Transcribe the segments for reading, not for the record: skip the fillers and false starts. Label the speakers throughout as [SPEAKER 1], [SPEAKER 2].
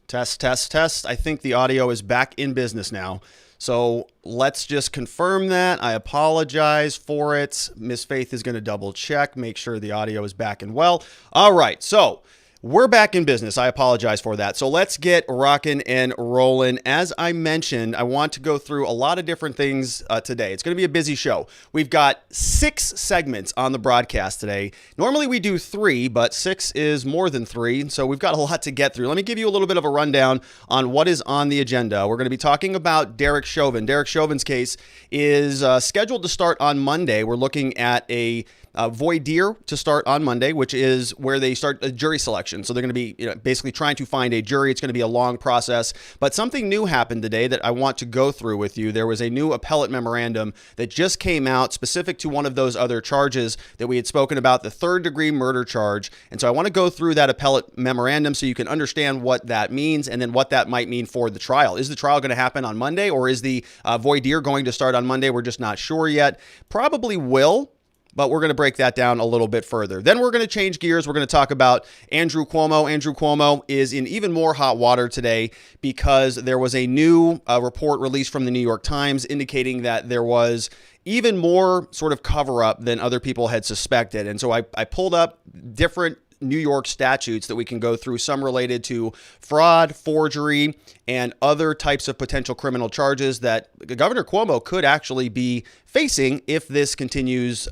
[SPEAKER 1] Test, test, test. I think the audio is back in business now. So let's just confirm that. I apologize for it. Miss Faith is going to double check, make sure the audio is back and well. All right. So we're back in business. I apologize for that. So let's get rocking and rolling. As I mentioned, I want to go through a lot of different things today. It's going to be a busy show. We've got 6 segments on the broadcast today. Normally we do 3, but 6 is more than 3. So we've got a lot to get through. Let me give you a little bit of a rundown on what is on the agenda. We're going to be talking about Derek Chauvin. Derek Chauvin's case is scheduled to start on Monday. We're looking at a voir dire to start on Monday, which is where they start a jury selection. So they're going to be basically trying to find a jury. It's going to be a long process. But something new happened today that I want to go through with you. There was a new appellate memorandum that just came out specific to one of those other charges that we had spoken about, the third-degree murder charge. And so I want to go through that appellate memorandum so you can understand what that means and then what that might mean for the trial. Is the trial going to happen on Monday, or is the voir dire going to start on Monday? We're just not sure yet. Probably will, but we're going to break that down a little bit further. Then we're going to change gears. We're going to talk about Andrew Cuomo. Andrew Cuomo is in even more hot water today because there was a new report released from the New York Times indicating that there was even more sort of cover-up than other people had suspected. And so I pulled up different New York statutes that we can go through, some related to fraud, forgery, and other types of potential criminal charges that Governor Cuomo could actually be facing if this continues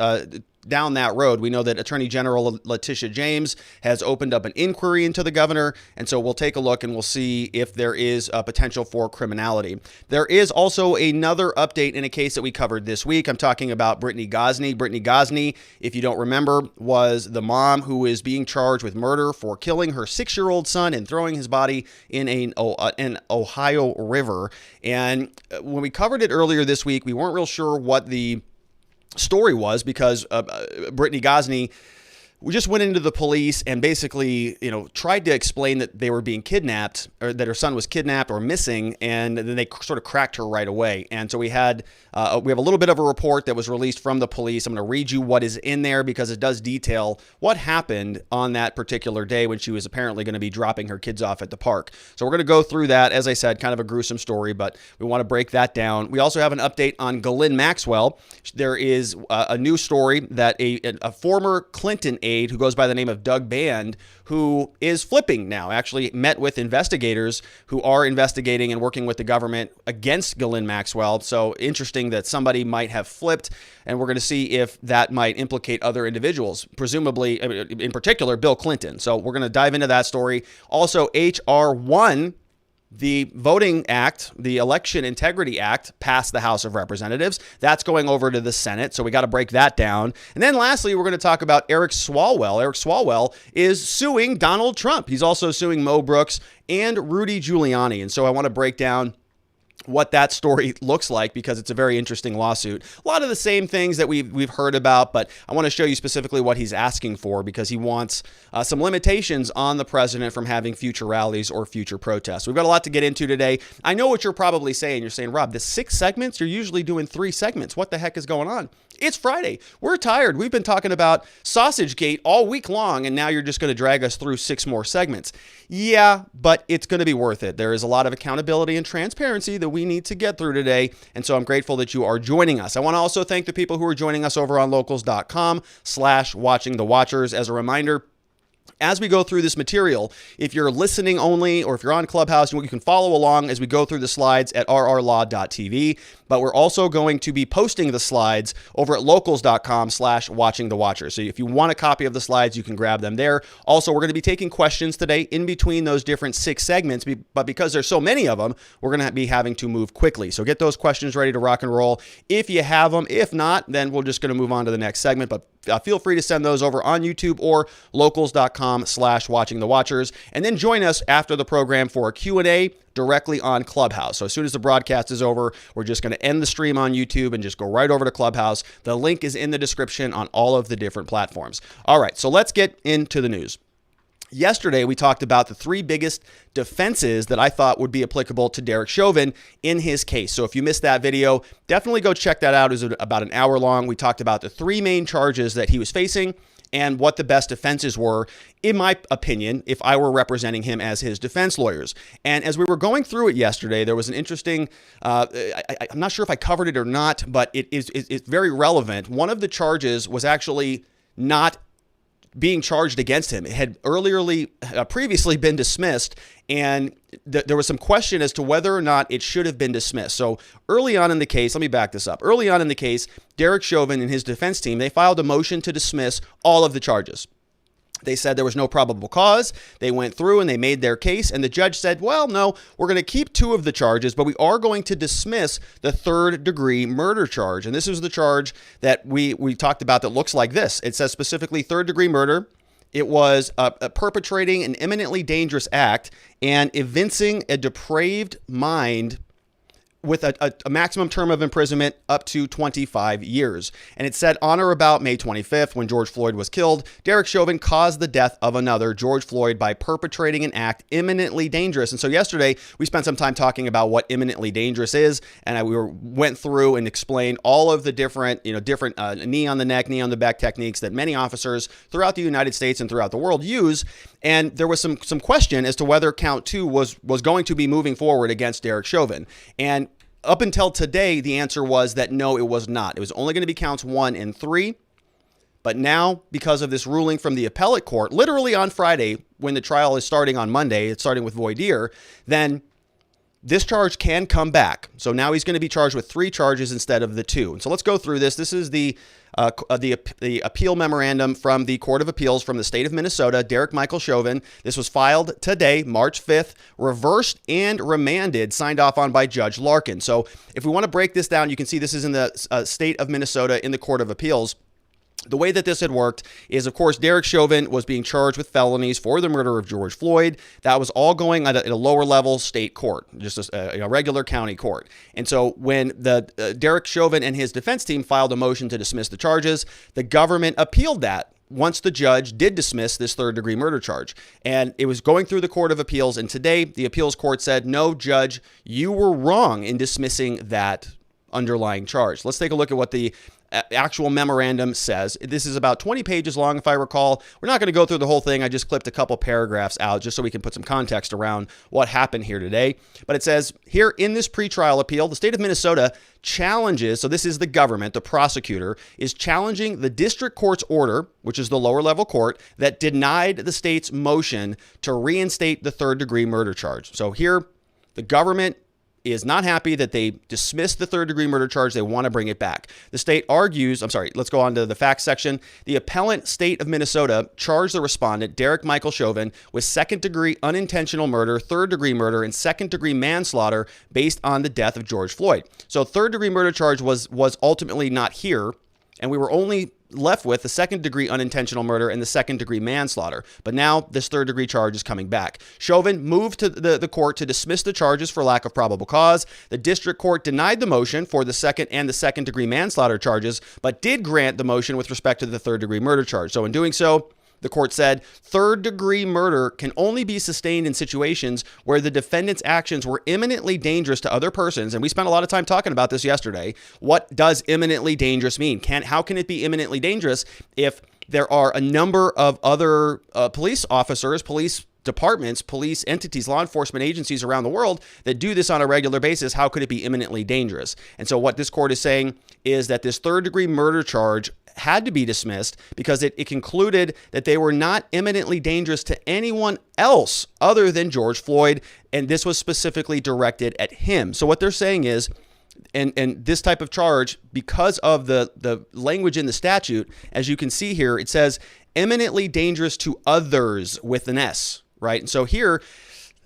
[SPEAKER 1] down that road. We know that Attorney General Letitia James has opened up an inquiry into the governor, and so we'll take a look and we'll see if there is a potential for criminality. There is also another update in a case that we covered this week. I'm talking about Brittany Gosney. Brittany Gosney, if you don't remember, was the mom who is being charged with murder for killing her 6-year-old son and throwing his body in an Ohio river. And when we covered it earlier this week, we weren't real sure what the story was because Brittany Gosney, we just went into the police and basically, tried to explain that they were being kidnapped, or that her son was kidnapped or missing, and then they sort of cracked her right away. And so we have a little bit of a report that was released from the police. I'm going to read you what is in there because it does detail what happened on that particular day when she was apparently going to be dropping her kids off at the park. So we're going to go through that. As I said, kind of a gruesome story, but we want to break that down. We also have an update on Ghislaine Maxwell. There is a new story that a former Clinton aide who goes by the name of Doug Band, who is flipping now, actually met with investigators who are investigating and working with the government against Ghislaine Maxwell. So interesting that somebody might have flipped, and we're going to see if that might implicate other individuals, presumably, in particular, Bill Clinton. So we're going to dive into that story. Also, HR1, the Voting Act, the Election Integrity Act, passed the House of Representatives. That's going over to the Senate, so we got to break that down. And then lastly, we're going to talk about Eric Swalwell. Eric Swalwell is suing Donald Trump. He's also suing Mo Brooks and Rudy Giuliani. And so I want to break down what that story looks like because it's a very interesting lawsuit. A lot of the same things that we've heard about, but I want to show you specifically what he's asking for because he wants some limitations on the president from having future rallies or future protests. We've got a lot to get into today. I know what you're probably saying. You're saying, Rob, the 6 segments, you're usually doing 3 segments. What the heck is going on? It's Friday. We're tired. We've been talking about Sausagegate all week long, and now you're just going to drag us through 6 more segments. Yeah, but it's going to be worth it. There is a lot of accountability and transparency that we need to get through today, and so I'm grateful that you are joining us. I want to also thank the people who are joining us over on locals.com/watching the watchers. As a reminder, as we go through this material, if you're listening only or if you're on Clubhouse, you can follow along as we go through the slides at rrlaw.tv. But we're also going to be posting the slides over at locals.com/watching the watchers. So if you want a copy of the slides, you can grab them there. Also, we're going to be taking questions today in between those different 6 segments, but because there's so many of them, we're going to be having to move quickly. So get those questions ready to rock and roll if you have them. If not, then we're just going to move on to the next segment. But feel free to send those over on YouTube or locals.com/watching the watchers. And then join us after the program for a Q&A directly on Clubhouse. So as soon as the broadcast is over, we're just going to end the stream on YouTube and just go right over to Clubhouse. The link is in the description on all of the different platforms. All right, so let's get into the news. Yesterday, we talked about the 3 biggest defenses that I thought would be applicable to Derek Chauvin in his case. So if you missed that video, definitely go check that out. It was about an hour long. We talked about the 3 main charges that he was facing and what the best defenses were, in my opinion, if I were representing him as his defense lawyers. And as we were going through it yesterday, there was an interesting, I'm not sure if I covered it or not, but it's very relevant. One of the charges was actually not being charged against him. It had previously been dismissed, and there was some question as to whether or not it should have been dismissed. So early on in the case, let me back this up. Early on in the case, Derek Chauvin and his defense team, they filed a motion to dismiss all of the charges. They said there was no probable cause. They went through and they made their case, and the judge said, well, no, we're going to keep 2 of the charges, but we are going to dismiss the 3rd-degree murder charge. And this is the charge that we talked about that looks like this. It says specifically 3rd-degree murder. It was perpetrating an imminently dangerous act and evincing a depraved mind with a maximum term of imprisonment up to 25 years. And it said on or about May 25th, when George Floyd was killed, Derek Chauvin caused the death of another, George Floyd, by perpetrating an act imminently dangerous. And so yesterday, we spent some time talking about what imminently dangerous is, and we went through and explained all of the different knee on the neck, knee on the back techniques that many officers throughout the United States and throughout the world use. And there was some question as to whether count 2 was going to be moving forward against Derek Chauvin. And up until today, the answer was that no, it was not. It was only going to be counts 1 and 3. But now, because of this ruling from the appellate court, literally on Friday, when the trial is starting on Monday, it's starting with voir dire, then this charge can come back. So now he's going to be charged with 3 charges instead of the 2. And so let's go through this. This is the appeal memorandum from the Court of Appeals from the state of Minnesota, Derek Michael Chauvin. This was filed today, March 5th, reversed and remanded, signed off on by Judge Larkin. So if we want to break this down, you can see this is in the state of Minnesota in the Court of Appeals. The way that this had worked is, of course, Derek Chauvin was being charged with felonies for the murder of George Floyd. That was all going at a lower level state court, just a regular county court. And so when the Derek Chauvin and his defense team filed a motion to dismiss the charges, the government appealed that once the judge did dismiss this 3rd-degree murder charge. And it was going through the Court of Appeals. And today, the appeals court said, no, judge, you were wrong in dismissing that underlying charge. Let's take a look at what the actual memorandum says. This is about 20 pages long, if I recall. We're not going to go through the whole thing. I just clipped a couple paragraphs out just so we can put some context around what happened here today. But it says here in this pretrial appeal, the state of Minnesota challenges, so this is the government, the prosecutor, is challenging the district court's order, which is the lower level court, that denied the state's motion to reinstate the 3rd-degree murder charge. So here, the government is not happy that they dismissed the 3rd-degree murder charge. They want to bring it back. The state argues, let's go on to the facts section. The appellant state of Minnesota charged the respondent, Derek Michael Chauvin, with 2nd-degree unintentional murder, 3rd-degree murder, and 2nd-degree manslaughter based on the death of George Floyd. So 3rd-degree murder charge was ultimately not here, and we were only left with the 2nd-degree unintentional murder and the 2nd-degree manslaughter. But now this 3rd-degree charge is coming back. Chauvin moved to the court to dismiss the charges for lack of probable cause. The district court denied the motion for the 2nd and the 2nd-degree manslaughter charges, but did grant the motion with respect to the 3rd-degree murder charge. So in doing so, the court said 3rd-degree murder can only be sustained in situations where the defendant's actions were imminently dangerous to other persons. And we spent a lot of time talking about this yesterday. What does imminently dangerous mean? How can it be imminently dangerous if there are a number of other police officers, police departments, police entities, law enforcement agencies around the world that do this on a regular basis? How could it be imminently dangerous? And so what this court is saying is that this 3rd-degree murder charge had to be dismissed because it concluded that they were not imminently dangerous to anyone else other than George Floyd, and this was specifically directed at him. So what they're saying is, and this type of charge, because of the language in the statute, as you can see here, it says imminently dangerous to others with an S, right? And so here,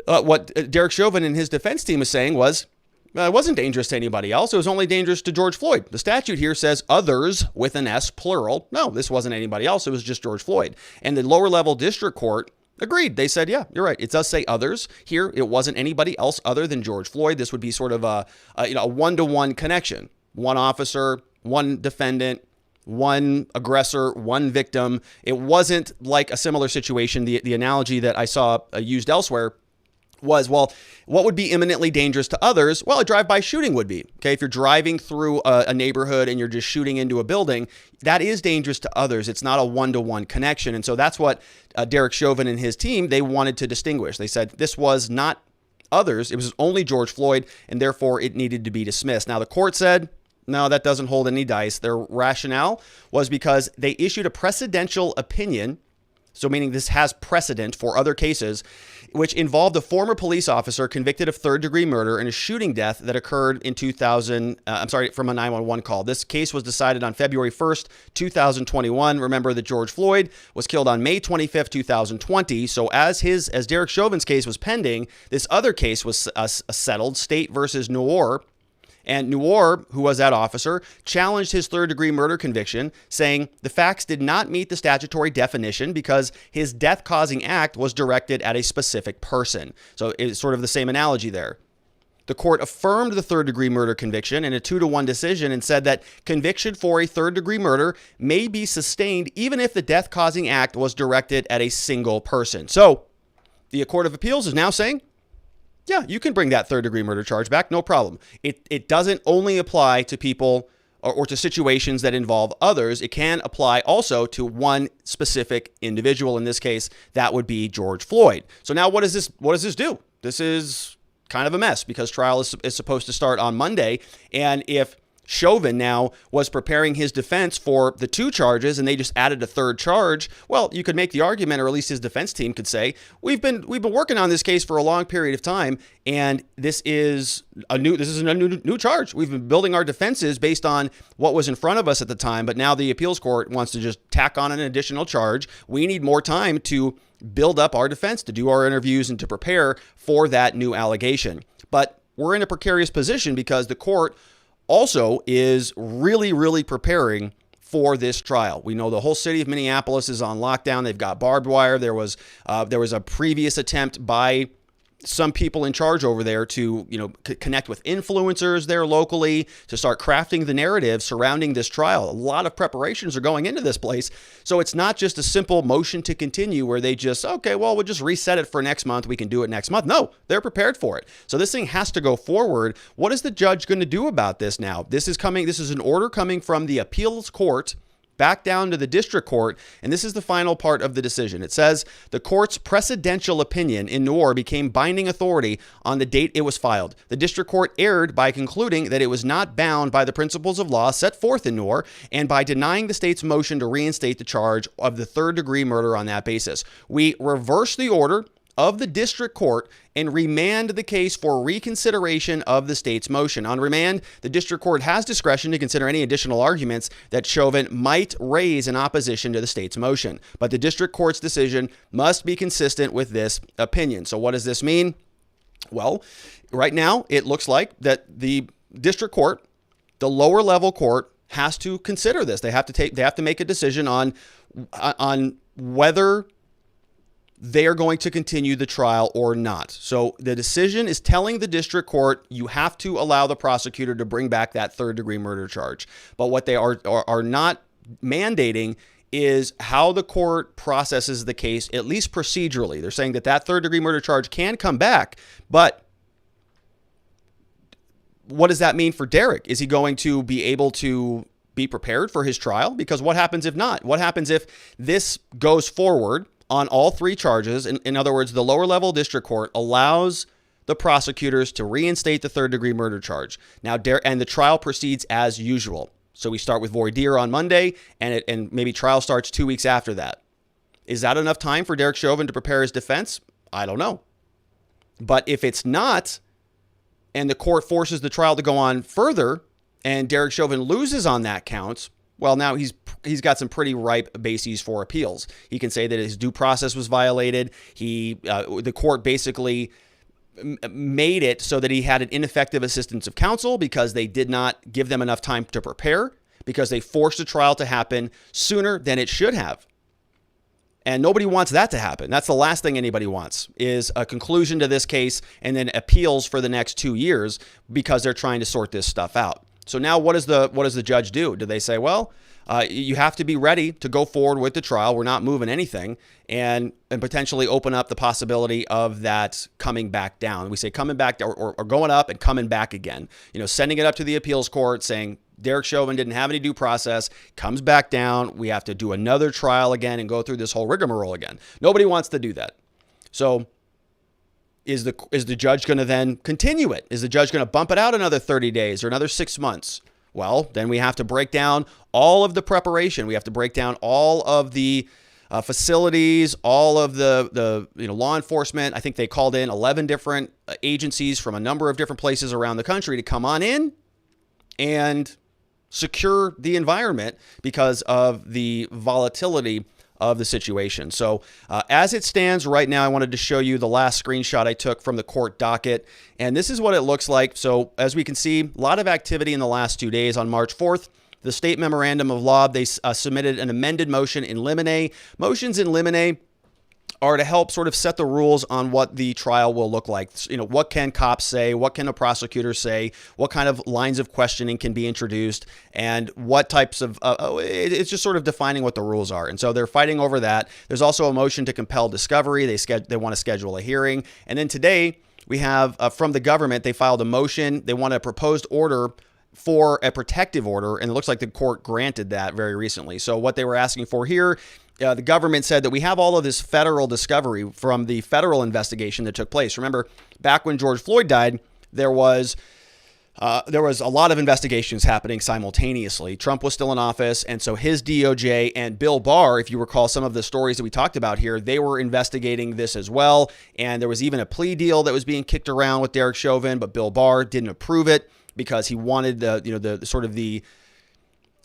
[SPEAKER 1] what Derek Chauvin and his defense team is saying was, it wasn't dangerous to anybody else. It was only dangerous to George Floyd. The statute here says others with an S, plural. No, this wasn't anybody else. It was just George Floyd. And the lower level district court agreed. They said, yeah, you're right. It does say others. Here, it wasn't anybody else other than George Floyd. This would be sort of a one-to-one connection. One officer, one defendant, one aggressor, one victim. It wasn't like a similar situation. The analogy that I saw used elsewhere was, well, what would be imminently dangerous to others? Well, a drive-by shooting would be. Okay, if you're driving through a neighborhood and you're just shooting into a building, that is dangerous to others. It's not a one-to-one connection. And so that's what Derek Chauvin and his team, they wanted to distinguish. They said this was not others. It was only George Floyd, and therefore it needed to be dismissed. Now, the court said, no, that doesn't hold any dice. Their rationale was because they issued a precedential opinion, so meaning this has precedent for other cases, which involved a former police officer convicted of third-degree murder in a shooting death that occurred in from a 911 call. This case was decided on February 1st, 2021. Remember that George Floyd was killed on May 25th, 2020. So as Derek Chauvin's case was pending, this other case was settled, State versus Noor. And Noor, who was that officer, challenged his third-degree murder conviction, saying the facts did not meet the statutory definition because his death-causing act was directed at a specific person. So it's sort of the same analogy there. The court affirmed the third-degree murder conviction in a 2-1 decision and said that conviction for a third-degree murder may be sustained even if the death-causing act was directed at a single person. So the Court of Appeals is now saying, yeah, you can bring that third-degree murder charge back, no problem. It doesn't only apply to people or to situations that involve others. It can apply also to one specific individual. In this case, that would be George Floyd. So now what does this do? This is kind of a mess because trial is supposed to start on Monday. And if Chauvin now was preparing his defense for the 2 charges and they just added a third charge, well, you could make the argument, or at least his defense team could say, we've been working on this case for a long period of time, and this is a new charge. We've been building our defenses based on what was in front of us at the time, but now the appeals court wants to just tack on an additional charge. We need more time to build up our defense, to do our interviews, and to prepare for that new allegation. But we're in a precarious position because the court also is really, really preparing for this trial. We know the whole city of Minneapolis is on lockdown. They've got barbed wire. There was a previous attempt by some people in charge over there to, connect with influencers there locally to start crafting the narrative surrounding this trial. A lot of preparations are going into this place. So it's not just a simple motion to continue where they just, okay, well, we'll just reset it for next month. We can do it next month. No, they're prepared for it. So this thing has to go forward. What is the judge going to do about this now? This is an order coming from the appeals court back down to the district court, and this is the final part of the decision. It says the court's precedential opinion in Noor became binding authority on the date it was filed. The district court erred by concluding that it was not bound by the principles of law set forth in Noor and by denying the state's motion to reinstate the charge of the third-degree murder on that basis. We reverse the order of the district court and remand the case for reconsideration of the state's motion. On remand, the district court has discretion to consider any additional arguments that Chauvin might raise in opposition to the state's motion, but the district court's decision must be consistent with this opinion. So what does this mean? Well, right now, it looks like that the district court, the lower level court, has to consider this. They have to make a decision on whether they are going to continue the trial or not. So the decision is telling the district court, you have to allow the prosecutor to bring back that third-degree murder charge. But what they are not mandating is how the court processes the case, at least procedurally. They're saying that third-degree murder charge can come back, but what does that mean for Derek? Is he going to be able to be prepared for his trial? Because what happens if not? What happens if this goes forward on all 3 charges? In other words, the lower level district court allows the prosecutors to reinstate the third-degree murder charge. Now, and the trial proceeds as usual. So we start with voir dire on Monday, and maybe trial starts 2 weeks after that. Is that enough time for Derek Chauvin to prepare his defense? I don't know. But if it's not, and the court forces the trial to go on further, and Derek Chauvin loses on that count, well, now he's got some pretty ripe bases for appeals. He can say that his due process was violated. The court basically made it so that he had an ineffective assistance of counsel because they did not give them enough time to prepare, because they forced the trial to happen sooner than it should have. And nobody wants that to happen. That's the last thing anybody wants, is a conclusion to this case and then appeals for the next 2 years because they're trying to sort this stuff out. So now what does the judge do? Do they say, well, you have to be ready to go forward with the trial. We're not moving anything, and potentially open up the possibility of that coming back down. We say coming back or going up and coming back again. Sending it up to the appeals court saying Derek Chauvin didn't have any due process, comes back down. We have to do another trial again and go through this whole rigmarole again. Nobody wants to do that. So is the judge going to then continue it? Is the judge going to bump it out another 30 days or another 6 months? Well, then we have to break down all of the preparation. We have to break down all of the facilities, all of the law enforcement. I think they called in 11 different agencies from a number of different places around the country to come on in and secure the environment because of the volatility of the situation. So as it stands right now, I wanted to show you the last screenshot I took from the court docket. And this is what it looks like. So as we can see, a lot of activity in the last 2 days. On March 4th, the state memorandum of law, they submitted an amended motion in limine. Motions in limine are to help sort of set the rules on what the trial will look like. What can cops say? What can a prosecutor say? What kind of lines of questioning can be introduced? And what types of, it's just sort of defining what the rules are. And so they're fighting over that. There's also a motion to compel discovery. They want to schedule a hearing. And then today we have from the government, they filed a motion. They want a proposed order for a protective order. And it looks like the court granted that very recently. So what they were asking for here, the government said that we have all of this federal discovery from the federal investigation that took place. Remember, back when George Floyd died, there was a lot of investigations happening simultaneously. Trump was still in office, and so his DOJ and Bill Barr, if you recall some of the stories that we talked about here, they were investigating this as well. And there was even a plea deal that was being kicked around with Derek Chauvin, but Bill Barr didn't approve it because he wanted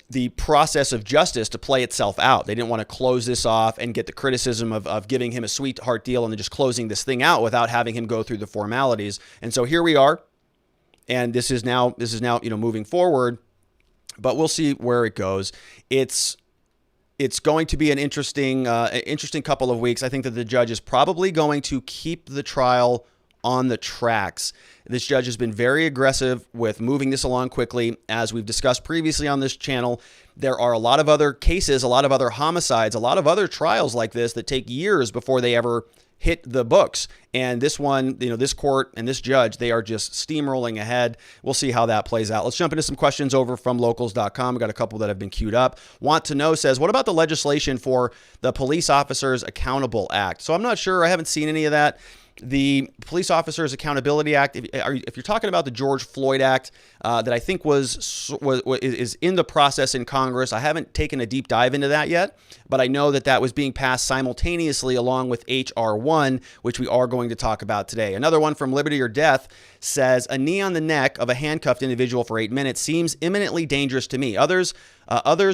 [SPEAKER 1] the process of justice to play itself out. They didn't want to close this off and get the criticism of giving him a sweetheart deal and then just closing this thing out without having him go through the formalities. And so here we are, and this is now moving forward, but we'll see where it goes. It's going to be an interesting couple of weeks. I think that the judge is probably going to keep the trial on the tracks. This judge has been very aggressive with moving this along quickly. As we've discussed previously on this channel, there are a lot of other cases, a lot of other homicides, a lot of other trials like this that take years before they ever hit the books. And this one, this court and this judge, they are just steamrolling ahead. We'll see how that plays out. Let's jump into some questions over from locals.com. We've got a couple that have been queued up. Want to Know says, what about the legislation for the Police Officers Accountable Act? So I'm not sure. I haven't seen any of that. The Police Officers Accountability Act, if you're talking about the George Floyd Act, that I think is in the process in Congress. I haven't taken a deep dive into that yet, but I know that was being passed simultaneously along with HR1, which we are going to talk about today. Another one from Liberty or Death says, a knee on the neck of a handcuffed individual for 8 minutes seems imminently dangerous to me. Others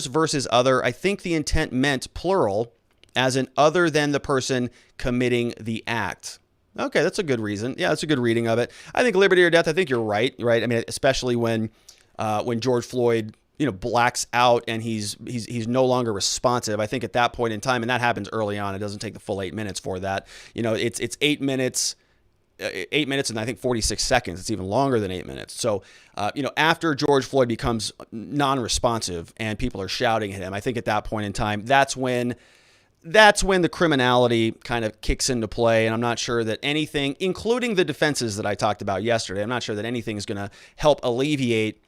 [SPEAKER 1] versus other. I think the intent meant plural, as in other than the person committing the act. Okay, that's a good reason. Yeah, that's a good reading of it. I think Liberty or Death, I think you're right? I mean, especially when George Floyd, blacks out and he's no longer responsive. I think at that point in time, and that happens early on, it doesn't take the full 8 minutes for that. It's 8 minutes, 8 minutes and I think 46 seconds. It's even longer than 8 minutes. So, after George Floyd becomes non-responsive and people are shouting at him, I think at that point in time, that's when the criminality kind of kicks into play. And I'm not sure that anything, including the defenses that I talked about yesterday, I'm not sure that anything is going to help alleviate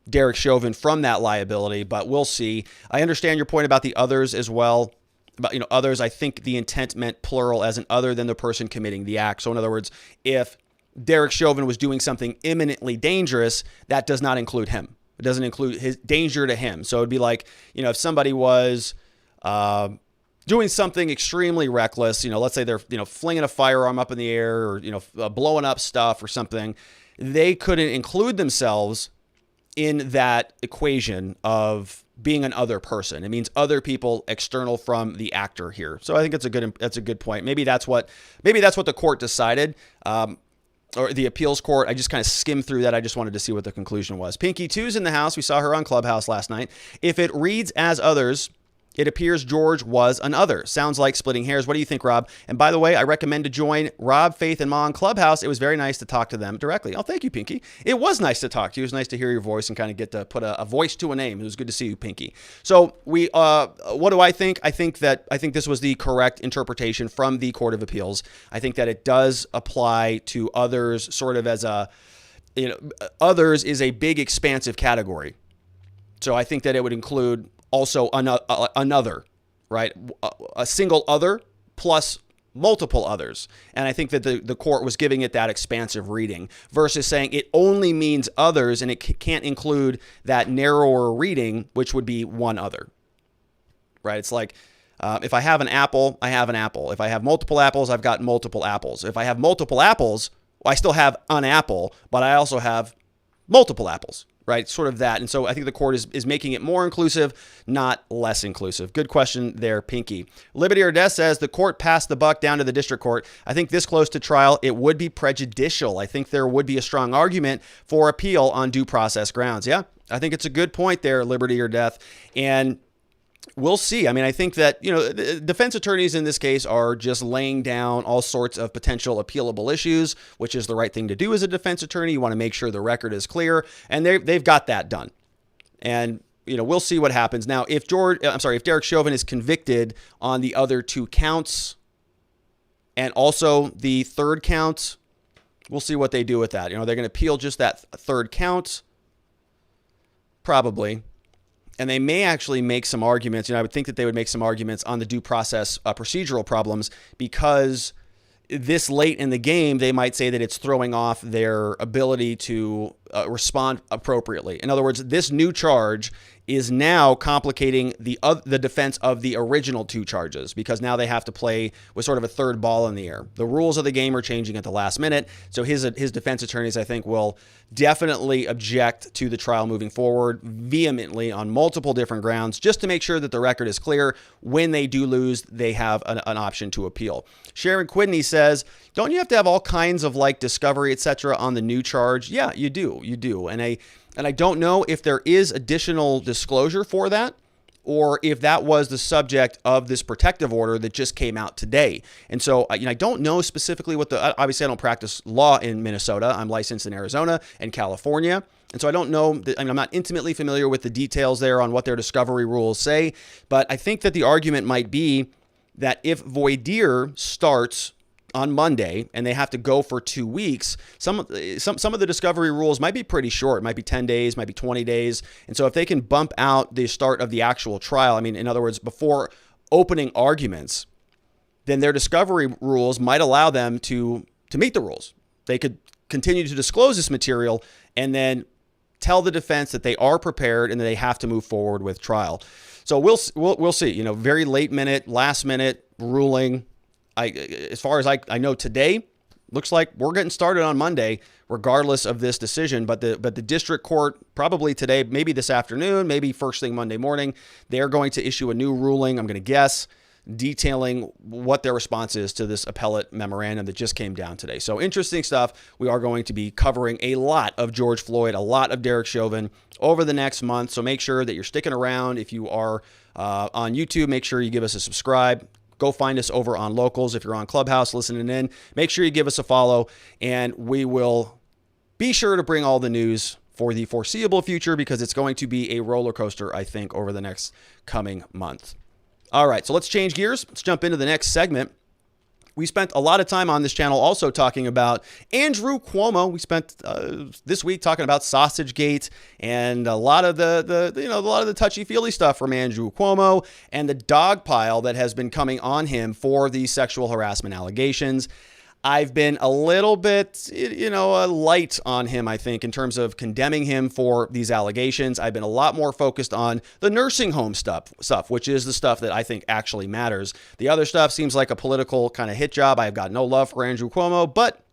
[SPEAKER 1] Derek Chauvin from that liability, but we'll see. I understand your point about the others as well. But, others, I think the intent meant plural as an other than the person committing the act. So in other words, if Derek Chauvin was doing something imminently dangerous, that does not include him. It doesn't include his danger to him. So it'd be like, if somebody was, doing something extremely reckless, let's say they're, flinging a firearm up in the air or, blowing up stuff or something, they couldn't include themselves in that equation of being an other person. It means other people external from the actor here. So I think that's a good point. Maybe that's what the court decided, or the appeals court. I just kind of skimmed through that. I just wanted to see what the conclusion was. Pinky 2's in the house. We saw her on Clubhouse last night. If it reads as others, It appears George was an other. Sounds like splitting hairs. What do you think, Rob? And by the way, I recommend to join Rob, Faith, and Ma on Clubhouse. It was very nice to talk to them directly. Oh, thank you, Pinky. It was nice to talk to you. It was nice to hear your voice and kind of get to put a voice to a name. It was good to see you, Pinky. So what do I think? I think this was the correct interpretation from the Court of Appeals. I think that it does apply to others sort of as a, others is a big expansive category. So I think that it would include also another, right? A single other plus multiple others. And I think that the court was giving it that expansive reading versus saying it only means others and it can't include that narrower reading, which would be one other, right? It's like if I have an apple, I have an apple. If I have multiple apples, I've got multiple apples. If I have multiple apples, I still have an apple, but I also have multiple apples. Right, sort of that. And so I think the court is making it more inclusive, not less inclusive. Good question there, Pinky. Liberty or Death says the court passed the buck down to the district court. I think this close to trial, it would be prejudicial. I think there would be a strong argument for appeal on due process grounds. Yeah, I think it's a good point there, Liberty or Death. And we'll see. I mean, I think that, defense attorneys in this case are just laying down all sorts of potential appealable issues, which is the right thing to do as a defense attorney. You want to make sure the record is clear, and they've got that done. And, we'll see what happens. Now, if Derek Chauvin is convicted on the other two counts and also the third count, we'll see what they do with that. They're going to appeal just that third count, probably. And they may actually make some arguments. I would think that they would make some arguments on the due process procedural problems because this late in the game, they might say that it's throwing off their ability to respond appropriately. In other words, this new charge is now complicating the defense of the original two charges because now they have to play with sort of a third ball in the air. The rules of the game are changing at the last minute. So his defense attorneys, I think, will definitely object to the trial moving forward vehemently on multiple different grounds just to make sure that the record is clear. When they do lose, they have an option to appeal. Sharon Quidney says, don't you have to have all kinds of discovery, etc. on the new charge? Yeah, you do. And I don't know if there is additional disclosure for that or if that was the subject of this protective order that just came out today. And so, I don't know specifically obviously I don't practice law in Minnesota. I'm licensed in Arizona and California. And so I don't know, I'm not intimately familiar with the details there on what their discovery rules say. But I think that the argument might be that if voir dire starts on Monday and they have to go for 2 weeks, some of the discovery rules might be pretty short. It might be 10 days, might be 20 days. And so if they can bump out the start of the actual trial, in other words, before opening arguments, then their discovery rules might allow them to meet the rules. They could continue to disclose this material and then tell the defense that they are prepared and that they have to move forward with trial. So we'll see, very last minute ruling. As far as I know today, looks like we're getting started on Monday, regardless of this decision. But the district court probably today, maybe this afternoon, maybe first thing Monday morning, they're going to issue a new ruling, I'm going to guess, detailing what their response is to this appellate memorandum that just came down today. So interesting stuff. We are going to be covering a lot of George Floyd, a lot of Derek Chauvin over the next month. So make sure that you're sticking around. If you are on YouTube, make sure you give us a subscribe. Go find us over on Locals. If you're on Clubhouse listening in, make sure you give us a follow, and we will be sure to bring all the news for the foreseeable future because it's going to be a roller coaster, I think, over the next coming month. All right, so let's change gears. Let's jump into the next segment. We spent a lot of time on this channel also talking about Andrew Cuomo. We spent this week talking about Sausagegate and a lot of the touchy-feely stuff from Andrew Cuomo and the dog pile that has been coming on him for these sexual harassment allegations. I've been a little bit, light on him, I think, in terms of condemning him for these allegations. I've been a lot more focused on the nursing home stuff, which is the stuff that I think actually matters. The other stuff seems like a political kind of hit job. I've got no love for Andrew Cuomo, but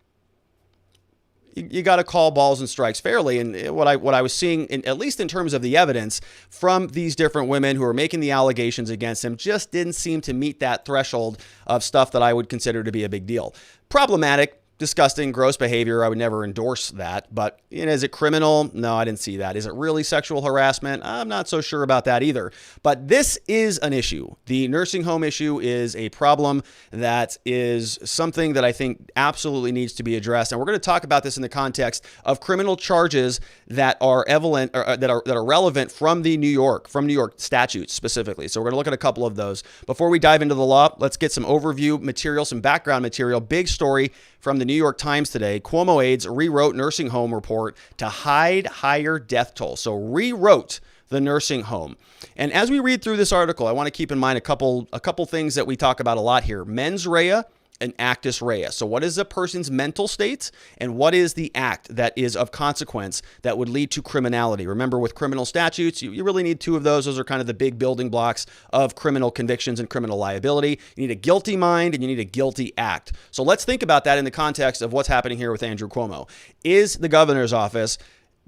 [SPEAKER 1] you got to call balls and strikes fairly. And what I was seeing, at least in terms of the evidence from these different women who are making the allegations against him, just didn't seem to meet that threshold of stuff that I would consider to be a big deal. Problematic, disgusting, gross behavior. I would never endorse that. But is it criminal? No, I didn't see that. Is it really sexual harassment? I'm not so sure about that either. But this is an issue. The nursing home issue is a problem that is something that I think absolutely needs to be addressed. And we're going to talk about this in the context of criminal charges that are evident, or that are relevant from New York statutes specifically. So we're going to look at a couple of those. Before we dive into the law, let's get some overview material, some background material. Big story from the New York Times today. Cuomo aides rewrote nursing home report to hide higher death toll. So rewrote the nursing home. And as we read through this article, I want to keep in mind a couple things that we talk about a lot here. Mens rea and actus rea. So what is a person's mental state and what is the act that is of consequence that would lead to criminality? Remember, with criminal statutes, you really need two of those. Those are kind of the big building blocks of criminal convictions and criminal liability. You need a guilty mind and you need a guilty act. So let's think about that in the context of what's happening here with Andrew Cuomo. Is the governor's office,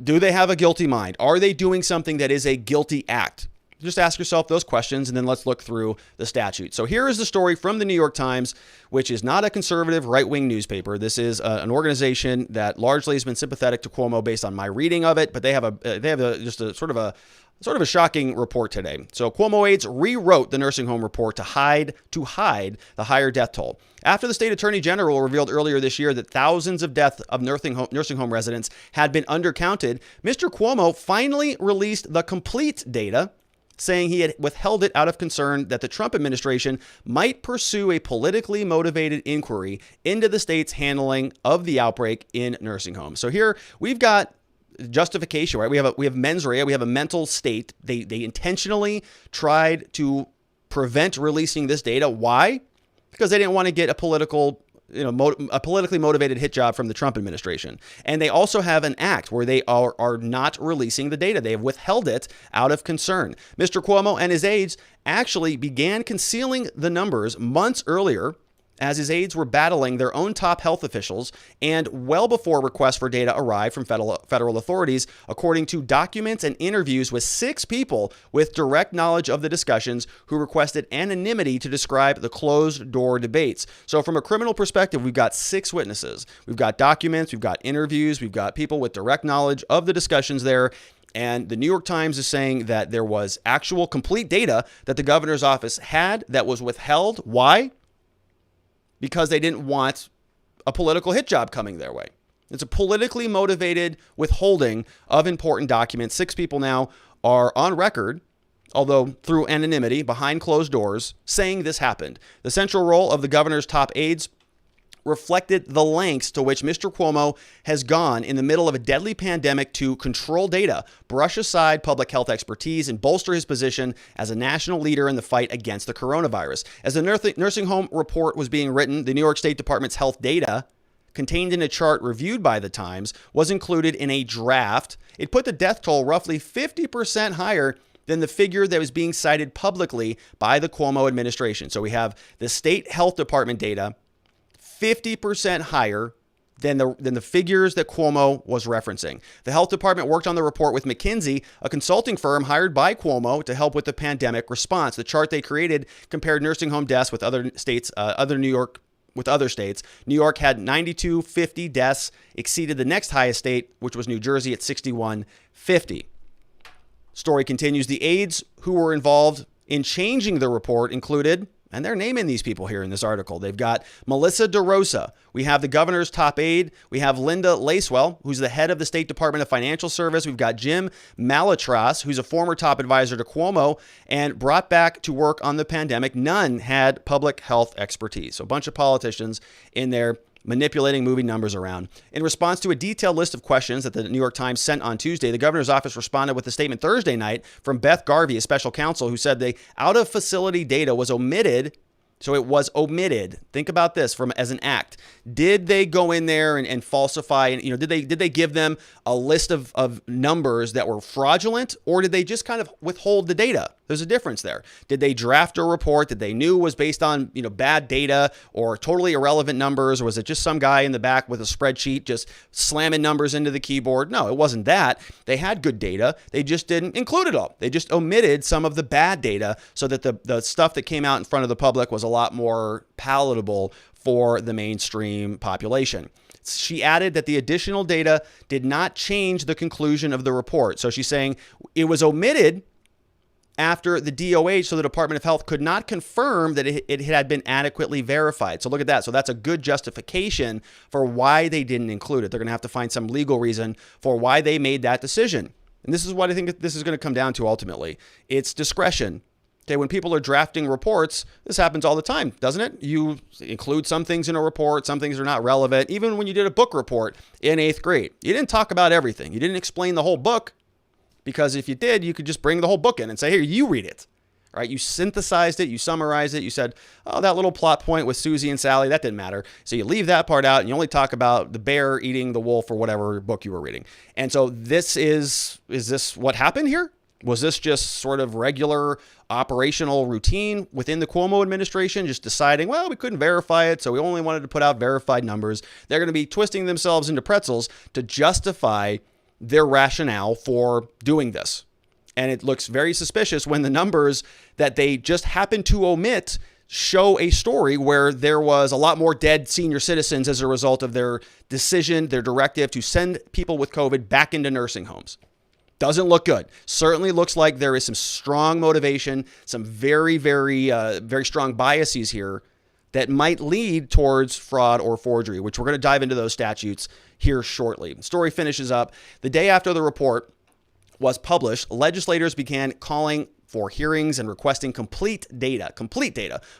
[SPEAKER 1] do they have a guilty mind? Are they doing something that is a guilty act? Just ask yourself those questions, and then let's look through the statute. So here is the story from the New York Times, which is not a conservative right-wing newspaper. This is an organization that largely has been sympathetic to Cuomo based on my reading of it, but they have just a sort of a shocking report today. So Cuomo aides rewrote the nursing home report to hide the higher death toll. After the state attorney general revealed earlier this year that thousands of deaths of nursing home residents had been undercounted, Mr. Cuomo finally released the complete data, saying he had withheld it out of concern that the Trump administration might pursue a politically motivated inquiry into the state's handling of the outbreak in nursing homes. So here we've got justification, right? We have mens rea, we have a mental state. They intentionally tried to prevent releasing this data. Why? Because they didn't want to get a politically motivated hit job from the Trump administration. And they also have an act where they are not releasing the data. They have withheld it out of concern. Mr. Cuomo and his aides actually began concealing the numbers months earlier as his aides were battling their own top health officials and well before requests for data arrived from federal authorities, according to documents and interviews with 6 people with direct knowledge of the discussions who requested anonymity to describe the closed-door debates. So from a criminal perspective, we've got 6 witnesses. We've got documents, we've got interviews, we've got people with direct knowledge of the discussions there. And the New York Times is saying that there was actual complete data that the governor's office had that was withheld. Why? Because they didn't want a political hit job coming their way. It's a politically motivated withholding of important documents. 6 people now are on record, although through anonymity, behind closed doors, saying this happened. The central role of the governor's top aides reflected the lengths to which Mr. Cuomo has gone in the middle of a deadly pandemic to control data, brush aside public health expertise, and bolster his position as a national leader in the fight against the coronavirus. As the nursing home report was being written, the New York State Department's health data, contained in a chart reviewed by the Times, was included in a draft. It put the death toll roughly 50% higher than the figure that was being cited publicly by the Cuomo administration. So we have the state health department data 50% higher than the figures that Cuomo was referencing. The health department worked on the report with McKinsey, a consulting firm hired by Cuomo to help with the pandemic response. The chart they created compared nursing home deaths with other states, with other states. New York had 9,250 deaths, exceeded the next highest state, which was New Jersey at 6,150. Story continues. The aides who were involved in changing the report included, and they're naming these people here in this article. They've got Melissa DeRosa. We have the governor's top aide. We have Linda Lacewell, who's the head of the State Department of Financial Service. We've got Jim Malatras, who's a former top advisor to Cuomo and brought back to work on the pandemic. None had public health expertise. So a bunch of politicians in there manipulating, moving numbers around. In response to a detailed list of questions that the New York Times sent on Tuesday, the governor's office responded with a statement Thursday night from Beth Garvey, a special counsel, who said the out-of-facility data was omitted. So it was omitted. Think about this as an act. Did they go in there and falsify? And did they give them a list of numbers that were fraudulent, or did they just kind of withhold the data? There's a difference there. Did they draft a report that they knew was based on bad data or totally irrelevant numbers, or was it just some guy in the back with a spreadsheet just slamming numbers into the keyboard? No, it wasn't that. They had good data. They just didn't include it all. They just omitted some of the bad data so that the stuff that came out in front of the public was a lot more palatable for the mainstream population. She added that the additional data did not change the conclusion of the report. So she's saying it was omitted after the DOH, so the Department of Health could not confirm that it had been adequately verified. So look at that. So that's a good justification for why they didn't include it. They're going to have to find some legal reason for why they made that decision. And this is what I think this is going to come down to ultimately. It's discretion. Okay, when people are drafting reports, this happens all the time, doesn't it? You include some things in a report, some things are not relevant. Even when you did a book report in 8th grade, you didn't talk about everything. You didn't explain the whole book, because if you did, you could just bring the whole book in and say, here, you read it. All right, you synthesized it, you summarized it, you said, oh, that little plot point with Susie and Sally, that didn't matter. So you leave that part out and you only talk about the bear eating the wolf or whatever book you were reading. And so is this what happened here? Was this just sort of regular operational routine within the Cuomo administration, just deciding, well, we couldn't verify it, so we only wanted to put out verified numbers? They're going to be twisting themselves into pretzels to justify their rationale for doing this. And it looks very suspicious when the numbers that they just happen to omit show a story where there was a lot more dead senior citizens as a result of their decision, their directive to send people with COVID back into nursing homes. Doesn't look good. Certainly looks like there is some strong motivation, some very, very strong biases here that might lead towards fraud or forgery, which we're going to dive into those statutes here shortly. The story finishes up. The day after the report was published, legislators began calling for hearings and requesting complete data.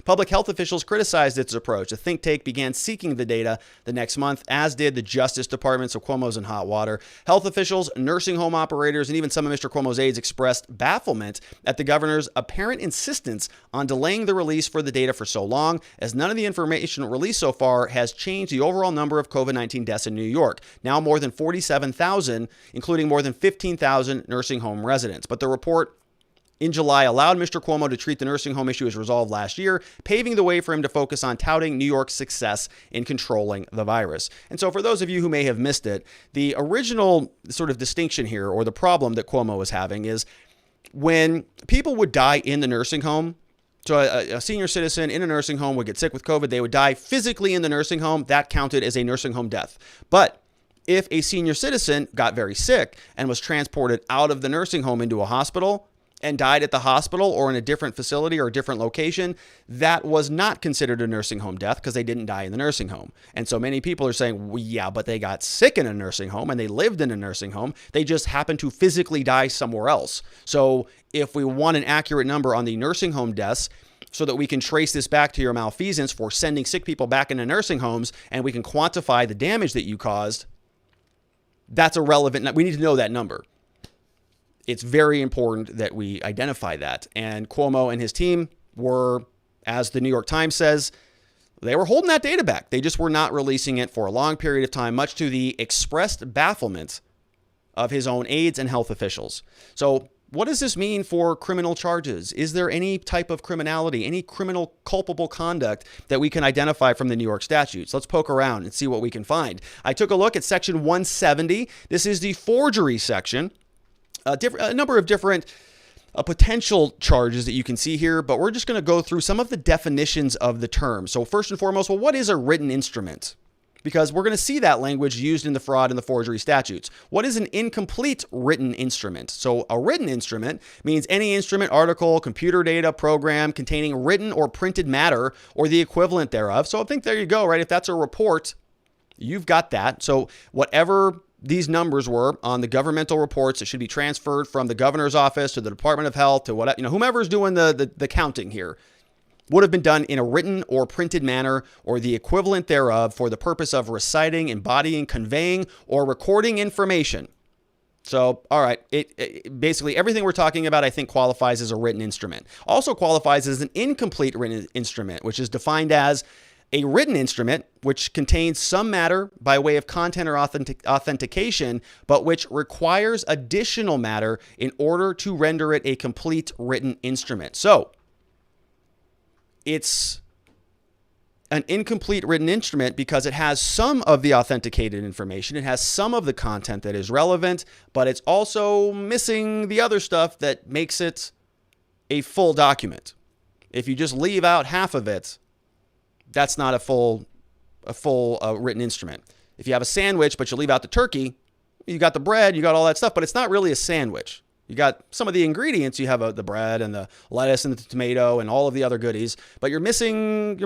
[SPEAKER 1] Public health officials criticized its approach. A think tank began seeking the data the next month, as did the Justice Department, so Cuomo's in hot water. Health officials, nursing home operators, and even some of Mr. Cuomo's aides expressed bafflement at the governor's apparent insistence on delaying the release for the data for so long, as none of the information released so far has changed the overall number of COVID-19 deaths in New York, now more than 47,000, including more than 15,000 nursing home residents. But the report in July allowed Mr. Cuomo to treat the nursing home issue as resolved last year, paving the way for him to focus on touting New York's success in controlling the virus. And so for those of you who may have missed it, the original sort of distinction here, or the problem that Cuomo was having, is when people would die in the nursing home. So a senior citizen in a nursing home would get sick with COVID, they would die physically in the nursing home. That counted as a nursing home death. But if a senior citizen got very sick and was transported out of the nursing home into a hospital and died at the hospital or in a different facility or a different location, that was not considered a nursing home death because they didn't die in the nursing home. And so many people are saying, well, yeah, but they got sick in a nursing home and they lived in a nursing home. They just happened to physically die somewhere else. So if we want an accurate number on the nursing home deaths, so that we can trace this back to your malfeasance for sending sick people back into nursing homes, and we can quantify the damage that you caused, that's a relevant. We need to know that number. It's very important that we identify that. And Cuomo and his team were, as the New York Times says, they were holding that data back. They just were not releasing it for a long period of time, much to the expressed bafflement of his own aides and health officials. So what does this mean for criminal charges? Is there any type of criminality, any criminal culpable conduct that we can identify from the New York statutes? Let's poke around and see what we can find. I took a look at section 170. This is the forgery section. A number of different potential charges that you can see here, but we're just going to go through some of the definitions of the term. So first and foremost, well, what is a written instrument? Because we're going to see that language used in the fraud and the forgery statutes. What is an incomplete written instrument? So a written instrument means any instrument, article, computer data, program containing written or printed matter or the equivalent thereof. So I think there you go, right? If that's a report, you've got that. So whatever these numbers were on the governmental reports, it should be transferred from the governor's office to the Department of Health to whatever, whomever's doing the counting here, would have been done in a written or printed manner or the equivalent thereof for the purpose of reciting, embodying, conveying, or recording information. So, all right, it basically everything we're talking about, I think, qualifies as a written instrument. Also qualifies as an incomplete written instrument, which is defined as a written instrument which contains some matter by way of content or authentication, but which requires additional matter in order to render it a complete written instrument. So it's an incomplete written instrument because it has some of the authenticated information. It has some of the content that is relevant, but it's also missing the other stuff that makes it a full document. If you just leave out half of it, that's not a full a full written instrument. If you have a sandwich, but you leave out the turkey, you got the bread, you got all that stuff, but it's not really a sandwich. You got some of the ingredients. You have the bread and the lettuce and the tomato and all of the other goodies, but you're missing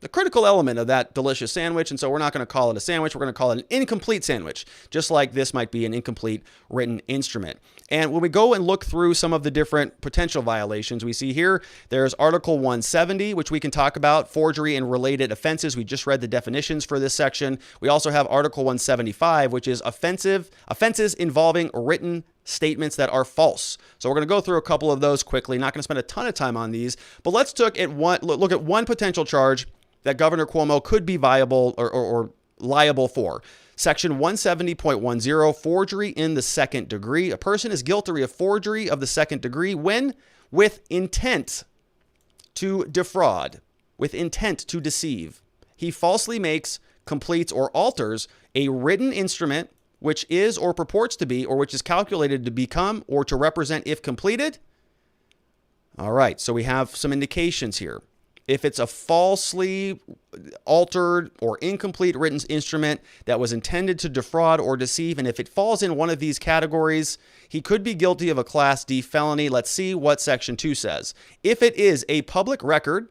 [SPEAKER 1] the critical element of that delicious sandwich. And so we're not going to call it a sandwich. We're going to call it an incomplete sandwich, just like this might be an incomplete written instrument. And when we go and look through some of the different potential violations, we see here, there's Article 170, which we can talk about, forgery and related offenses. We just read the definitions for this section. We also have Article 175, which is offenses involving written statements that are false. So we're going to go through a couple of those quickly. Not going to spend a ton of time on these, but let's look at one potential charge that Governor Cuomo could be viable or liable for. Section 170.10, forgery in the second degree. A person is guilty of forgery of the second degree when with intent to defraud, with intent to deceive, he falsely makes, completes, or alters a written instrument which is or purports to be or which is calculated to become or to represent if completed. All right, so we have some indications here. If it's a falsely altered or incomplete written instrument that was intended to defraud or deceive, and if it falls in one of these categories, he could be guilty of a Class D felony. Let's see what Section 2 says. If it is a public record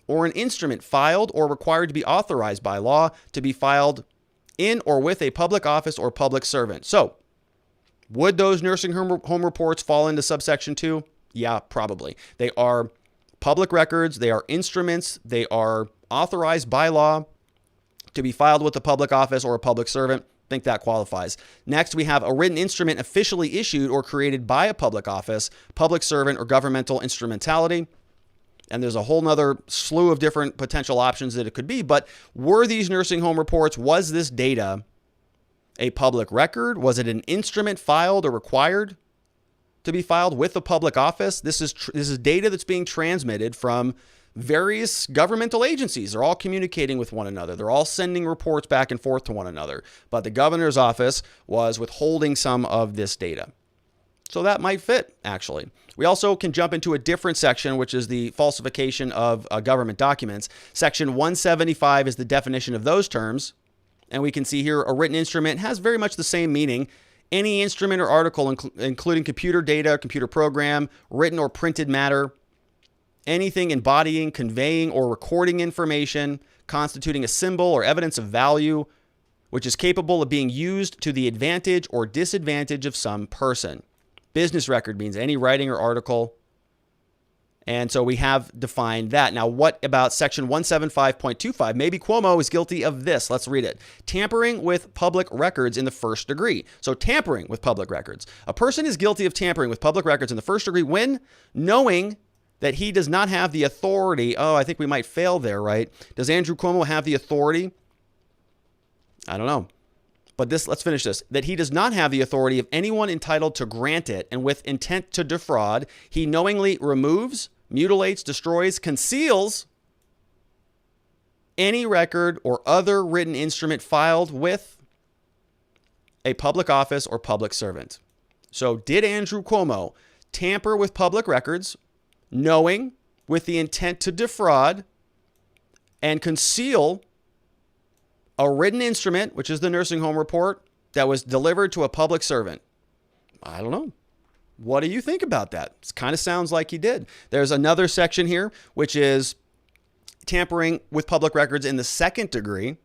[SPEAKER 1] or an instrument filed or required to be authorized by law to be filed in or with a public office or public servant. So, would those nursing home reports fall into subsection 2? Yeah, probably. They are public records, they are instruments, they are authorized by law to be filed with a public office or a public servant. I think that qualifies. Next, we have a written instrument officially issued or created by a public office, public servant, or governmental instrumentality. And there's a whole nother slew of different potential options that it could be. But were these nursing home reports, was this data a public record? Was it an instrument filed or required to be filed with a public office? This is data that's being transmitted from various governmental agencies. They're all communicating with one another. They're all sending reports back and forth to one another. But the governor's office was withholding some of this data. So that might fit, actually. We also can jump into a different section, which is the falsification of government documents. Section 175 is the definition of those terms. And we can see here a written instrument has very much the same meaning. Any instrument or article, including computer data, computer program, written or printed matter, anything embodying, conveying, or recording information, constituting a symbol or evidence of value, which is capable of being used to the advantage or disadvantage of some person. Business record means any writing or article. And so we have defined that. Now, what about section 175.25? Maybe Cuomo is guilty of this. Let's read it. Tampering with public records in the first degree. So tampering with public records. A person is guilty of tampering with public records in the first degree when knowing that he does not have the authority. Oh, I think we might fail there, right? Does Andrew Cuomo have the authority? I don't know. But let's finish this. That he does not have the authority of anyone entitled to grant it, and with intent to defraud, he knowingly removes, mutilates, destroys, conceals any record or other written instrument filed with a public office or public servant. So did Andrew Cuomo tamper with public records, knowing, with the intent to defraud, and conceal a written instrument, which is the nursing home report, that was delivered to a public servant? I don't know. What do you think about that? It kind of sounds like he did. There's another section here, which is tampering with public records in the second degree.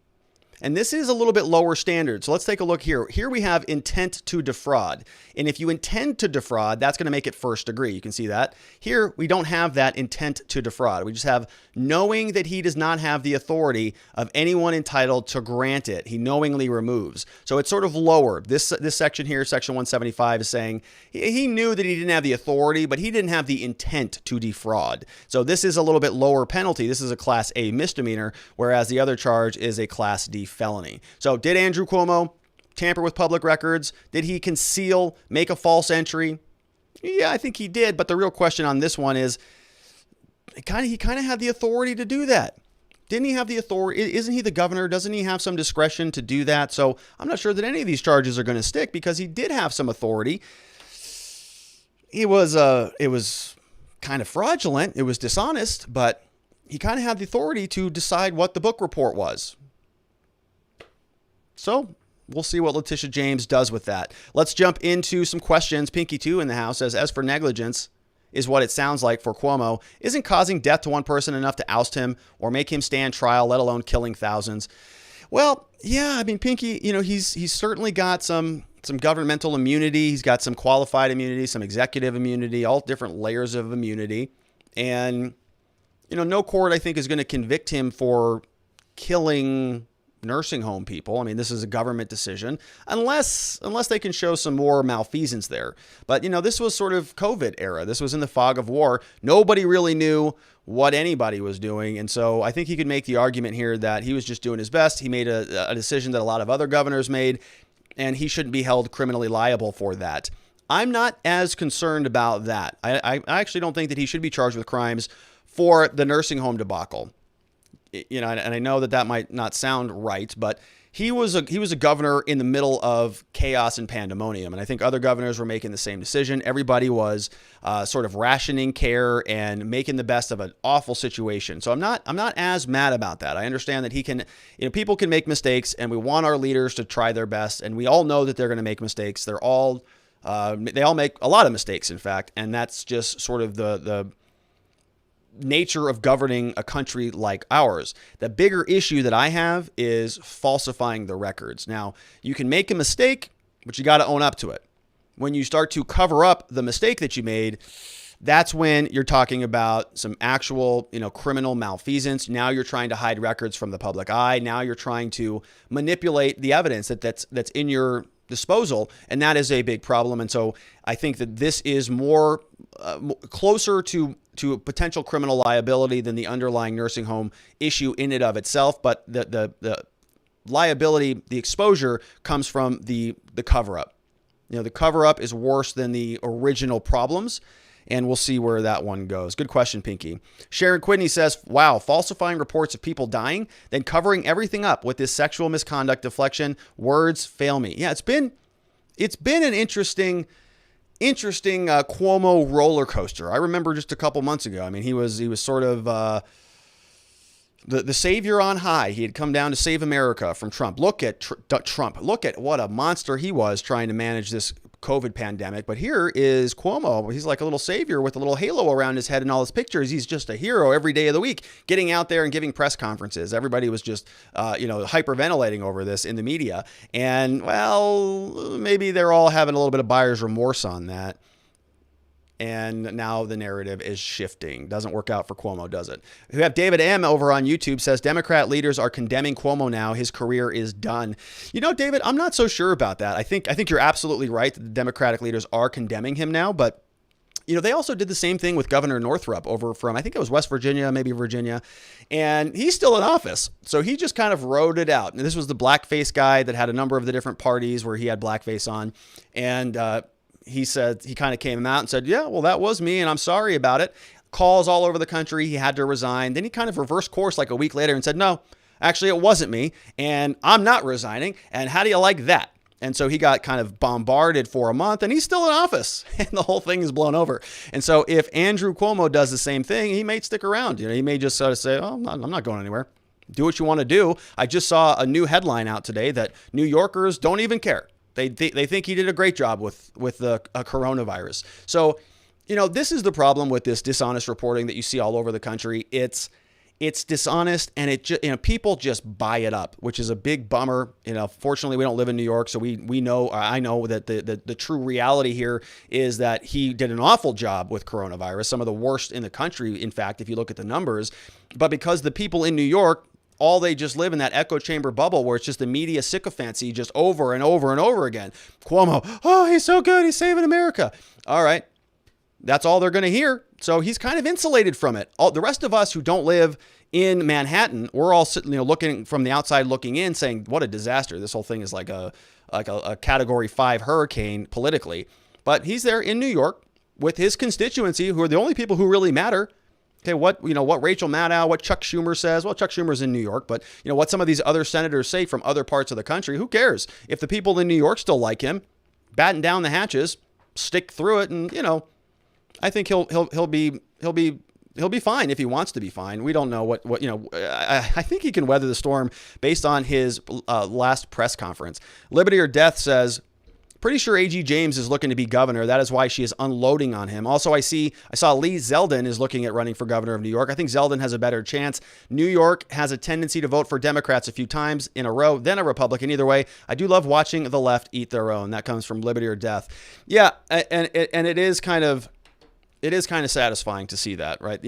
[SPEAKER 1] And this is a little bit lower standard. So let's take a look here. Here we have intent to defraud. And if you intend to defraud, that's going to make it first degree. You can see that. Here, we don't have that intent to defraud. We just have knowing that he does not have the authority of anyone entitled to grant it. He knowingly removes. So it's sort of lower. This section here, section 175, is saying he knew that he didn't have the authority, but he didn't have the intent to defraud. So this is a little bit lower penalty. This is a Class A misdemeanor, whereas the other charge is a Class D felony. So did Andrew Cuomo tamper with public records? Did he conceal, make a false entry? Yeah, I think he did. But the real question on this one is, he kind of had the authority to do that. Didn't he have the authority? Isn't he the governor? Doesn't he have some discretion to do that? So I'm not sure that any of these charges are going to stick because he did have some authority. It was kind of fraudulent. It was dishonest, but he kind of had the authority to decide what the book report was. So we'll see what Letitia James does with that. Let's jump into some questions. Pinky 2 in the house says, as for negligence, is what it sounds like for Cuomo. Isn't causing death to one person enough to oust him or make him stand trial, let alone killing thousands? Well, yeah, I mean, Pinky, he's certainly got some governmental immunity. He's got some qualified immunity, some executive immunity, all different layers of immunity. And, no court, I think, is going to convict him for killing nursing home people. I mean, this is a government decision, unless they can show some more malfeasance there. But, this was sort of COVID era. This was in the fog of war. Nobody really knew what anybody was doing. And so I think he could make the argument here that he was just doing his best. He made a decision that a lot of other governors made, and he shouldn't be held criminally liable for that. I'm not as concerned about that. I actually don't think that he should be charged with crimes for the nursing home debacle. And I know that might not sound right, but he was a governor in the middle of chaos and pandemonium. And I think other governors were making the same decision. Everybody was sort of rationing care and making the best of an awful situation. So I'm not as mad about that. I understand that people can make mistakes, and we want our leaders to try their best. And we all know that they're going to make mistakes. They all make a lot of mistakes, in fact. And that's just sort of the nature of governing a country like ours. The bigger issue that I have is falsifying the records. Now, you can make a mistake, but you got to own up to it. When you start to cover up the mistake that you made, that's when you're talking about some actual, criminal malfeasance. Now you're trying to hide records from the public eye. Now you're trying to manipulate the evidence that's in your disposal, and that is a big problem. And so I think that this is more closer to potential criminal liability than the underlying nursing home issue in and of itself. But the liability, the exposure comes from the cover-up. The cover-up is worse than the original problems, and we'll see where that one goes. Good question, Pinky. Sharon Quidney says, wow, falsifying reports of people dying, then covering everything up with this sexual misconduct deflection. Words fail me. Yeah, it's been an interesting Cuomo roller coaster. I remember just a couple months ago. I mean, he was sort of the savior on high. He had come down to save America from Trump. Look at Trump. Look at what a monster he was trying to manage this COVID pandemic. But here is Cuomo. He's like a little savior with a little halo around his head in all his pictures. He's just a hero every day of the week, getting out there and giving press conferences. Everybody was just, hyperventilating over this in the media. And, well, maybe they're all having a little bit of buyer's remorse on that. And now the narrative is shifting. Doesn't work out for Cuomo, does it? We have David M. over on YouTube says, Democrat leaders are condemning Cuomo now. His career is done. David, I'm not so sure about that. I think you're absolutely right that the Democratic leaders are condemning him now. But, they also did the same thing with Governor Northrup over from, I think it was West Virginia, maybe Virginia. And he's still in office. So he just kind of rode it out. And this was the blackface guy that had a number of the different parties where he had blackface on. And, he said, he kind of came out and said, yeah, well, that was me and I'm sorry about it. Calls all over the country. He had to resign. Then he kind of reversed course like a week later and said, no, actually, it wasn't me and I'm not resigning. And how do you like that? And so he got kind of bombarded for a month and he's still in office and the whole thing is blown over. And so if Andrew Cuomo does the same thing, he may stick around. He may just sort of say, oh, I'm not going anywhere. Do what you want to do. I just saw a new headline out today that New Yorkers don't even care. They think he did a great job with the coronavirus. So, this is the problem with this dishonest reporting that you see all over the country. It's dishonest and people just buy it up, which is a big bummer. Fortunately, we don't live in New York, so I know that the true reality here is that he did an awful job with coronavirus, some of the worst in the country, in fact, if you look at the numbers. But because the people in New York, they just live in that echo chamber bubble where it's just the media sycophancy just over and over and over again. Cuomo, oh, he's so good. He's saving America. All right. That's all they're going to hear. So he's kind of insulated from it. The rest of us who don't live in Manhattan, we're all sitting, looking from the outside looking in saying, what a disaster. This whole thing is like a Category 5 hurricane politically. But he's there in New York with his constituency, who are the only people who really matter. Okay, what Rachel Maddow, what Chuck Schumer says. Well, Chuck Schumer's in New York, but what some of these other senators say from other parts of the country, who cares? If the people in New York still like him, batten down the hatches, stick through it, and I think he'll be He'll be fine if he wants to be fine. We don't know what I think he can weather the storm based on his last press conference. Liberty or Death says, pretty sure AG James is looking to be governor. That is why she is unloading on him. Also, I saw Lee Zeldin is looking at running for governor of New York. I think Zeldin has a better chance. New York has a tendency to vote for Democrats a few times in a row, then a Republican. Either way, I do love watching the left eat their own. That comes from Liberty or Death. Yeah, and it is kind of satisfying to see that, right?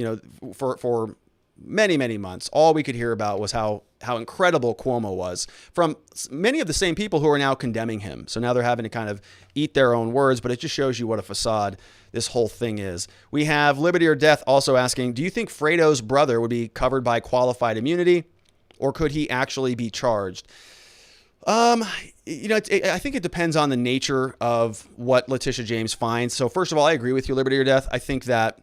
[SPEAKER 1] For many, many months, all we could hear about was how incredible Cuomo was from many of the same people who are now condemning him. So now they're having to kind of eat their own words, but it just shows you what a facade this whole thing is. We have Liberty or Death also asking, do you think Fredo's brother would be covered by qualified immunity, or could he actually be charged? I think it depends on the nature of what Letitia James finds. So first of all, I agree with you, Liberty or Death. I think that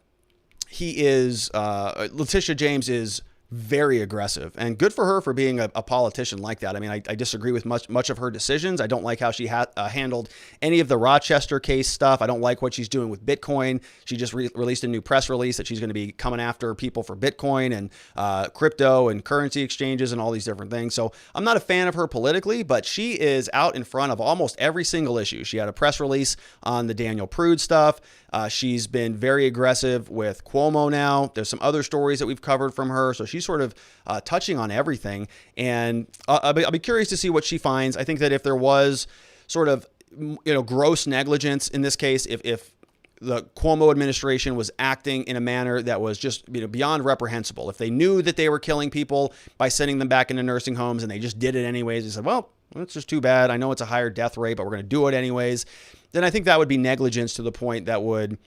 [SPEAKER 1] Letitia James is very aggressive, and good for her for being a politician like that. I mean, I disagree with much of her decisions. I don't like how she handled any of the Rochester case stuff. I don't like what she's doing with Bitcoin. She just released a new press release that she's going to be coming after people for Bitcoin and crypto and currency exchanges and all these different things. So I'm not a fan of her politically, but she is out in front of almost every single issue. She had a press release on the Daniel Prude stuff. She's been very aggressive with Cuomo now. There's some other stories that we've covered from her. So she's sort of touching on everything. And I'll be curious to see what she finds. I think that if there was sort of, gross negligence in this case, if the Cuomo administration was acting in a manner that was just beyond reprehensible, if they knew that they were killing people by sending them back into nursing homes and they just did it anyways, they said, well, it's just too bad. I know it's a higher death rate, but we're going to do it anyways. Then I think that would be negligence to the point that would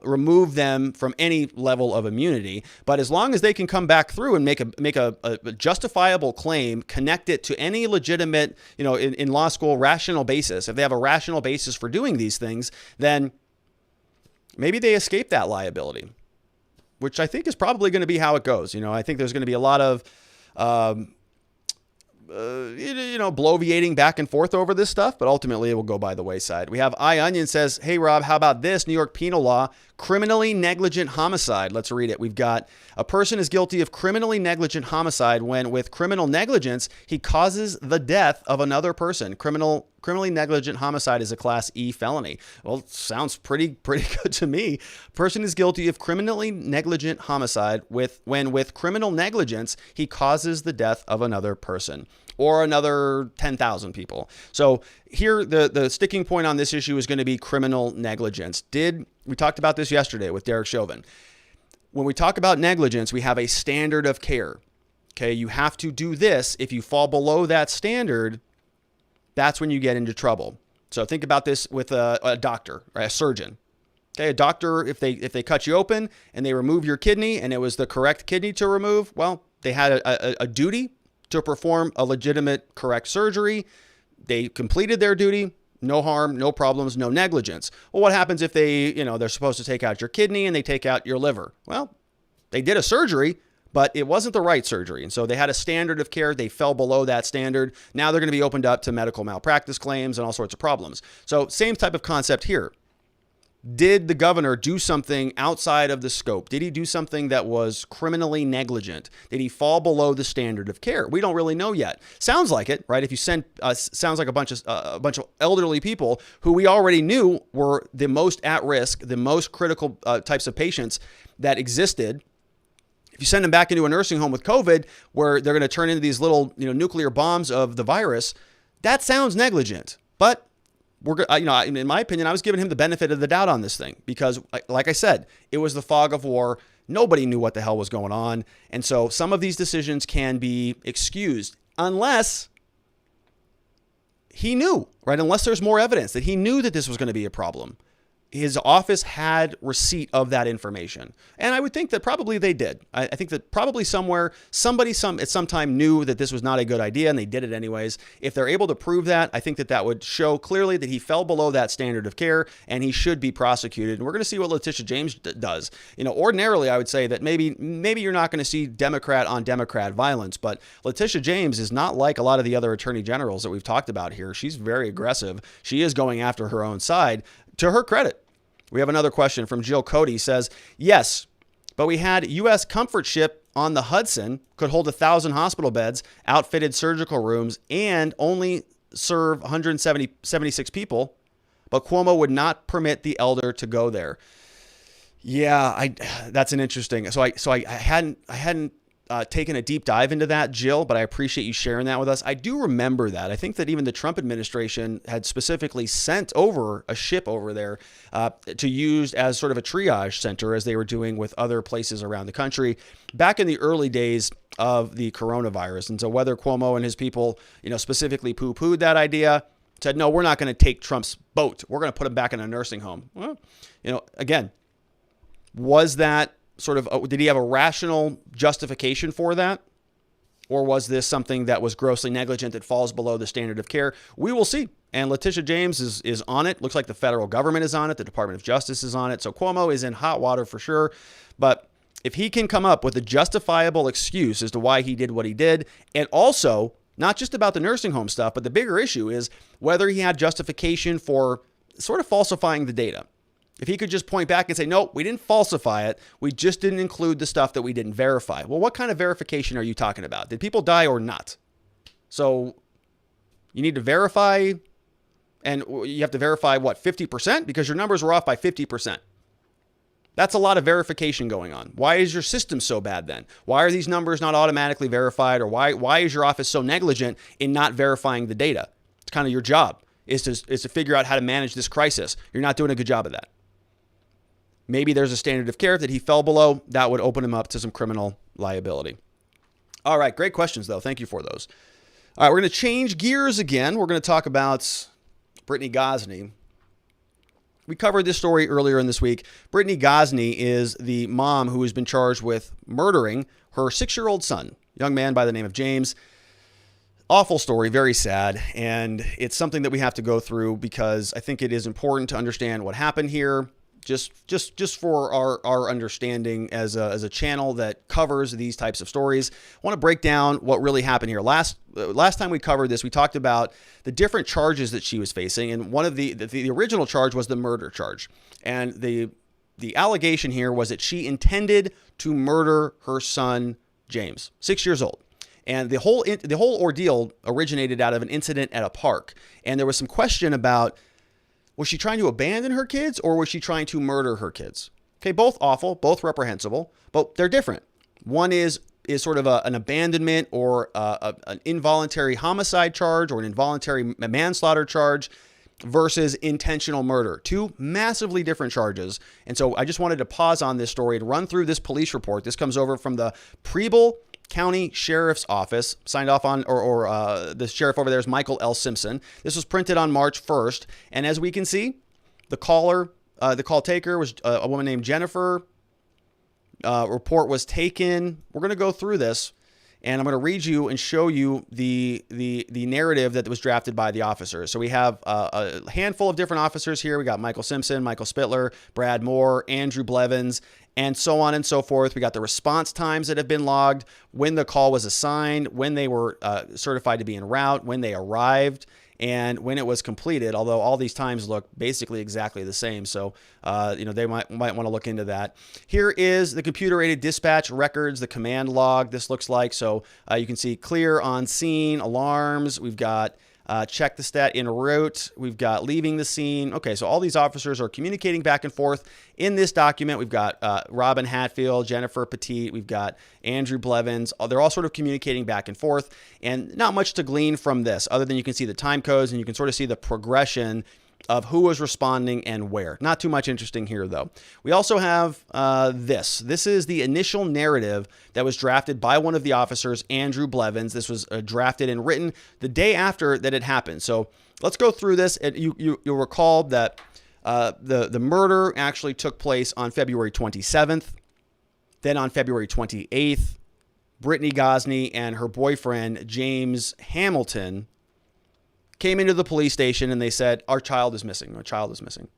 [SPEAKER 1] remove them from any level of immunity. But as long as they can come back through and make a justifiable claim, connect it to any legitimate, in law school, rational basis, if they have a rational basis for doing these things, then maybe they escape that liability, which I think is probably going to be how it goes. I think there's going to be a lot of bloviating back and forth over this stuff, but ultimately it will go by the wayside. We have iOnion says, hey, Rob, how about this? New York penal law, criminally negligent homicide. Let's read it. We've got a person is guilty of criminally negligent homicide when with criminal negligence, he causes the death of another person. Criminally negligent homicide is a class E felony. Well, sounds pretty good to me. Person is guilty of criminally negligent homicide when with criminal negligence, he causes the death of another person or another 10,000 people. So here, the sticking point on this issue is going to be criminal negligence. We talked about this yesterday with Derek Chauvin. When we talk about negligence, we have a standard of care. Okay, you have to do this. If you fall below that standard, that's when you get into trouble. So think about this with a doctor, right? A surgeon. Okay, a doctor, if they cut you open and they remove your kidney and it was the correct kidney to remove, well, they had a duty to perform a legitimate, correct surgery. They completed their duty. No harm, no problems, no negligence. Well, what happens if they're supposed to take out your kidney and they take out your liver? Well, they did a surgery, but it wasn't the right surgery. And so they had a standard of care. They fell below that standard. Now they're going to be opened up to medical malpractice claims and all sorts of problems. So same type of concept here. Did the governor do something outside of the scope? Did he do something that was criminally negligent? Did he fall below the standard of care? We don't really know yet. Sounds like it, right? If you send, sounds like a bunch of elderly people who we already knew were the most at risk, the most critical types of patients that existed. If you send them back into a nursing home with COVID, where they're going to turn into these little, nuclear bombs of the virus, that sounds negligent. But in my opinion, I was giving him the benefit of the doubt on this thing because, like I said, it was the fog of war. Nobody knew what the hell was going on. And so some of these decisions can be excused unless he knew, right? Unless there's more evidence that he knew that this was going to be a problem. His office had receipt of that information. And I would think that probably they did. I think that probably somewhere, somebody at some time knew that this was not a good idea and they did it anyways. If they're able to prove that, I think that would show clearly that he fell below that standard of care and he should be prosecuted. And we're going to see what Letitia James does. Ordinarily, I would say that maybe you're not going to see Democrat on Democrat violence, but Letitia James is not like a lot of the other attorney generals that we've talked about here. She's very aggressive. She is going after her own side. To her credit. We have another question from Jill Cody. Says, yes, But we had U.S. comfort ship on the Hudson, could hold 1,000 hospital beds, outfitted surgical rooms, and only serve 176 people. But Cuomo would not permit the elder to go there. Yeah, that's an interesting. So I hadn't taken a deep dive into that, Jill, but I appreciate you sharing that with us. I do remember that. I think that even the Trump administration had specifically sent over a ship over there to use as sort of a triage center, as they were doing with other places around the country back in the early days of the coronavirus. And so whether Cuomo and his people, specifically poo-pooed that idea, said, no, we're not going to take Trump's boat. We're going to put him back in a nursing home. Well, again, was that sort of, did he have a rational justification for that? Or was this something that was grossly negligent that falls below the standard of care? We will see. And Letitia James is on it. Looks like the federal government is on it. The Department of Justice is on it. So Cuomo is in hot water for sure. But if he can come up with a justifiable excuse as to why he did what he did, and also not just about the nursing home stuff, but the bigger issue is whether he had justification for sort of falsifying the data. If he could just point back and say, no, we didn't falsify it. We just didn't include the stuff that we didn't verify. Well, what kind of verification are you talking about? Did people die or not? So you need to verify, and you have to verify, 50%? Because your numbers were off by 50%. That's a lot of verification going on. Why is your system so bad then? Why are these numbers not automatically verified? Or why is your office so negligent in not verifying the data? It's kind of your job is to figure out how to manage this crisis. You're not doing a good job of that. Maybe there's a standard of care that he fell below that would open him up to some criminal liability. All right, great questions, though. Thank you for those. All right, we're going to change gears again. We're going to talk about Brittany Gosney. We covered this story earlier in this week. Brittany Gosney is the mom who has been charged with murdering her 6-year-old son, young man by the name of James. Awful story, very sad, and it's something that we have to go through because I think it is important to understand what happened here. Just for our understanding as a channel that covers these types of stories. I want to break down what really happened here. Last time we covered this, we talked about the different charges that she was facing, and one of the original charge was the murder charge. And the allegation here was that she intended to murder her son, James, 6 years old. And the whole ordeal originated out of an incident at a park. And there was some question about, was she trying to abandon her kids or was she trying to murder her kids? Okay, both awful, both reprehensible, but they're different. One is sort of an abandonment or an involuntary homicide charge or an involuntary manslaughter charge versus intentional murder. Two massively different charges. And so I just wanted to pause on this story and run through this police report. This comes over from the Preble County Sheriff's Office, signed off on, or the sheriff over there is Michael L. Simpson. This was printed on March 1st. And as we can see, the call taker was a woman named Jennifer. Report was taken. We're going to go through this, and I'm going to read you and show you the narrative that was drafted by the officers. So we have a handful of different officers here. We got Michael Simpson, Michael Spittler, Brad Moore, Andrew Blevins, and so on and so forth. We got the response times that have been logged, when the call was assigned, when they were certified to be en route, when they arrived, and when it was completed, although all these times look basically exactly the same. So, they might want to look into that. Here is the computer-aided dispatch records, the command log, this looks like. So you can see clear on scene, alarms. We've got check the stat en route. We've got leaving the scene. Okay, so all these officers are communicating back and forth in this document. We've got Robin Hatfield, Jennifer Petit. We've got Andrew Blevins. They're all sort of communicating back and forth, and not much to glean from this other than you can see the time codes and you can sort of see the progression of who was responding and where. Not too much interesting here, though. We also have this. This is the initial narrative that was drafted by one of the officers, Andrew Blevins. This was drafted and written the day after that it happened. So let's go through this. You'll recall that the murder actually took place on February 27th. Then on February 28th, Brittany Gosney and her boyfriend, James Hamilton, came into the police station and they said, our child is missing. Our child is missing.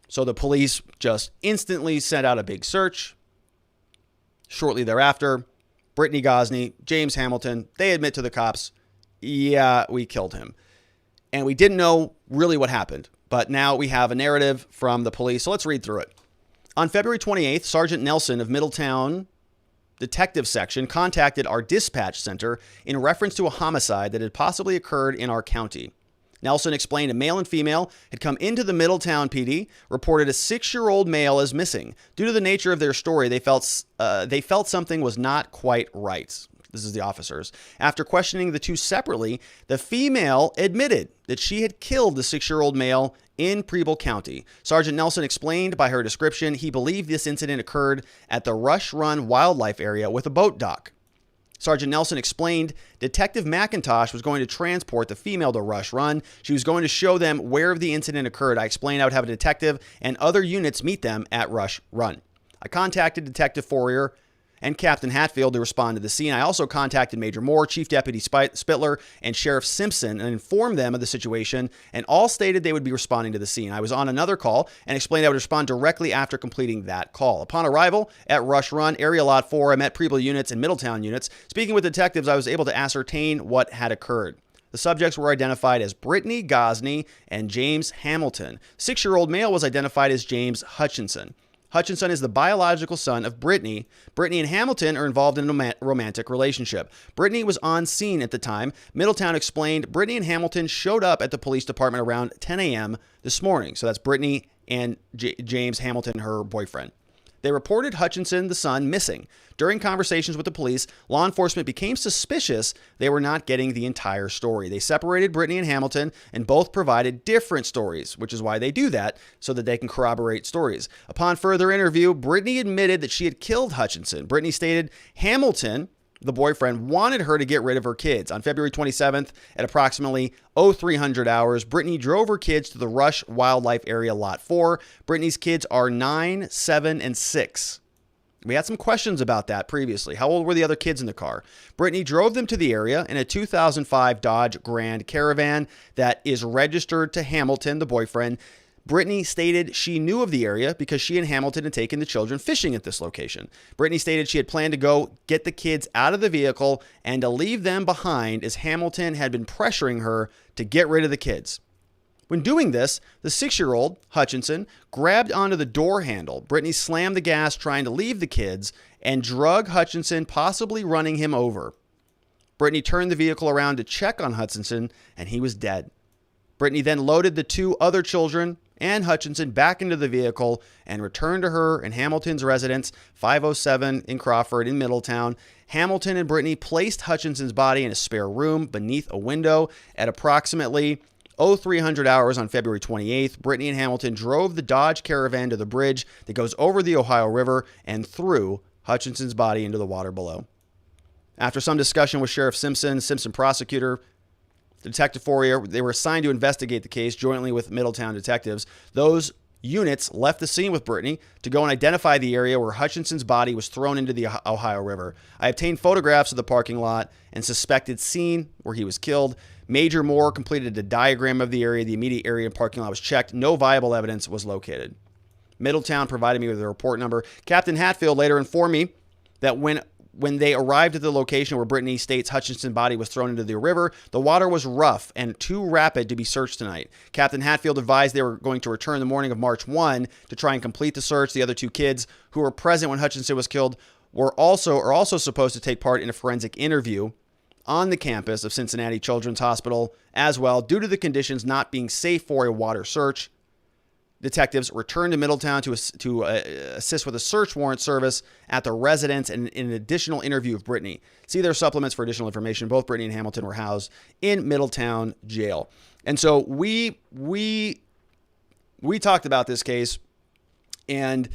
[SPEAKER 1] So the police just instantly sent out a big search. Shortly thereafter, Brittany Gosney, James Hamilton, they admit to the cops, yeah, we killed him. And we didn't know really what happened. But now we have a narrative from the police. So let's read through it. On February 28th, Sergeant Nelson of Middletown Detective Section contacted our dispatch center in reference to a homicide that had possibly occurred in our county. Nelson explained a male and female had come into the Middletown PD, reported a 6-year-old male as missing. Due to the nature of their story, they felt something was not quite right. This is the officers. After questioning the two separately, the female admitted that she had killed the 6-year-old male in Preble County. Sergeant Nelson explained by her description he believed this incident occurred at the Rush Run wildlife area with a boat dock. Sergeant Nelson explained Detective McIntosh was going to transport the female to Rush Run. She was going to show them where the incident occurred. I explained I would have a detective and other units meet them at Rush Run. I contacted Detective Fourier and Captain Hatfield to respond to the scene. I also contacted Major Moore, Chief Deputy Spittler, and Sheriff Simpson and informed them of the situation, and all stated they would be responding to the scene. I was on another call and explained I would respond directly after completing that call. Upon arrival at Rush Run, Area Lot 4, I met Preble units and Middletown units. Speaking with detectives, I was able to ascertain what had occurred. The subjects were identified as Brittany Gosney and James Hamilton. 6-year-old male was identified as James Hutchinson. Hutchinson is the biological son of Brittany. Brittany and Hamilton are involved in a romantic relationship. Brittany was on scene at the time. Middletown explained Brittany and Hamilton showed up at the police department around 10 a.m. this morning. So that's Brittany and James Hamilton, her boyfriend. They reported Hutchinson, the son, missing. During conversations with the police, law enforcement became suspicious they were not getting the entire story. They separated Brittany and Hamilton and both provided different stories, which is why they do that, so that they can corroborate stories. Upon further interview, Brittany admitted that she had killed Hutchinson. Brittany stated Hamilton, the boyfriend, wanted her to get rid of her kids. On February 27th, at approximately 0300 hours, Brittany drove her kids to the Rush Wildlife Area Lot 4. Brittany's kids are 9, 7, and 6. We had some questions about that previously. How old were the other kids in the car? Brittany drove them to the area in a 2005 Dodge Grand Caravan that is registered to Hamilton, the boyfriend. Brittany stated she knew of the area because she and Hamilton had taken the children fishing at this location. Brittany stated she had planned to go get the kids out of the vehicle and to leave them behind as Hamilton had been pressuring her to get rid of the kids. When doing this, the 6-year-old, Hutchinson, grabbed onto the door handle. Brittany slammed the gas trying to leave the kids and drug Hutchinson, possibly running him over. Brittany turned the vehicle around to check on Hutchinson, and he was dead. Brittany then loaded the 2 other children and Hutchinson back into the vehicle and returned to her and Hamilton's residence, 507 in Crawford in Middletown. Hamilton and Brittany placed Hutchinson's body in a spare room beneath a window at approximately 0300 hours on February 28th. Brittany and Hamilton drove the Dodge Caravan to the bridge that goes over the Ohio River and threw Hutchinson's body into the water below. After some discussion with Sheriff Simpson, Prosecutor, Detective Fourier, they were assigned to investigate the case jointly with Middletown detectives. Those units left the scene with Brittany to go and identify the area where Hutchinson's body was thrown into the Ohio River. I obtained photographs of the parking lot and suspected scene where he was killed. Major Moore completed a diagram of the area. The immediate area and parking lot was checked. No viable evidence was located. Middletown provided me with a report number. Captain Hatfield later informed me that when they arrived at the location where Brittany states Hutchinson's body was thrown into the river, the water was rough and too rapid to be searched tonight. Captain Hatfield advised they were going to return the morning of March 1 to try and complete the search. The other 2 kids who were present when Hutchinson was killed are also supposed to take part in a forensic interview on the campus of Cincinnati Children's Hospital as well. Due to the conditions not being safe for a water search, detectives returned to Middletown to assist with a search warrant service at the residence and an additional interview of Brittany. See their supplements for additional information. Both Brittany and Hamilton were housed in Middletown jail. And so we talked about this case, and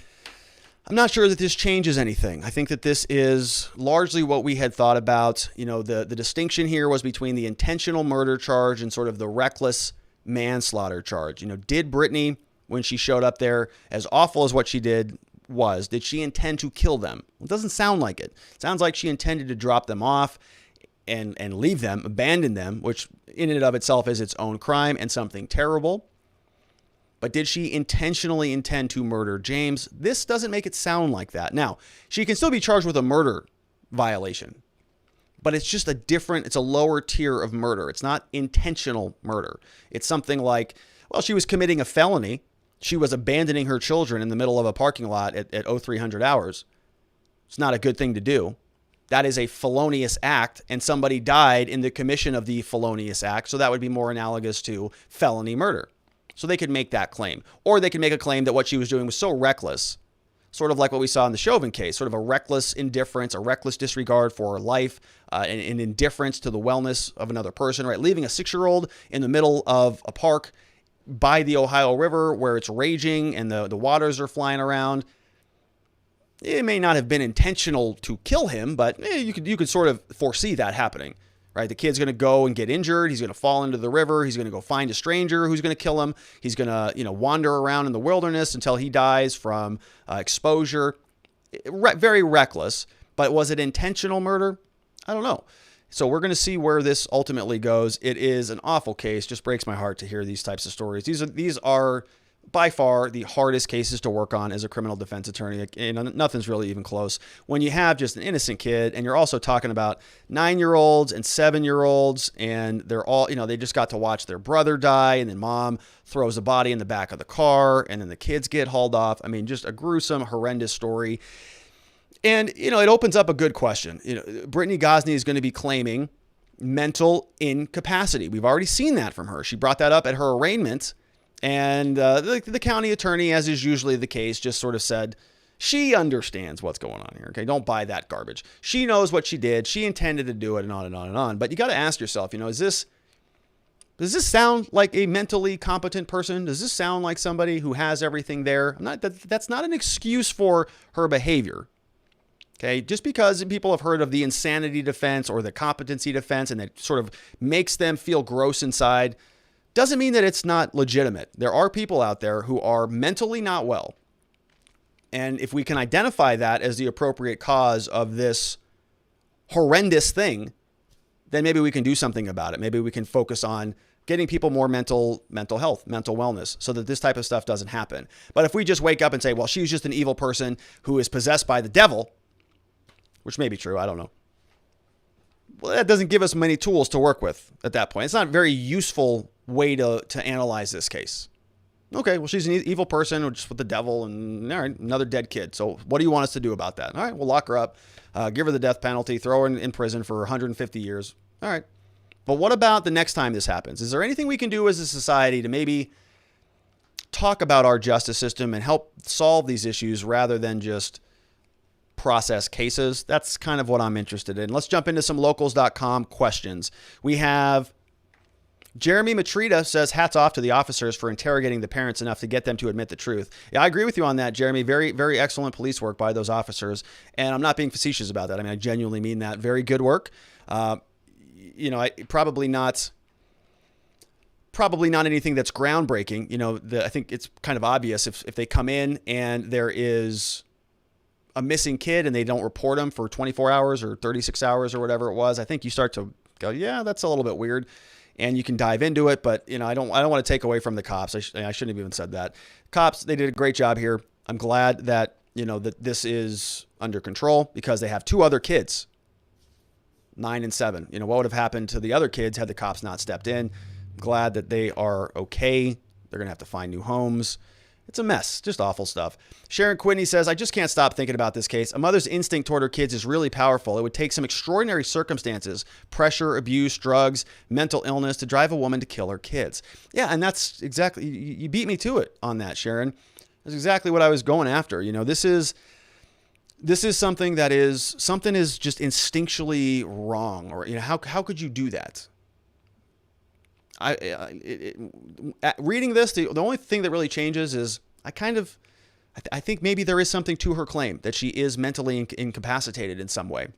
[SPEAKER 1] I'm not sure that this changes anything. I think that this is largely what we had thought about. You know, the distinction here was between the intentional murder charge and sort of the reckless manslaughter charge. You know, did Brittany, when she showed up there, as awful as what she did she intend to kill them? It doesn't sound like it. It sounds like she intended to drop them off and leave them, abandon them, which in and of itself is its own crime and something terrible. But did she intentionally intend to murder James? This doesn't make it sound like that. Now, she can still be charged with a murder violation, but it's just it's a lower tier of murder. It's not intentional murder. It's something like, well, she was committing a felony, she was abandoning her children in the middle of a parking lot at 0300 hours. It's not a good thing to do. That is a felonious act, and somebody died in the commission of the felonious act. So that would be more analogous to felony murder. So they could make that claim. Or they could make a claim that what she was doing was so reckless, sort of like what we saw in the Chauvin case, sort of a reckless indifference, a reckless disregard for her life, and indifference to the wellness of another person, right? Leaving a 6-year-old in the middle of a park by the Ohio River where it's raging and the waters are flying around. It may not have been intentional to kill him, but you could sort of foresee that happening, right? The kid's going to go and get injured. He's going to fall into the river. He's going to go find a stranger who's going to kill him. He's going to, wander around in the wilderness until he dies from exposure. Very reckless, but was it intentional murder? I don't know. So we're going to see where this ultimately goes. It is an awful case. Just breaks my heart to hear these types of stories. These are by far the hardest cases to work on as a criminal defense attorney. And nothing's really even close. When you have just an innocent kid and you're also talking about 9-year-olds and 7-year-olds and they're all, they just got to watch their brother die and then mom throws a body in the back of the car and then the kids get hauled off. I mean, just a gruesome, horrendous story. And, it opens up a good question. Brittany Gosney is going to be claiming mental incapacity. We've already seen that from her. She brought that up at her arraignment. And the county attorney, as is usually the case, just sort of said, she understands what's going on here. Okay, don't buy that garbage. She knows what she did. She intended to do it, and on and on and on. But you got to ask yourself, does this sound like a mentally competent person? Does this sound like somebody who has everything there? That's not an excuse for her behavior. Okay, just because people have heard of the insanity defense or the competency defense, and it sort of makes them feel gross inside, doesn't mean that it's not legitimate. There are people out there who are mentally not well. And if we can identify that as the appropriate cause of this horrendous thing, then maybe we can do something about it. Maybe we can focus on getting people more mental health, mental wellness, so that this type of stuff doesn't happen. But if we just wake up and say, well, she's just an evil person who is possessed by the devil, which may be true, I don't know. Well, that doesn't give us many tools to work with at that point. It's not a very useful way to analyze this case. Okay, well, she's an evil person or just with the devil and all right, another dead kid. So what do you want us to do about that? All right, we'll lock her up, give her the death penalty, throw her in prison for 150 years. All right. But what about the next time this happens? Is there anything we can do as a society to maybe talk about our justice system and help solve these issues rather than just process cases? That's kind of what I'm interested in. Let's jump into some locals.com questions. We have Jeremy Matrita says, hats off to the officers for interrogating the parents enough to get them to admit the truth. Yeah, I agree with you on that, Jeremy. Very, very excellent police work by those officers. And I'm not being facetious about that. I mean, I genuinely mean that. Very good work. Probably not anything that's groundbreaking. I think it's kind of obvious if they come in and there is a missing kid and they don't report them for 24 hours or 36 hours or whatever it was, I think you start to go, yeah, that's a little bit weird. And you can dive into it, but I don't want to take away from the cops. I shouldn't have even said that. Cops, they did a great job here. I'm glad that that this is under control because they have 2 other kids, 9 and 7. What would have happened to the other kids had the cops not stepped in? I'm glad that they are okay. They're gonna have to find new homes. It's a mess, just awful stuff. Sharon Quidney says, I just can't stop thinking about this case. A mother's instinct toward her kids is really powerful. It would take some extraordinary circumstances, pressure, abuse, drugs, mental illness to drive a woman to kill her kids. Yeah, and that's exactly, you beat me to it on that, Sharon. That's exactly what I was going after. This is something is just instinctually wrong, or how could you do that? Reading this, the only thing that really changes is I think maybe there is something to her claim that she is mentally incapacitated in some way.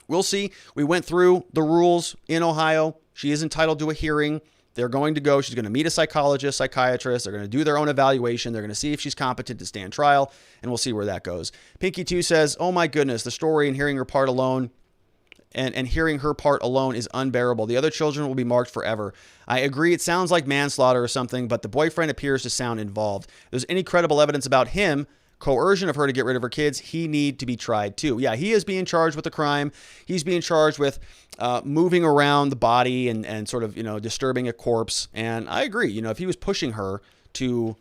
[SPEAKER 1] We'll see. We went through the rules in Ohio. She is entitled to a hearing. She's going to meet a psychologist, psychiatrist. They're going to do their own evaluation. They're going to see if she's competent to stand trial, and we'll see where that goes. Pinky2 says, oh my goodness, the story and hearing her part alone and hearing her part alone is unbearable. The other children will be marked forever. I agree. It sounds like manslaughter or something, but the boyfriend appears to sound involved. If there's any credible evidence about him, coercion of her to get rid of her kids, he need to be tried too. Yeah, he is being charged with a crime. He's being charged with moving around the body and sort of, disturbing a corpse. And I agree. If he was pushing her to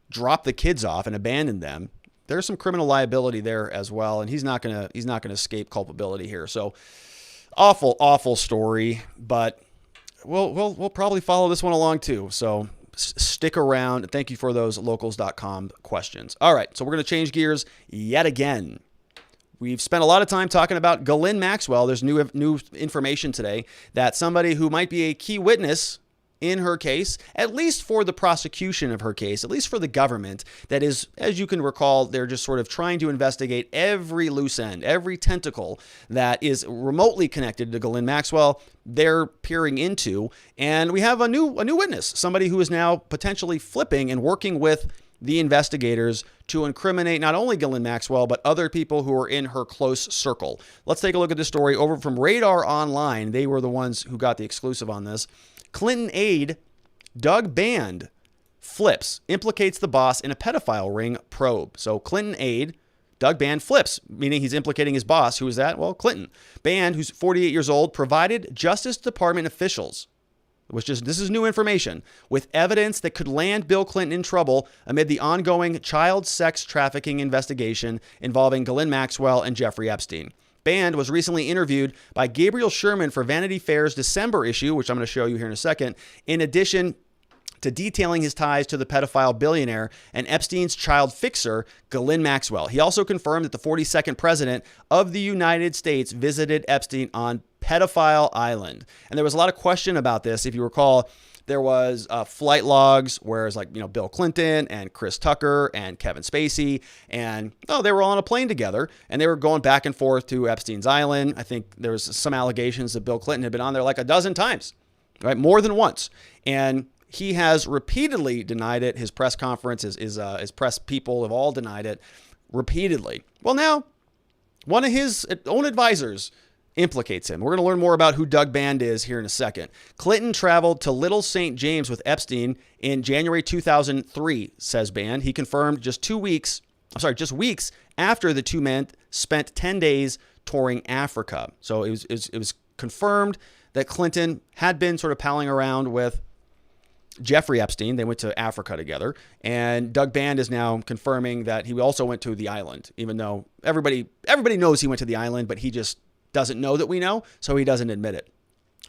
[SPEAKER 1] dropped the kids off and abandoned them, there's some criminal liability there as well, and he's not gonna escape culpability here. So awful story, but we'll probably follow this one along too. So stick around. Thank you for those locals.com questions. All right, so we're going to change gears yet again. We've spent a lot of time talking about Ghislaine Maxwell. There's new information today that somebody who might be a key witness in her case, at least for the prosecution of her case, at least for the government, that is, as you can recall, they're just sort of trying to investigate every loose end, every tentacle that is remotely connected to Ghislaine Maxwell, they're peering into. And we have a new witness, somebody who is now potentially flipping and working with the investigators to incriminate not only Ghislaine Maxwell, but other people who are in her close circle. Let's take a look at this story over from Radar Online. They were the ones who got the exclusive on this. Clinton aide Doug Band flips, implicates the boss in a pedophile ring probe. So Clinton aide Doug Band flips, meaning he's implicating his boss. Who is that? Well, Clinton. Band, who's 48 years old, provided Justice Department officials, this is new information, with evidence that could land Bill Clinton in trouble amid the ongoing child sex trafficking investigation involving Ghislaine Maxwell and Jeffrey Epstein. Band was recently interviewed by Gabriel Sherman for Vanity Fair's December issue, which I'm going to show you here in a second, in addition to detailing his ties to the pedophile billionaire and Epstein's child fixer, Ghislaine Maxwell. He also confirmed that the 42nd president of the United States visited Epstein on Pedophile Island. And there was a lot of question about this. If you recall, there was flight logs where it's like, Bill Clinton and Chris Tucker and Kevin Spacey, and they were all on a plane together, and they were going back and forth to Epstein's Island. I think there was some allegations that Bill Clinton had been on there like a dozen times, right? More than once. And he has repeatedly denied it. His press conference, his press people have all denied it repeatedly. Well, now one of his own advisors implicates him. We're going to learn more about who Doug Band is here in a second. Clinton traveled to Little St. James with Epstein in January 2003, says Band. He confirmed just weeks after the two men spent 10 days touring Africa. So it was confirmed that Clinton had been sort of palling around with Jeffrey Epstein. They went to Africa together, and Doug Band is now confirming that he also went to the island, even though everybody knows he went to the island, but he just doesn't know that we know, so he doesn't admit it.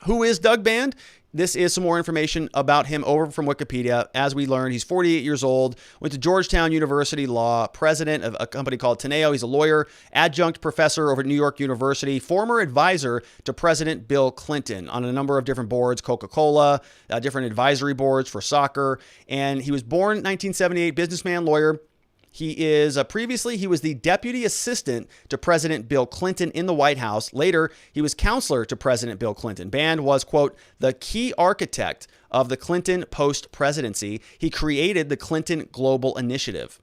[SPEAKER 1] Who is Doug Band? This is some more information about him over from Wikipedia. As we learned, he's 48 years old, went to Georgetown University Law, president of a company called Teneo. He's a lawyer, adjunct professor over at New York University, former advisor to President Bill Clinton on a number of different boards, Coca-Cola, different advisory boards for soccer. And he was born in 1978, businessman, lawyer. He is previously, he was the deputy assistant to President Bill Clinton in the White House. Later, he was counselor to President Bill Clinton. Band was, quote, the key architect of the Clinton post-presidency. He created the Clinton Global Initiative.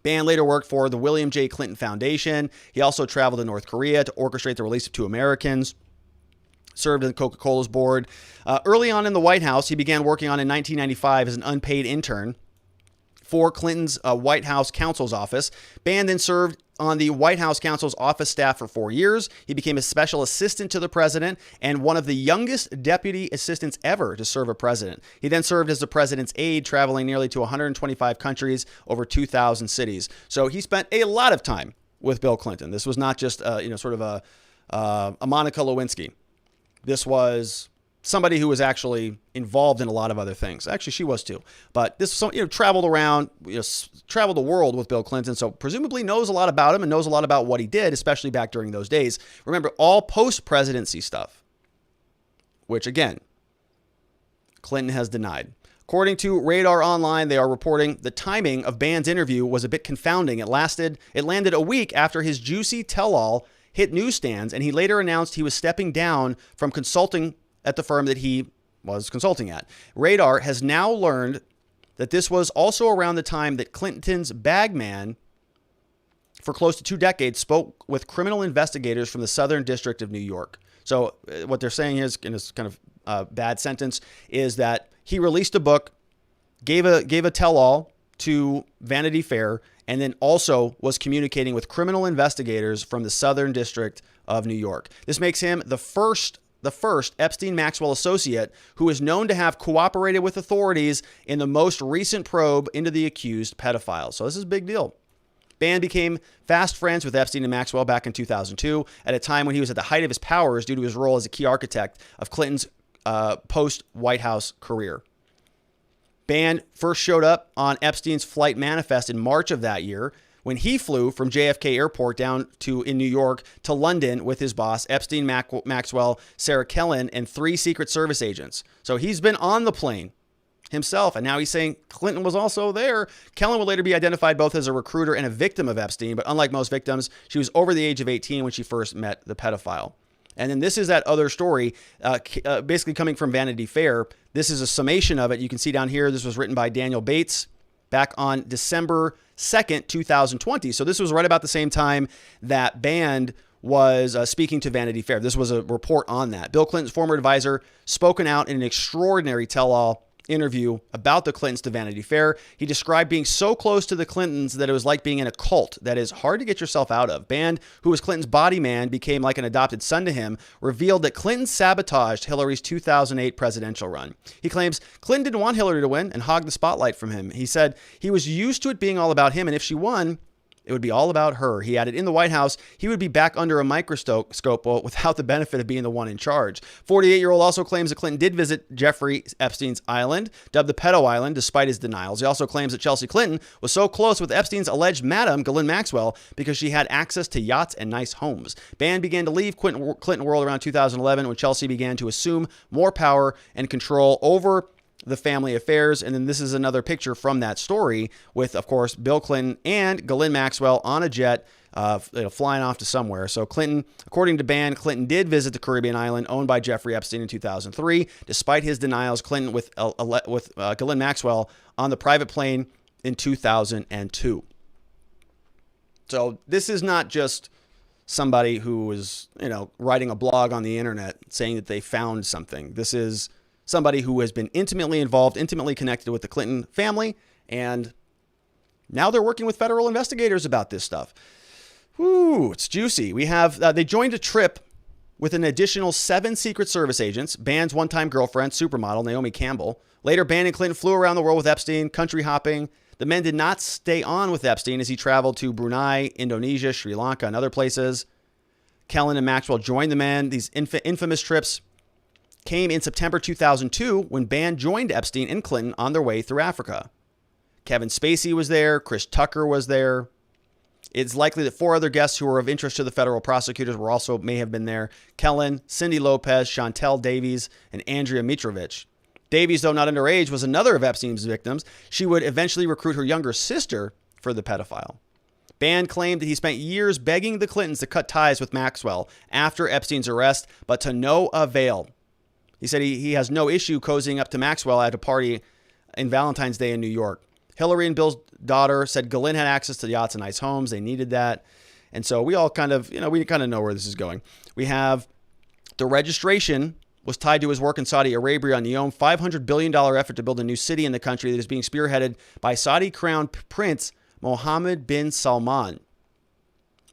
[SPEAKER 1] Band later worked for the William J. Clinton Foundation. He also traveled to North Korea to orchestrate the release of 2 Americans. Served on Coca-Cola's board. Early on in the White House, he began working on in 1995 as an unpaid intern for Clinton's White House counsel's office. Band then served on the White House counsel's office staff for 4 years. He became a special assistant to the president and one of the youngest deputy assistants ever to serve a president. He then served as the president's aide, traveling nearly to 125 countries, over 2,000 cities. So he spent a lot of time with Bill Clinton. This was not just sort of a Monica Lewinsky. This was somebody who was actually involved in a lot of other things. Actually, she was too. But this traveled around, traveled the world with Bill Clinton, so presumably knows a lot about him and knows a lot about what he did, especially back during those days. Remember, all post-presidency stuff, which again, Clinton has denied. According to Radar Online, they are reporting the timing of Band's interview was a bit confounding. It landed a week after his juicy tell-all hit newsstands, and he later announced he was stepping down from consulting at the firm that he was consulting at. Radar has now learned that this was also around the time that Clinton's bagman for close to 2 decades spoke with criminal investigators from the Southern District of New York. So what they're saying is, in this kind of bad sentence, is that he released a book, gave a tell-all to Vanity Fair, and then also was communicating with criminal investigators from the Southern District of New York. This makes him the first the first Epstein-Maxwell associate who is known to have cooperated with authorities in the most recent probe into the accused pedophile. So this is a big deal. Band became fast friends with Epstein and Maxwell back in 2002, at a time when he was at the height of his powers due to his role as a key architect of Clinton's post-White House career. Band first showed up on Epstein's flight manifest in March of that year, when he flew from JFK Airport down in New York to London with his boss, Epstein, Maxwell, Sarah Kellen, and 3 Secret Service agents. So he's been on the plane himself, and now he's saying Clinton was also there. Kellen would later be identified both as a recruiter and a victim of Epstein, but unlike most victims, she was over the age of 18 when she first met the pedophile. And then this is that other story, basically coming from Vanity Fair. This is a summation of it. You can see down here, this was written by Daniel Bates back on December 2nd, 2020. So this was right about the same time that Band was speaking to Vanity Fair. This was a report on that. Bill Clinton's former advisor spoken out in an extraordinary tell-all interview about the Clintons to Vanity Fair. He described being so close to the Clintons that it was like being in a cult that is hard to get yourself out of. Band, who was Clinton's body man, became like an adopted son to him, revealed that Clinton sabotaged Hillary's 2008 presidential run. He claims Clinton didn't want Hillary to win and hogged the spotlight from him. He said he was used to it being all about him, and if she won, it would be all about her. He added, in the White House, he would be back under a microscope without the benefit of being the one in charge. 48-year-old also claims that Clinton did visit Jeffrey Epstein's island, dubbed the Pedo Island, despite his denials. He also claims that Chelsea Clinton was so close with Epstein's alleged madam, Ghislaine Maxwell, because she had access to yachts and nice homes. Band began to leave Clinton world around 2011 when Chelsea began to assume more power and control over the family affairs. And then this is another picture from that story with, of course, Bill Clinton and Ghislaine Maxwell on a jet flying off to somewhere. So Clinton, according to Band, Clinton did visit the Caribbean island owned by Jeffrey Epstein in 2003. Despite his denials, Clinton with Ghislaine Maxwell on the private plane in 2002. So this is not just somebody who was, writing a blog on the internet saying that they found something. This is somebody who has been intimately involved, intimately connected with the Clinton family, and now they're working with federal investigators about this stuff. Whew, it's juicy. We have, they joined a trip with an additional 7 Secret Service agents, Band's one-time girlfriend, supermodel Naomi Campbell. Later, Band and Clinton flew around the world with Epstein, country hopping. The men did not stay on with Epstein as he traveled to Brunei, Indonesia, Sri Lanka, and other places. Kellen and Maxwell joined the men. These infamous trips came in September 2002 when Band joined Epstein and Clinton on their way through Africa. Kevin Spacey was there. Chris Tucker was there. It's likely that 4 other guests who were of interest to the federal prosecutors may have been there. Kellen, Cindy Lopez, Chantel Davies, and Andrea Mitrovic. Davies, though not underage, was another of Epstein's victims. She would eventually recruit her younger sister for the pedophile. Band claimed that he spent years begging the Clintons to cut ties with Maxwell after Epstein's arrest, but to no avail. He said he has no issue cozying up to Maxwell at a party in Valentine's Day in New York. Hillary and Bill's daughter said Ghislaine had access to yachts and nice homes. They needed that. And so we all kind of know where this is going. We have the registration was tied to his work in Saudi Arabia on the $500 billion effort to build a new city in the country that is being spearheaded by Saudi Crown Prince Mohammed bin Salman.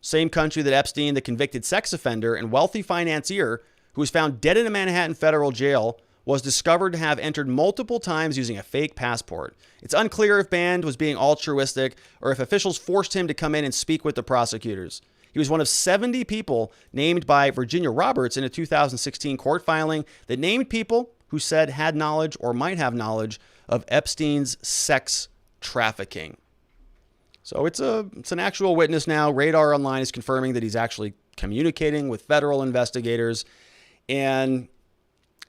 [SPEAKER 1] Same country that Epstein, the convicted sex offender and wealthy financier, who was found dead in a Manhattan federal jail, was discovered to have entered multiple times using a fake passport. It's unclear if Band was being altruistic or if officials forced him to come in and speak with the prosecutors. He was one of 70 people named by Virginia Roberts in a 2016 court filing that named people who said had knowledge or might have knowledge of Epstein's sex trafficking. So it's an actual witness now. Radar Online is confirming that he's actually communicating with federal investigators. And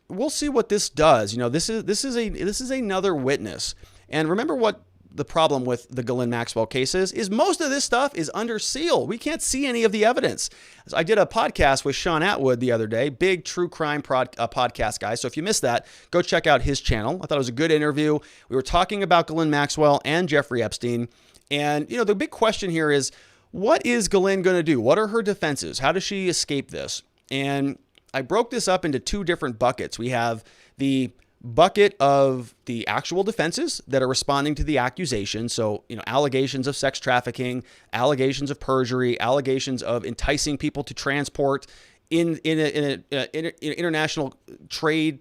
[SPEAKER 1] we'll see what this does. This is another witness. And remember what the problem with the Ghislaine Maxwell case is most of this stuff is under seal. We can't see any of the evidence. I did a podcast with Sean Atwood the other day, big true crime podcast guy. So if you missed that, go check out his channel. I thought it was a good interview. We were talking about Ghislaine Maxwell and Jeffrey Epstein. And, the big question here is, what is Ghislaine going to do? What are her defenses? How does she escape this? And I broke this up into 2 different buckets. We have the bucket of the actual defenses that are responding to the accusation. So, allegations of sex trafficking, allegations of perjury, allegations of enticing people to transport in an international trade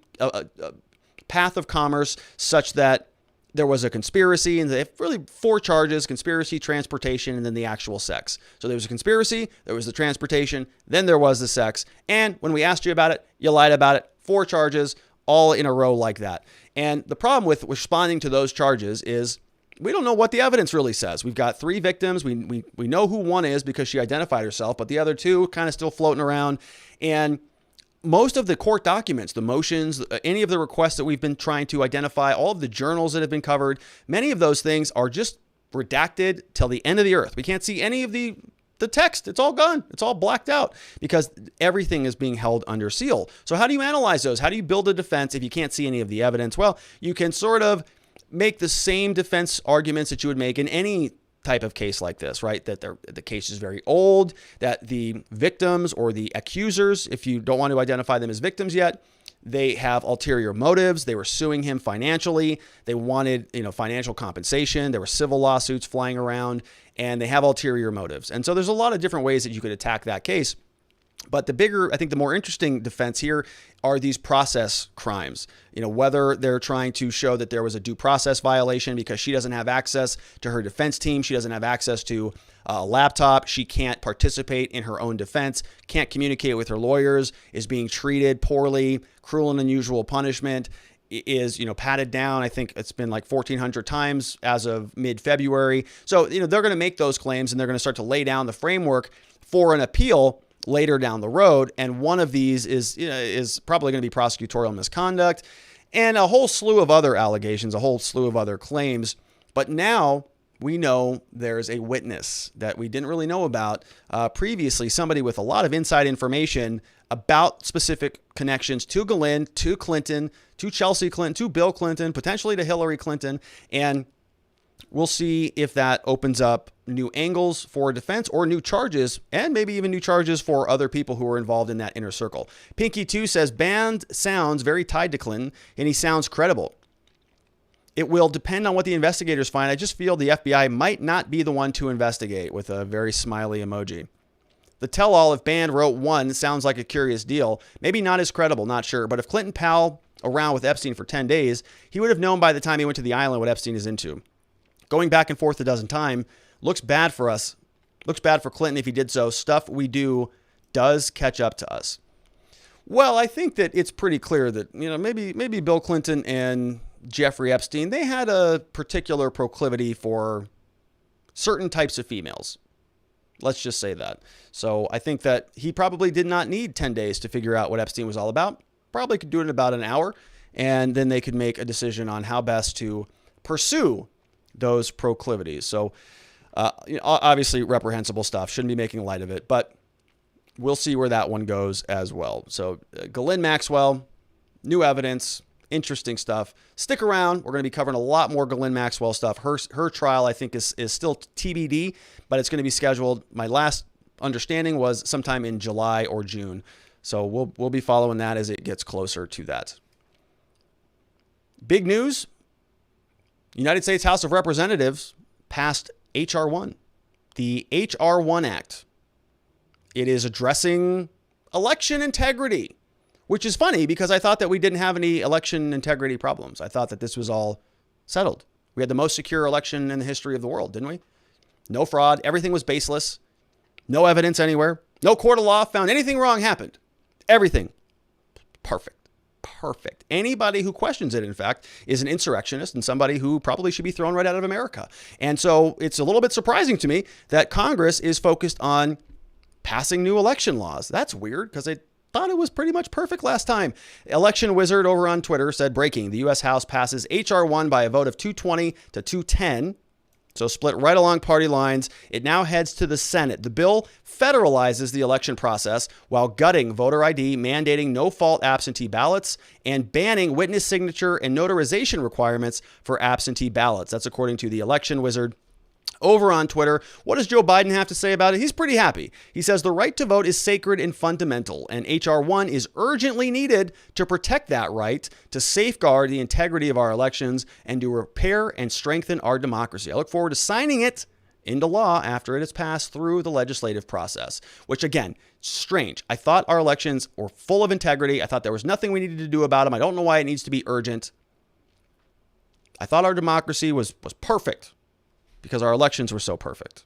[SPEAKER 1] path of commerce such that there was a conspiracy, and they have really 4 charges: conspiracy, transportation, and then the actual sex. So there was a conspiracy, there was the transportation, then there was the sex. And when we asked you about it, you lied about it. 4 charges, all in a row like that. And the problem with responding to those charges is we don't know what the evidence really says. We've got 3 victims. We know who one is because she identified herself, but the other 2 kind of still floating around. And most of the court documents, the motions, any of the requests that we've been trying to identify, all of the journals that have been covered, many of those things are just redacted till the end of the earth. We can't see any of the text. It's all gone. It's all blacked out because everything is being held under seal. So how do you analyze those? How do you build a defense if you can't see any of the evidence? Well, you can sort of make the same defense arguments that you would make in any type of case like this, right? That the case is very old, that the victims or the accusers, if you don't want to identify them as victims yet, they have ulterior motives. They were suing him financially. They wanted, financial compensation. There were civil lawsuits flying around, and they have ulterior motives. And so there's a lot of different ways that you could attack that case. But I think the more interesting defense here are these process crimes. Whether they're trying to show that there was a due process violation because she doesn't have access to her defense team. She doesn't have access to a laptop. She can't participate in her own defense, can't communicate with her lawyers, is being treated poorly, cruel and unusual punishment, is, patted down. I think it's been like 1,400 times as of mid-February. So, they're going to make those claims, and they're going to start to lay down the framework for an appeal later down the road. And one of these is probably going to be prosecutorial misconduct and a whole slew of other allegations, a whole slew of other claims. But now we know there's a witness that we didn't really know about previously, somebody with a lot of inside information about specific connections to Ghislaine, to Clinton, to Chelsea Clinton, to Bill Clinton, potentially to Hillary Clinton. And we'll see if that opens up new angles for defense or new charges, and maybe even new charges for other people who are involved in that inner circle. Pinky 2 says, Band sounds very tied to Clinton, and he sounds credible. It will depend on what the investigators find. I just feel the FBI might not be the one to investigate, with a very smiley emoji. The tell-all, if Band wrote 1, sounds like a curious deal. Maybe not as credible, not sure. But if Clinton pal around with Epstein for 10 days, he would have known by the time he went to the island what Epstein is into. Going back and forth a dozen times looks bad for us. Looks bad for Clinton if he did so. Stuff we do does catch up to us. Well, I think that it's pretty clear that, maybe Bill Clinton and Jeffrey Epstein, they had a particular proclivity for certain types of females. Let's just say that. So I think that he probably did not need 10 days to figure out what Epstein was all about. Probably could do it in about an hour, and then they could make a decision on how best to pursue those proclivities. So obviously reprehensible stuff. Shouldn't be making light of it, but we'll see where that one goes as well. So Ghislaine Maxwell, new evidence, interesting stuff. Stick around. We're going to be covering a lot more Ghislaine Maxwell stuff. Her trial, I think, is still TBD, but it's going to be scheduled. My last understanding was sometime in July or June. So we'll be following that as it gets closer to that. Big news. United States House of Representatives passed HR1, the HR1 Act. It is addressing election integrity, which is funny because I thought that we didn't have any election integrity problems. I thought that this was all settled. We had the most secure election in the history of the world, didn't we? No fraud. Everything was baseless. No evidence anywhere. No court of law found anything wrong happened. Everything. Perfect. Anybody who questions it, in fact, is an insurrectionist and somebody who probably should be thrown right out of America. And so it's a little bit surprising to me that Congress is focused on passing new election laws. That's weird because I thought it was pretty much perfect last time. Election Wizard over on Twitter said, breaking, the U.S. House passes HR1 by a vote of 220 to 210. So split right along party lines. It now heads to the Senate. The bill federalizes the election process while gutting voter ID, mandating no-fault absentee ballots, and banning witness signature and notarization requirements for absentee ballots. That's according to the Election Wizard over on Twitter. What does Joe Biden have to say about it? He's pretty happy. He says the right to vote is sacred and fundamental, and HR1 is urgently needed to protect that right, to safeguard the integrity of our elections, and to repair and strengthen our democracy. I look forward to signing it into law after it is passed through the legislative process, which again, strange. I thought our elections were full of integrity. I thought there was nothing we needed to do about them. I don't know why it needs to be urgent. I thought our democracy was perfect because our elections were so perfect.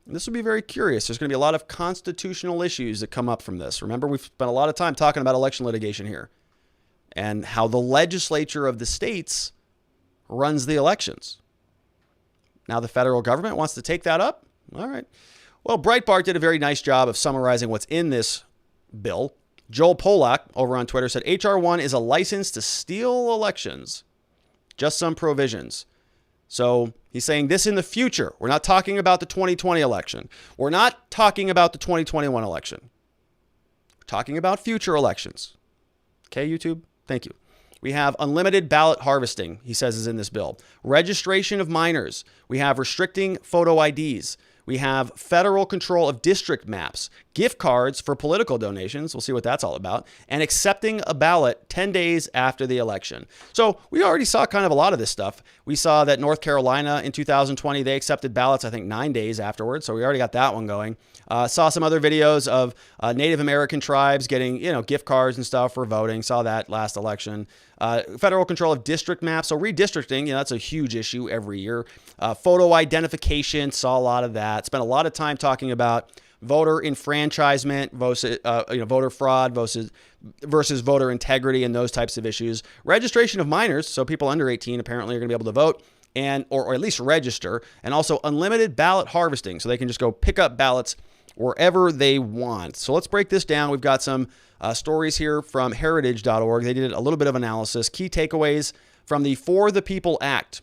[SPEAKER 1] And this will be very curious. There's going to be a lot of constitutional issues that come up from this. Remember, we've spent a lot of time talking about election litigation here and how the legislature of the states runs the elections. Now the federal government wants to take that up. All right. Well, Breitbart did a very nice job of summarizing what's in this bill. Joel Pollack over on Twitter said, HR1 is a license to steal elections. Just some provisions. So he's saying this in the future. We're not talking about the 2020 election. We're not talking about the 2021 election. We're talking about future elections. Okay, YouTube? Thank you. We have unlimited ballot harvesting, he says is in this bill. Registration of minors. We have restricting photo IDs. We have federal control of district maps, gift cards for political donations. We'll see what that's all about. And accepting a ballot 10 days after the election. So we already saw kind of a lot of this stuff. We saw that North Carolina in 2020, they accepted ballots, I think 9 days afterwards. So we already got that one going. Saw some other videos of Native American tribes getting, gift cards and stuff for voting. Saw that last election. Federal control of district maps. So redistricting, that's a huge issue every year. Photo identification, saw a lot of that. Spent a lot of time talking about voter enfranchisement, voter fraud versus voter integrity and those types of issues. Registration of minors, so people under 18 apparently are going to be able to vote and or at least register, and also unlimited ballot harvesting, so they can just go pick up ballots wherever they want. So let's break this down. We've got some stories here from heritage.org. They did a little bit of analysis. Key takeaways from the For the People Act.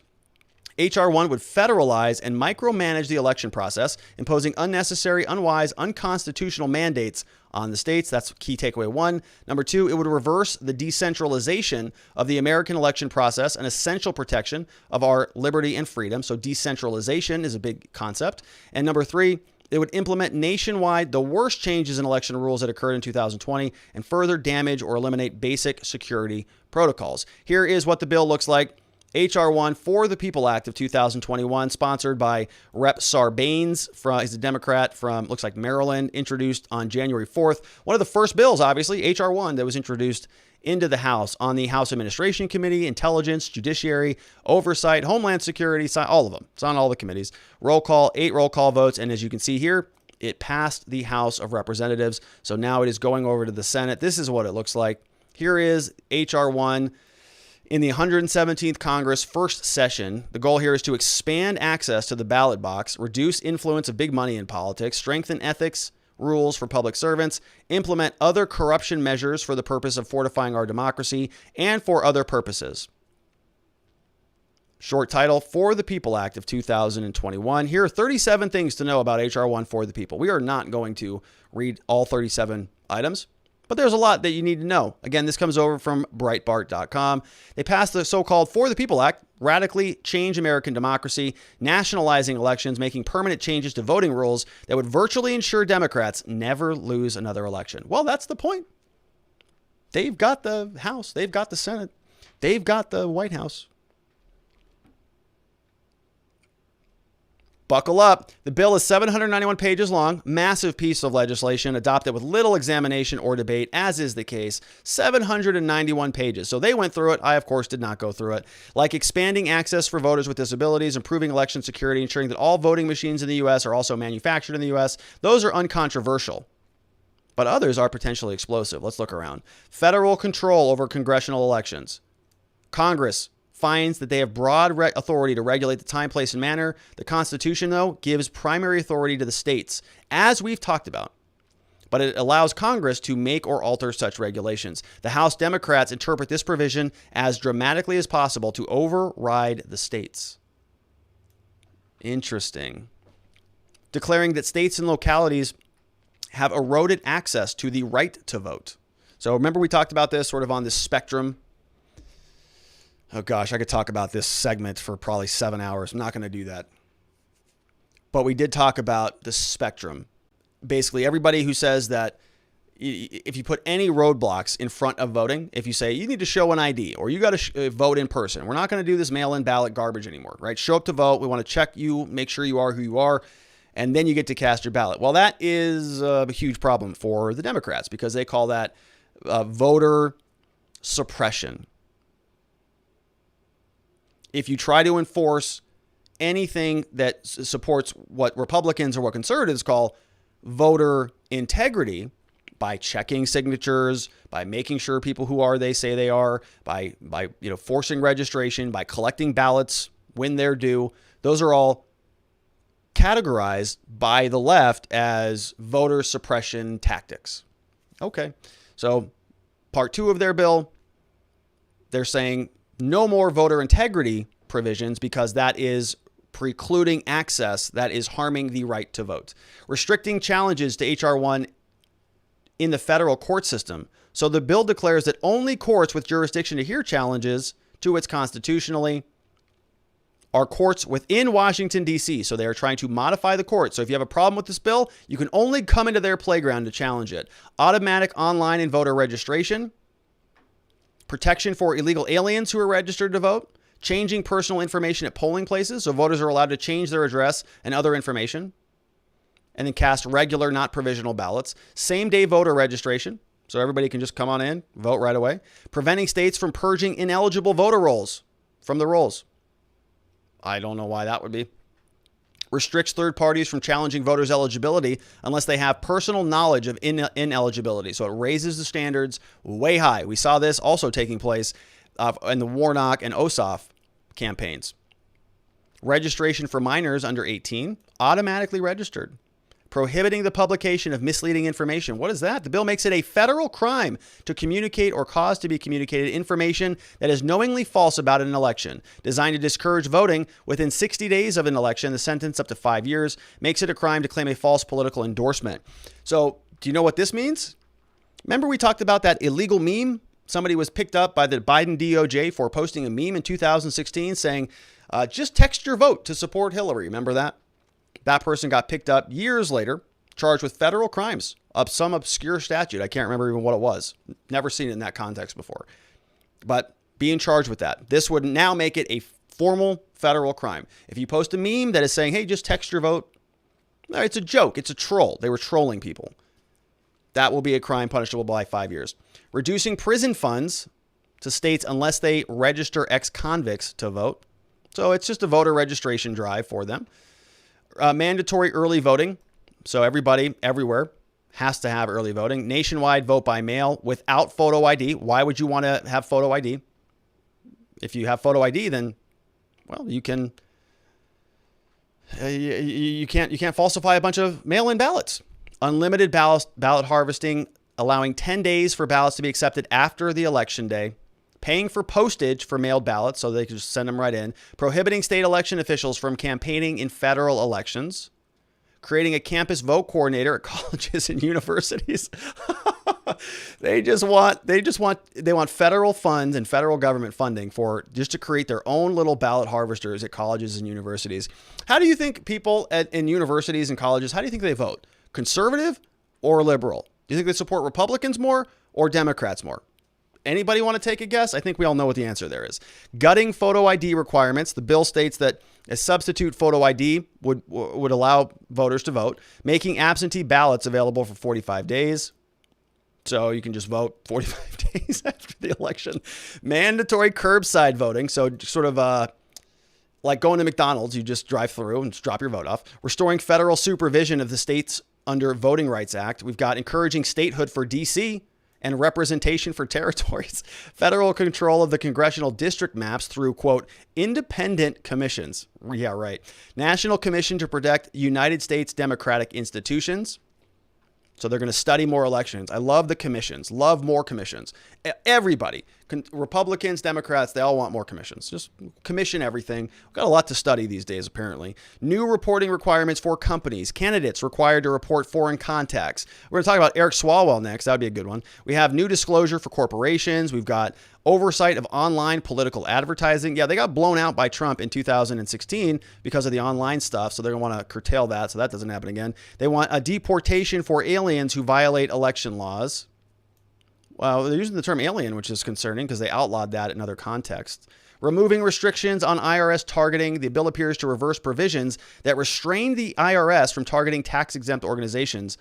[SPEAKER 1] HR1 would federalize and micromanage the election process, imposing unnecessary, unwise, unconstitutional mandates on the states. That's key takeaway one. Number two, it would reverse the decentralization of the American election process, an essential protection of our liberty and freedom. So decentralization is a big concept. And number three, it would implement nationwide the worst changes in election rules that occurred in 2020 and further damage or eliminate basic security protocols. Here is what the bill looks like. HR1 For the People Act of 2021, sponsored by Rep. Sarbanes. He's a Democrat from, looks like Maryland, introduced on January 4th. One of the first bills, obviously, HR1, that was introduced into the House on the House Administration Committee, Intelligence, Judiciary, Oversight, Homeland Security, all of them. It's on all the committees. Roll call, 8 roll call votes. And as you can see here, it passed the House of Representatives. So now it is going over to the Senate. This is what it looks like. Here is HR1. In the 117th Congress first session, the goal here is to expand access to the ballot box, reduce influence of big money in politics, strengthen ethics rules for public servants, implement other corruption measures for the purpose of fortifying our democracy, and for other purposes. Short title, For the People Act of 2021. Here are 37 things to know about HR1 For the People. We are not going to read all 37 items, but there's a lot that you need to know. Again, this comes over from Breitbart.com. They passed the so-called For the People Act, radically change American democracy, nationalizing elections, making permanent changes to voting rules that would virtually ensure Democrats never lose another election. Well, that's the point. They've got the House. They've got the Senate. They've got the White House. Buckle up. The bill is 791 pages long, massive piece of legislation adopted with little examination or debate, as is the case. 791 pages. So they went through it. I, of course, did not go through it. Like expanding access for voters with disabilities, improving election security, ensuring that all voting machines in the U.S. are also manufactured in the U.S. Those are uncontroversial, but others are potentially explosive. Let's look around. Federal control over congressional elections. Congress finds that they have broad authority to regulate the time, place, and manner. The Constitution, though, gives primary authority to the states, as we've talked about. But it allows Congress to make or alter such regulations. The House Democrats interpret this provision as dramatically as possible to override the states. Interesting. Declaring that states and localities have eroded access to the right to vote. So remember we talked about this sort of on this spectrum. Oh gosh, I could talk about this segment for probably 7 hours. I'm not going to do that. But we did talk about the spectrum. Basically, everybody who says that, if you put any roadblocks in front of voting, if you say you need to show an ID or you got to vote in person, we're not going to do this mail-in ballot garbage anymore, right? Show up to vote. We want to check you, make sure you are who you are, and then you get to cast your ballot. Well, that is a huge problem for the Democrats because they call that voter suppression. If you try to enforce anything that supports what Republicans or what conservatives call voter integrity, by checking signatures, by making sure people who are they say they are, by forcing registration, by collecting ballots when they're due, those are all categorized by the left as voter suppression tactics. Okay, so part 2 of their bill, they're saying no more voter integrity provisions because that is precluding access, that is harming the right to vote. Restricting challenges to HR1 in the federal court system. So the bill declares that only courts with jurisdiction to hear challenges to its constitutionally are courts within Washington, D.C. So they are trying to modify the court. So if you have a problem with this bill, you can only come into their playground to challenge it. Automatic online and voter registration, protection for illegal aliens who are registered to vote, changing personal information at polling places. So voters are allowed to change their address and other information, and then cast regular, not provisional ballots. Same-day voter registration, so everybody can just come on in, vote right away. Preventing states from purging ineligible voter rolls from the rolls. I don't know why that would be. Restricts third parties from challenging voters' eligibility unless they have personal knowledge of ineligibility. So it raises the standards way high. We saw this also taking place in the Warnock and Ossoff campaigns. Registration for minors under 18, automatically registered. Prohibiting the publication of misleading information. What is that? The bill makes it a federal crime to communicate or cause to be communicated information that is knowingly false about an election. Designed to discourage voting within 60 days of an election, the sentence up to 5 years, makes it a crime to claim a false political endorsement. So do you know what this means? Remember we talked about that illegal meme? Somebody was picked up by the Biden DOJ for posting a meme in 2016 saying, just text your vote to support Hillary. Remember that? That person got picked up years later, charged with federal crimes of some obscure statute. I can't remember even what it was. Never seen it in that context before. But being charged with that, this would now make it a formal federal crime. If you post a meme that is saying, hey, just text your vote, it's a joke. It's a troll. They were trolling people. That will be a crime punishable by 5 years. Reducing prison funds to states unless they register ex-convicts to vote. So it's just a voter registration drive for them. Mandatory early voting. So everybody, everywhere, has to have early voting. Nationwide vote by mail without photo ID. Why would you want to have photo ID? If you have photo ID, then, well, you can you can't falsify a bunch of mail-in ballots. Unlimited ballot harvesting, allowing 10 days for ballots to be accepted after the election day. Paying for postage for mailed ballots so they can just send them right in. Prohibiting state election officials from campaigning in federal elections. Creating a campus vote coordinator at colleges and universities. They want federal funds and federal government funding for just to create their own little ballot harvesters at colleges and universities. How do you think people in universities and colleges, how do you think they vote? Conservative or liberal? Do you think they support Republicans more or Democrats more? Anybody want to take a guess? I think we all know what the answer there is. Gutting photo ID requirements. The bill states that a substitute photo ID would allow voters to vote. Making absentee ballots available for 45 days. So you can just vote 45 days after the election. Mandatory curbside voting. So sort of like going to McDonald's, you just drive through and just drop your vote off. Restoring federal supervision of the states under Voting Rights Act. We've got encouraging statehood for D.C., and representation for territories. Federal control of the congressional district maps through, quote, independent commissions. Yeah, right. National Commission to Protect United States Democratic Institutions. So they're going to study more elections. I love the commissions. Love more commissions. Everybody. Republicans, Democrats, they all want more commissions. Just commission everything. We've got a lot to study these days, apparently. New reporting requirements for companies. Candidates required to report foreign contacts. We're going to talk about Eric Swalwell next. That would be a good one. We have new disclosure for corporations. We've got oversight of online political advertising. Yeah, they got blown out by Trump in 2016 because of the online stuff, so they're going to want to curtail that so that doesn't happen again. They want a deportation for aliens who violate election laws. Well, they're using the term alien, which is concerning because they outlawed that in other contexts. Removing restrictions on IRS targeting. The bill appears to reverse provisions that restrain the IRS from targeting tax-exempt organizations.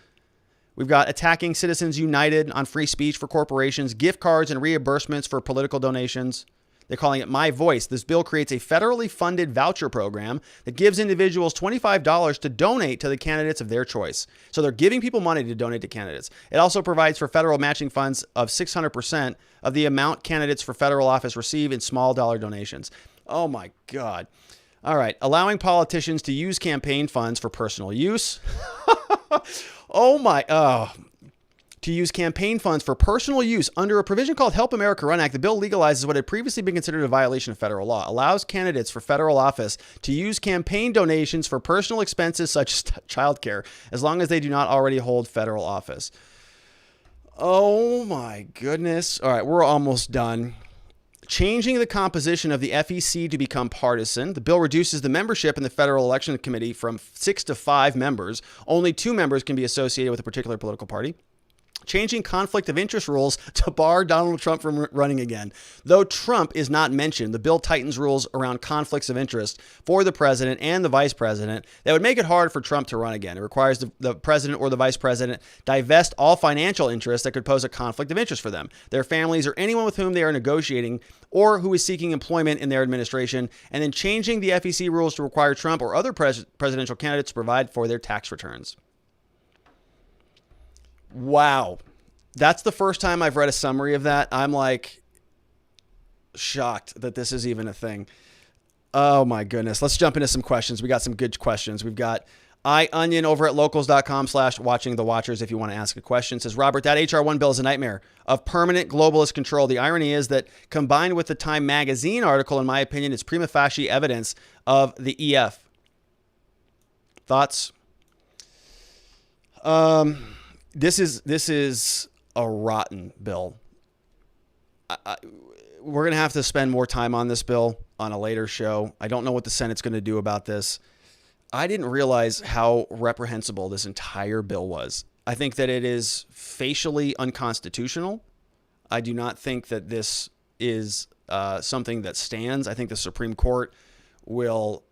[SPEAKER 1] We've got attacking Citizens United on free speech for corporations, gift cards and reimbursements for political donations. They're calling it My Voice. This bill creates a federally funded voucher program that gives individuals $25 to donate to the candidates of their choice. So they're giving people money to donate to candidates. It also provides for federal matching funds of 600% of the amount candidates for federal office receive in small dollar donations. Oh my God. All right. Allowing politicians to use campaign funds for personal use. To use campaign funds for personal use under a provision called Help America Run Act. The bill legalizes what had previously been considered a violation of federal law, allows candidates for federal office to use campaign donations for personal expenses such as childcare, as long as they do not already hold federal office. Oh my goodness. All right, we're almost done. Changing the composition of the FEC to become partisan. The bill reduces the membership in the Federal Election Committee from 6 to 5 members. Only 2 members can be associated with a particular political party. Changing conflict of interest rules to bar Donald Trump from running again. Though Trump is not mentioned, the bill tightens rules around conflicts of interest for the president and the vice president that would make it hard for Trump to run again. It requires the president or the vice president divest all financial interests that could pose a conflict of interest for them, their families, or anyone with whom they are negotiating or who is seeking employment in their administration, and then changing the FEC rules to require Trump or other presidential candidates to provide for their tax returns. Wow. That's the first time I've read a summary of that. I'm like shocked that this is even a thing. Oh my goodness. Let's jump into some questions. We got some good questions. We've got iOnion over at locals.com/watching the watchers. If you want to ask a question, it says, Robert, that HR1 bill is a nightmare of permanent globalist control. The irony is that combined with the Time magazine article, in my opinion, it's prima facie evidence of the EF. Thoughts? This is a rotten bill. We're going to have to spend more time on this bill on a later show. I don't know what the Senate's going to do about this. I didn't realize how reprehensible this entire bill was. I think that it is facially unconstitutional. I do not think that this is something that stands. I think the Supreme Court will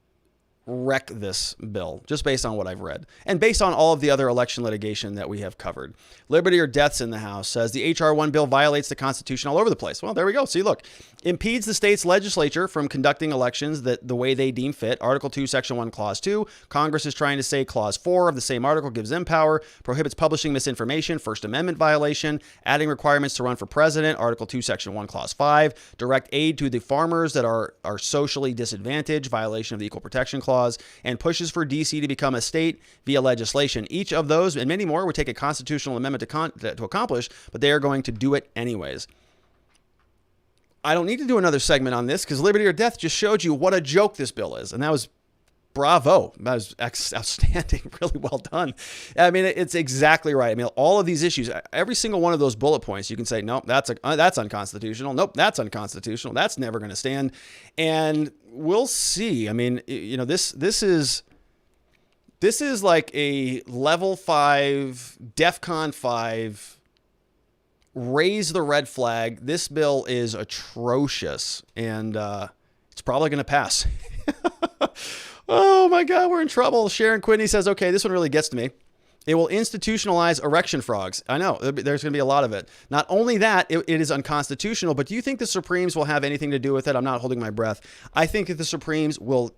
[SPEAKER 1] wreck this bill just based on what I've read and based on all of the other election litigation that we have covered. Liberty or Death's in the House says the HR1 bill violates the Constitution all over the place. Well, there we go. See, look, impedes the state's legislature from conducting elections that the way they deem fit. Article 2, Section 1, Clause 2. Congress is trying to say Clause 4 of the same article gives them power, prohibits publishing misinformation, First Amendment violation, adding requirements to run for president. Article 2, Section 1, Clause 5. Direct aid to the farmers that are socially disadvantaged, violation of the Equal Protection Clause, and pushes for D.C. to become a state via legislation. Each of those and many more would take a constitutional amendment to accomplish, but they are going to do it anyways. I don't need to do another segment on this because Liberty or Death just showed you what a joke this bill is, and that was bravo. That was outstanding. Really well done. I mean, it's exactly right. I mean, all of these issues, every single one of those bullet points, you can say, nope, that's unconstitutional. Nope, that's unconstitutional. That's never going to stand. And we'll see. I mean, you know, this is like a level 5, DEFCON 5, raise the red flag. This bill is atrocious, and it's probably going to pass. Oh my God, we're in trouble. Sharon Quinney says, okay, this one really gets to me. It will institutionalize erection frogs. I know there's going to be a lot of it. Not only that, it is unconstitutional, but do you think the Supremes will have anything to do with it? I'm not holding my breath. I think that the Supremes will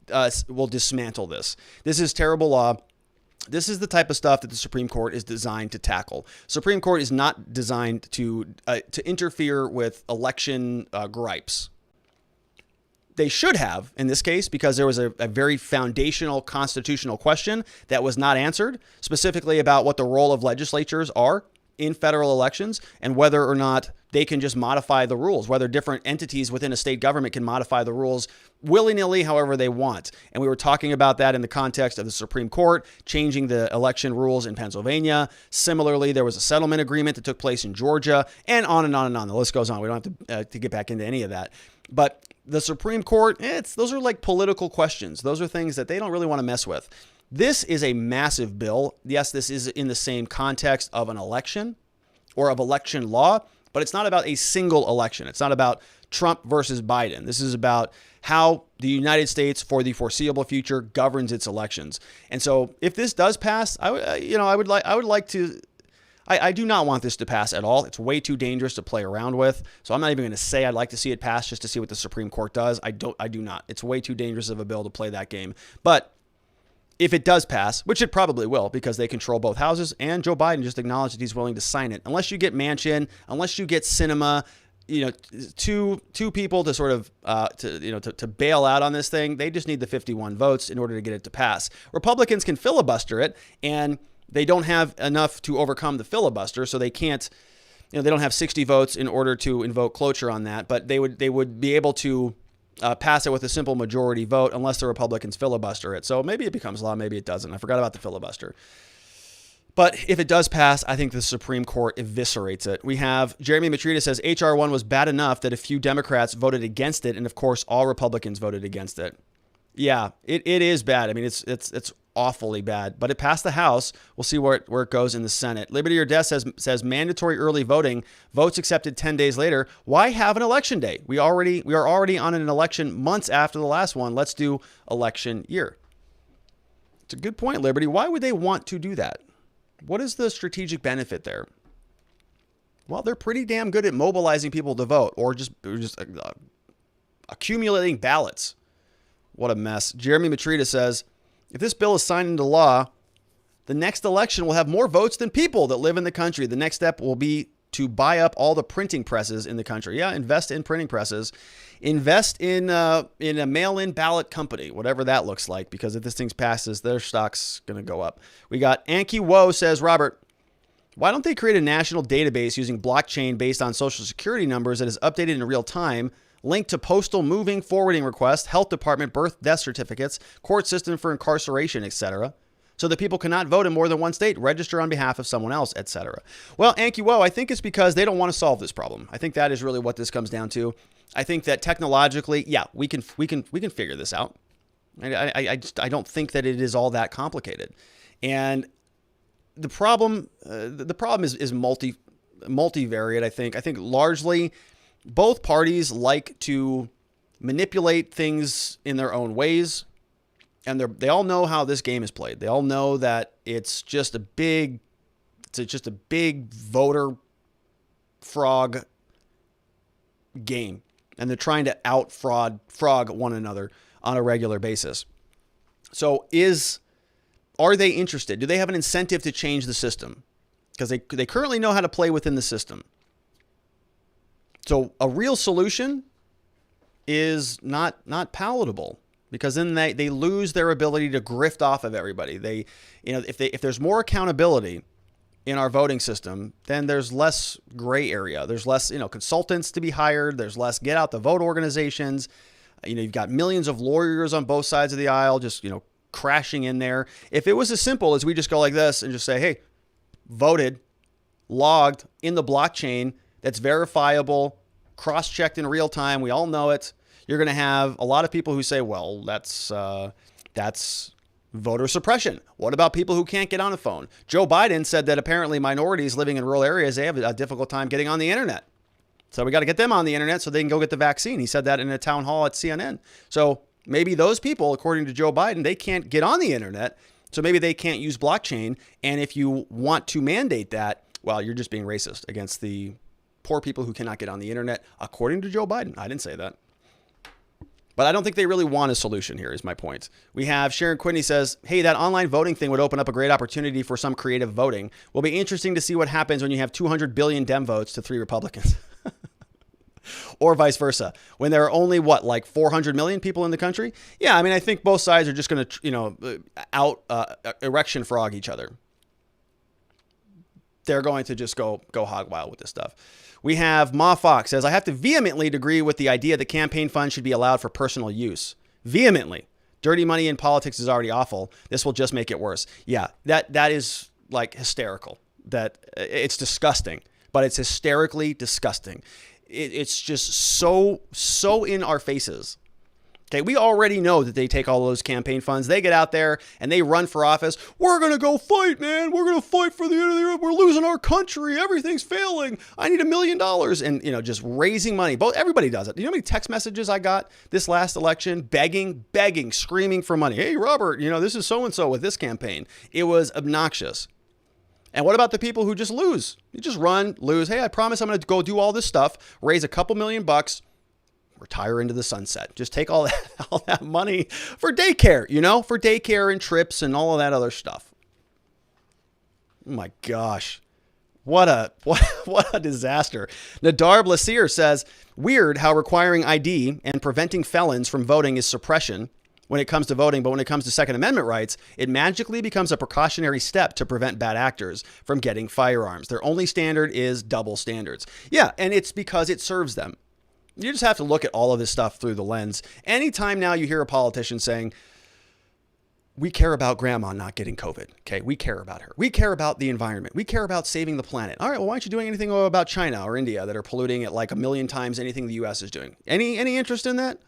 [SPEAKER 1] dismantle this. This is terrible law. This is the type of stuff that the Supreme Court is designed to tackle. Supreme Court is not designed to interfere with election gripes. They should have in this case, because there was a very foundational constitutional question that was not answered, specifically about what the role of legislatures are in federal elections and whether or not they can just modify the rules, whether different entities within a state government can modify the rules willy-nilly however they want. And we were talking about that in the context of the Supreme Court changing the election rules in Pennsylvania. Similarly, there was a settlement agreement that took place in Georgia, and on and on and on. The list goes on. We don't have to get back into any of that. But the Supreme Court, those are like political questions. Those are things that they don't really want to mess with. This is a massive bill. Yes, this is in the same context of an election or of election law, but it's not about a single election. It's not about Trump versus Biden. This is about how the United States for the foreseeable future governs its elections. And so if this does pass, I do not want this to pass at all. It's way too dangerous to play around with. So I'm not even going to say I'd like to see it pass just to see what the Supreme Court does. I do not. It's way too dangerous of a bill to play that game. But if it does pass, which it probably will because they control both houses, and Joe Biden just acknowledged that he's willing to sign it. Unless you get Manchin, unless you get Sinema, two people to sort of to bail out on this thing, they just need the 51 votes in order to get it to pass. Republicans can filibuster it, and they don't have enough to overcome the filibuster, so they can't. They don't have 60 votes in order to invoke cloture on that, but they would be able to pass it with a simple majority vote unless the Republicans filibuster it. So maybe it becomes law, maybe it doesn't. I forgot about the filibuster. But if it does pass, I think the Supreme Court eviscerates it. We have Jeremy Matrita says HR1 was bad enough that a few Democrats voted against it, and of course all Republicans voted against it. Yeah, it is bad. I mean, it's awfully bad, but it passed the House. We'll see where it goes in the Senate. Liberty or Death says mandatory early voting, votes accepted 10 days later. Why have an election day? We are already on an election months after the last one. Let's do election year. It's a good point, Liberty. Why would they want to do that? What is the strategic benefit there? Well, they're pretty damn good at mobilizing people to vote or just accumulating ballots. What a mess. Jeremy Matrita says, if this bill is signed into law, the next election will have more votes than people that live in the country. The next step will be to buy up all the printing presses in the country. Yeah, invest in printing presses. Invest in a mail-in ballot company, whatever that looks like, because if this thing passes, their stock's going to go up. We got Anki Woe says, Robert, why don't they create a national database using blockchain based on social security numbers that is updated in real time, linked to postal moving, forwarding requests, health department, birth, death certificates, court system for incarceration, etc., so that people cannot vote in more than one state, register on behalf of someone else, etc. Well, Anki Woe, I think it's because they don't want to solve this problem. I think that is really what this comes down to. I think that technologically, yeah, we can figure this out. I don't think that it is all that complicated. And the problem is multivariate. I think largely both parties like to manipulate things in their own ways, and they all know how this game is played. They all know that it's just a big voter frog game, and they're trying to frog one another on a regular basis. So are they interested? Do they have an incentive to change the system? Because they currently know how to play within the system. So a real solution is not palatable, because then they lose their ability to grift off of everybody. If there's more accountability in our voting system, then there's less gray area. There's less, consultants to be hired. There's less get out the vote organizations. You've got millions of lawyers on both sides of the aisle just, crashing in there. If it was as simple as we just go like this and just say, hey, voted, logged in the blockchain, that's verifiable, cross-checked in real time, we all know it, you're going to have a lot of people who say, well, that's voter suppression. What about people who can't get on a phone? Joe Biden said that apparently minorities living in rural areas, they have a difficult time getting on the internet. So we got to get them on the internet so they can go get the vaccine. He said that in a town hall at CNN. So maybe those people, according to Joe Biden, they can't get on the internet. So maybe they can't use blockchain. And if you want to mandate that, well, you're just being racist against the poor people who cannot get on the internet, according to Joe Biden. I didn't say that. But I don't think they really want a solution here, is my point. We have Sharon Quinney says, hey, that online voting thing would open up a great opportunity for some creative voting. Will be interesting to see what happens when you have 200 billion Dem votes to 3 Republicans. Or vice versa. When there are only, 400 million people in the country? Yeah, I mean, I think both sides are just going to, erection frog each other. they're going to just go hog wild with this stuff. We have Ma Fox says, I have to vehemently agree with the idea that campaign funds should be allowed for personal use. Vehemently. Dirty money in politics is already awful. This will just make it worse. Yeah, that is like hysterical. That it's disgusting, but it's hysterically disgusting. It's just so in our faces. Okay, we already know that they take all those campaign funds. They get out there and they run for office. We're going to go fight, man. We're going to fight for the end of the year. We're losing our country. Everything's failing. I need $1 million. And, just raising money. Everybody does it. You know how many text messages I got this last election? Begging, screaming for money. Hey, Robert, this is so-and-so with this campaign. It was obnoxious. And what about the people who just lose? You just run, lose. Hey, I promise I'm going to go do all this stuff, raise a couple $1 million, retire into the sunset. Just take all that money for daycare, for daycare and trips and all of that other stuff. Oh my gosh. What a disaster. Nadarb Lassir says, weird how requiring ID and preventing felons from voting is suppression when it comes to voting, but when it comes to Second Amendment rights, it magically becomes a precautionary step to prevent bad actors from getting firearms. Their only standard is double standards. Yeah, and it's because it serves them. You just have to look at all of this stuff through the lens. Anytime now you hear a politician saying, we care about grandma not getting COVID. Okay, we care about her. We care about the environment. We care about saving the planet. All right, well, why aren't you doing anything about China or India that are polluting at like 1 million times anything the U.S. is doing? Any interest in that?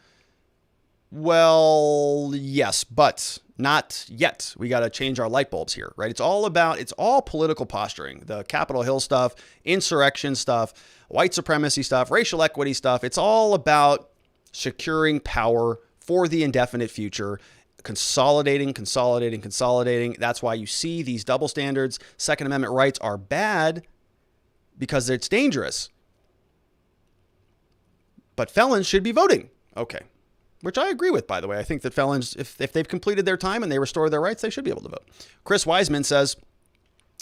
[SPEAKER 1] Well, yes, but not yet. We got to change our light bulbs here, right? It's all political posturing. The Capitol Hill stuff, insurrection stuff, white supremacy stuff, racial equity stuff. It's all about securing power for the indefinite future, consolidating. That's why you see these double standards. Second Amendment rights are bad because it's dangerous. But felons should be voting. Okay. Which I agree with, by the way. I think that felons, if they've completed their time and they restore their rights, they should be able to vote. Chris Wiseman says,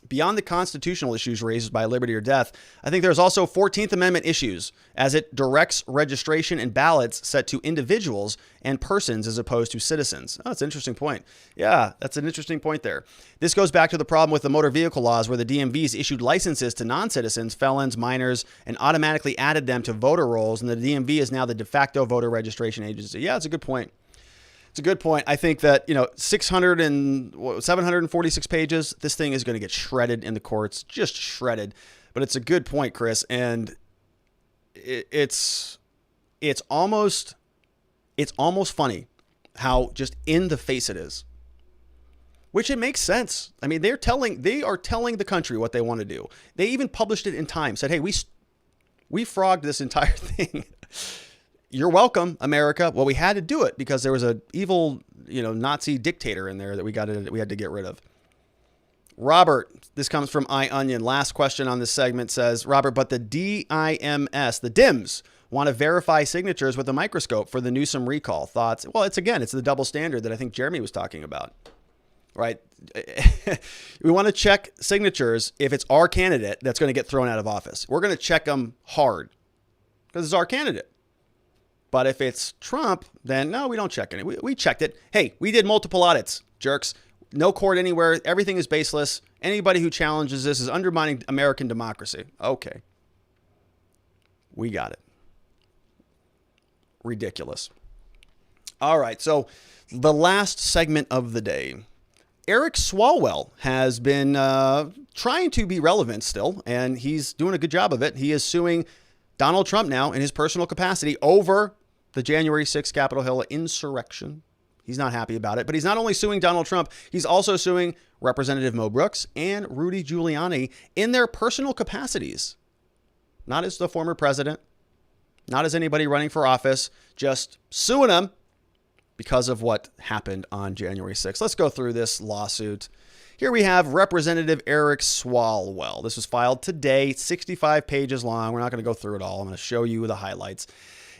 [SPEAKER 1] beyond the constitutional issues raised by liberty or death, I think there's also 14th Amendment issues as it directs registration and ballots set to individuals and persons as opposed to citizens. Oh, that's an interesting point. Yeah, that's an interesting point there. This goes back to the problem with the motor vehicle laws where the DMVs issued licenses to non-citizens, felons, minors, and automatically added them to voter rolls. And the DMV is now the de facto voter registration agency. Yeah, it's a good point. It's a good point. I think that, 746 pages, this thing is going to get shredded in the courts, just shredded. But it's a good point, Chris. And it's almost funny how just in the face it is, which it makes sense. I mean, they are telling the country what they want to do. They even published it in Time, said, hey, we frogged this entire thing. You're welcome, America. Well, we had to do it because there was a evil, Nazi dictator in there that we had to get rid of. Robert, this comes from iOnion. Last question on this segment says, Robert, but the DIMS want to verify signatures with a microscope for the Newsom recall. Thoughts? Well, it's the double standard that I think Jeremy was talking about, right? We want to check signatures if it's our candidate that's going to get thrown out of office. We're going to check them hard because it's our candidate. But if it's Trump, then no, we don't check it. We checked it. Hey, we did multiple audits, jerks. No court anywhere. Everything is baseless. Anybody who challenges this is undermining American democracy. Okay. We got it. Ridiculous. All right. So the last segment of the day. Eric Swalwell has been trying to be relevant still, and he's doing a good job of it. He is suing Donald Trump now in his personal capacity over the January 6th Capitol Hill insurrection. He's not happy about it, but he's not only suing Donald Trump, he's also suing Representative Mo Brooks and Rudy Giuliani in their personal capacities. Not as the former president, not as anybody running for office, just suing them because of what happened on January 6th. Let's go through this lawsuit. Here we have Representative Eric Swalwell. This was filed today, 65 pages long. We're not going to go through it all. I'm going to show you the highlights.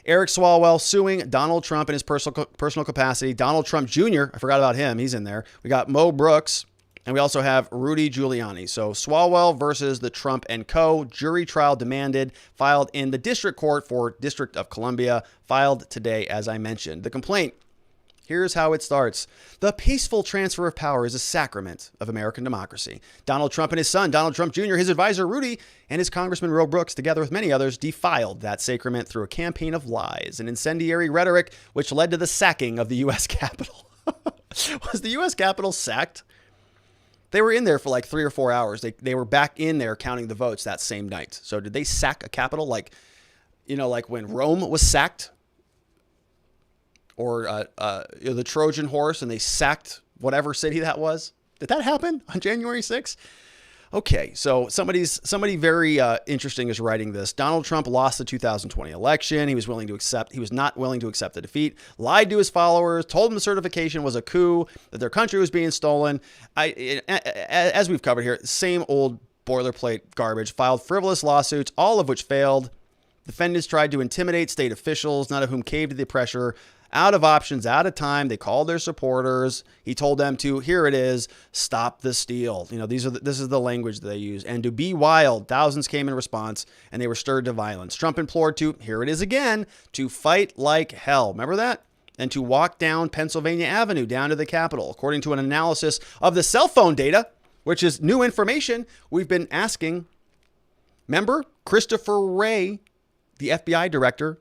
[SPEAKER 1] Eric Swalwell suing Donald Trump in his personal capacity. Donald Trump Jr., I forgot about him. He's in there. We got Mo Brooks, and we also have Rudy Giuliani. So Swalwell versus the Trump and Co. Jury trial demanded, filed in the District Court for District of Columbia, filed today, as I mentioned. The complaint Here's how it starts. The peaceful transfer of power is a sacrament of American democracy. Donald Trump and his son, Donald Trump Jr., his advisor, Rudy, and his Congressman Roe Brooks, together with many others, defiled that sacrament through a campaign of lies and incendiary rhetoric, which led to the sacking of the U.S. Capitol. Was the U.S. Capitol sacked? They were in there for like 3 or 4 hours. They were back in there counting the votes that same night. So did they sack a Capitol like when Rome was sacked? Or the Trojan horse, and they sacked whatever city that was? Did that happen on January 6th? Okay, so somebody very interesting is writing this. Donald Trump lost the 2020 election. He was not willing to accept the defeat, lied to his followers, told them the certification was a coup, that their country was being stolen. As we've covered here, same old boilerplate garbage, filed frivolous lawsuits, all of which failed. Defendants tried to intimidate state officials, none of whom caved to the pressure. Out of options, out of time. They called their supporters. He told them to, here it is, stop the steal. This is the language that they use. And to be wild, thousands came in response, and they were stirred to violence. Trump implored to, here it is again, to fight like hell. Remember that? And to walk down Pennsylvania Avenue down to the Capitol. According to an analysis of the cell phone data, which is new information, we've been asking. Remember, Christopher Wray, the FBI director,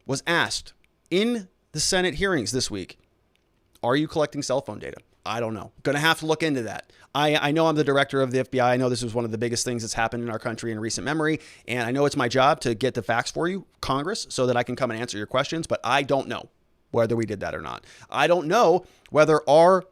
[SPEAKER 1] was asked in the Senate hearings this week, are you collecting cell phone data? I don't know. Going to have to look into that. I know I'm the director of the FBI. I know this was one of the biggest things that's happened in our country in recent memory. And I know it's my job to get the facts for you, Congress, so that I can come and answer your questions. But I don't know whether we did that or not. I don't know whether our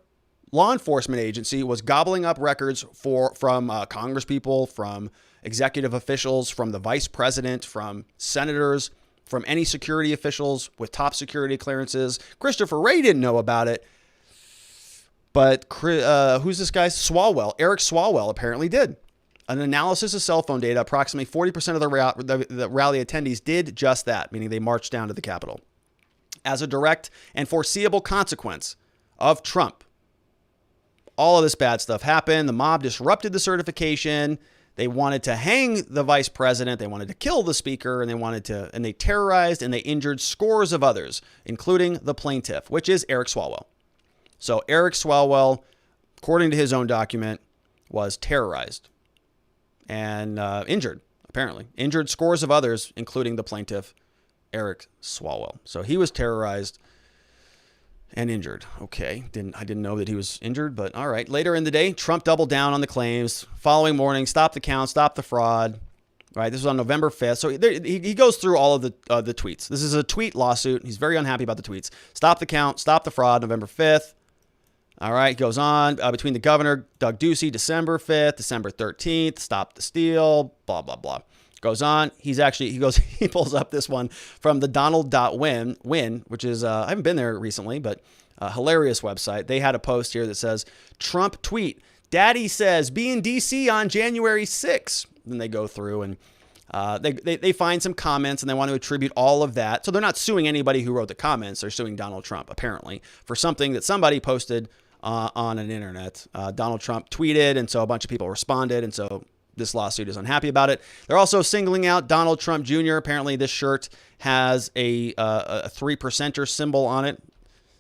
[SPEAKER 1] law enforcement agency was gobbling up records from congresspeople, from executive officials, from the vice president, from senators, from any security officials with top security clearances. Christopher Wray didn't know about it, but who's this guy? Swalwell. Eric Swalwell apparently did. An analysis of cell phone data, approximately 40% of the rally attendees did just that, meaning they marched down to the Capitol. As a direct and foreseeable consequence of Trump, all of this bad stuff happened. The mob disrupted the certification. They wanted to hang the vice president. They wanted to kill the speaker, and they terrorized and they injured scores of others, including the plaintiff, which is Eric Swalwell. So Eric Swalwell, according to his own document, was terrorized and injured, apparently. Injured scores of others, including the plaintiff, Eric Swalwell. So he was terrorized and injured. Okay. I didn't know that he was injured, but all right. Later in the day, Trump doubled down on the claims. Following morning, stop the count, stop the fraud. All right. This was on November 5th. So he goes through all of the tweets. This is a tweet lawsuit. He's very unhappy about the tweets. Stop the count, stop the fraud, November 5th. All right. Goes on between the governor, Doug Ducey, December 5th, December 13th, stop the steal, blah, blah, blah. Goes on. He pulls up this one from the Donald.win, which is, I haven't been there recently, but a hilarious website. They had a post here that says, Trump tweet, Daddy says be in DC on January 6th. Then they go through and they find some comments and they want to attribute all of that. So they're not suing anybody who wrote the comments. They're suing Donald Trump, apparently, for something that somebody posted on an internet. Donald Trump tweeted, and so a bunch of people responded, and so this lawsuit is unhappy about it. They're also singling out Donald Trump Jr. Apparently, this shirt has a 3%er symbol on it.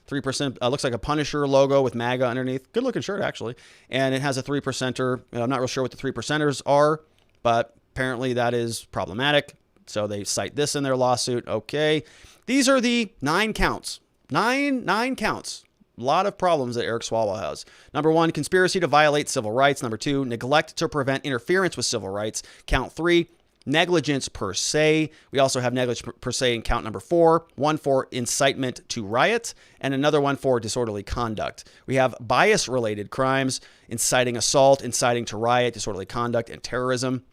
[SPEAKER 1] 3% looks like a Punisher logo with MAGA underneath. Good looking shirt, actually. And it has a 3%er. I'm not real sure what the 3%ers are, but apparently that is problematic. So they cite this in their lawsuit. Okay. These are the 9 counts. Nine counts. A lot of problems that Eric Swalwell has. Number 1, conspiracy to violate civil rights. Number 2, neglect to prevent interference with civil rights. Count 3, negligence per se. We also have negligence per se in count number 4, one for incitement to riot, and another one for disorderly conduct. We have bias-related crimes, inciting assault, inciting to riot, disorderly conduct, and terrorism.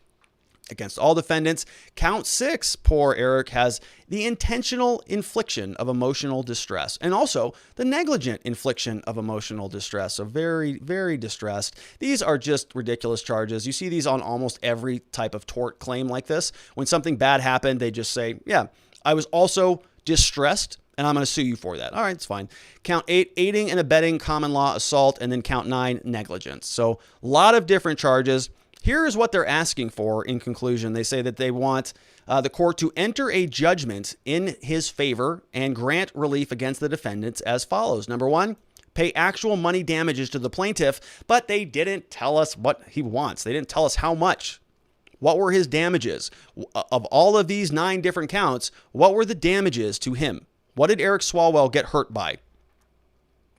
[SPEAKER 1] Against all defendants. Count 6, poor Eric, has the intentional infliction of emotional distress and also the negligent infliction of emotional distress. So very, very distressed. These are just ridiculous charges. You see these on almost every type of tort claim like this. When something bad happened, they just say, yeah, I was also distressed and I'm going to sue you for that. All right, it's fine. Count 8, aiding and abetting common law assault, and then count 9, negligence. So a lot of different charges. Here's what they're asking for in conclusion. They say that they want the court to enter a judgment in his favor and grant relief against the defendants as follows. Number one, pay actual money damages to the plaintiff, but they didn't tell us what he wants. They didn't tell us how much. What were his damages? Of all of these 9 different counts, what were the damages to him? What did Eric Swalwell get hurt by?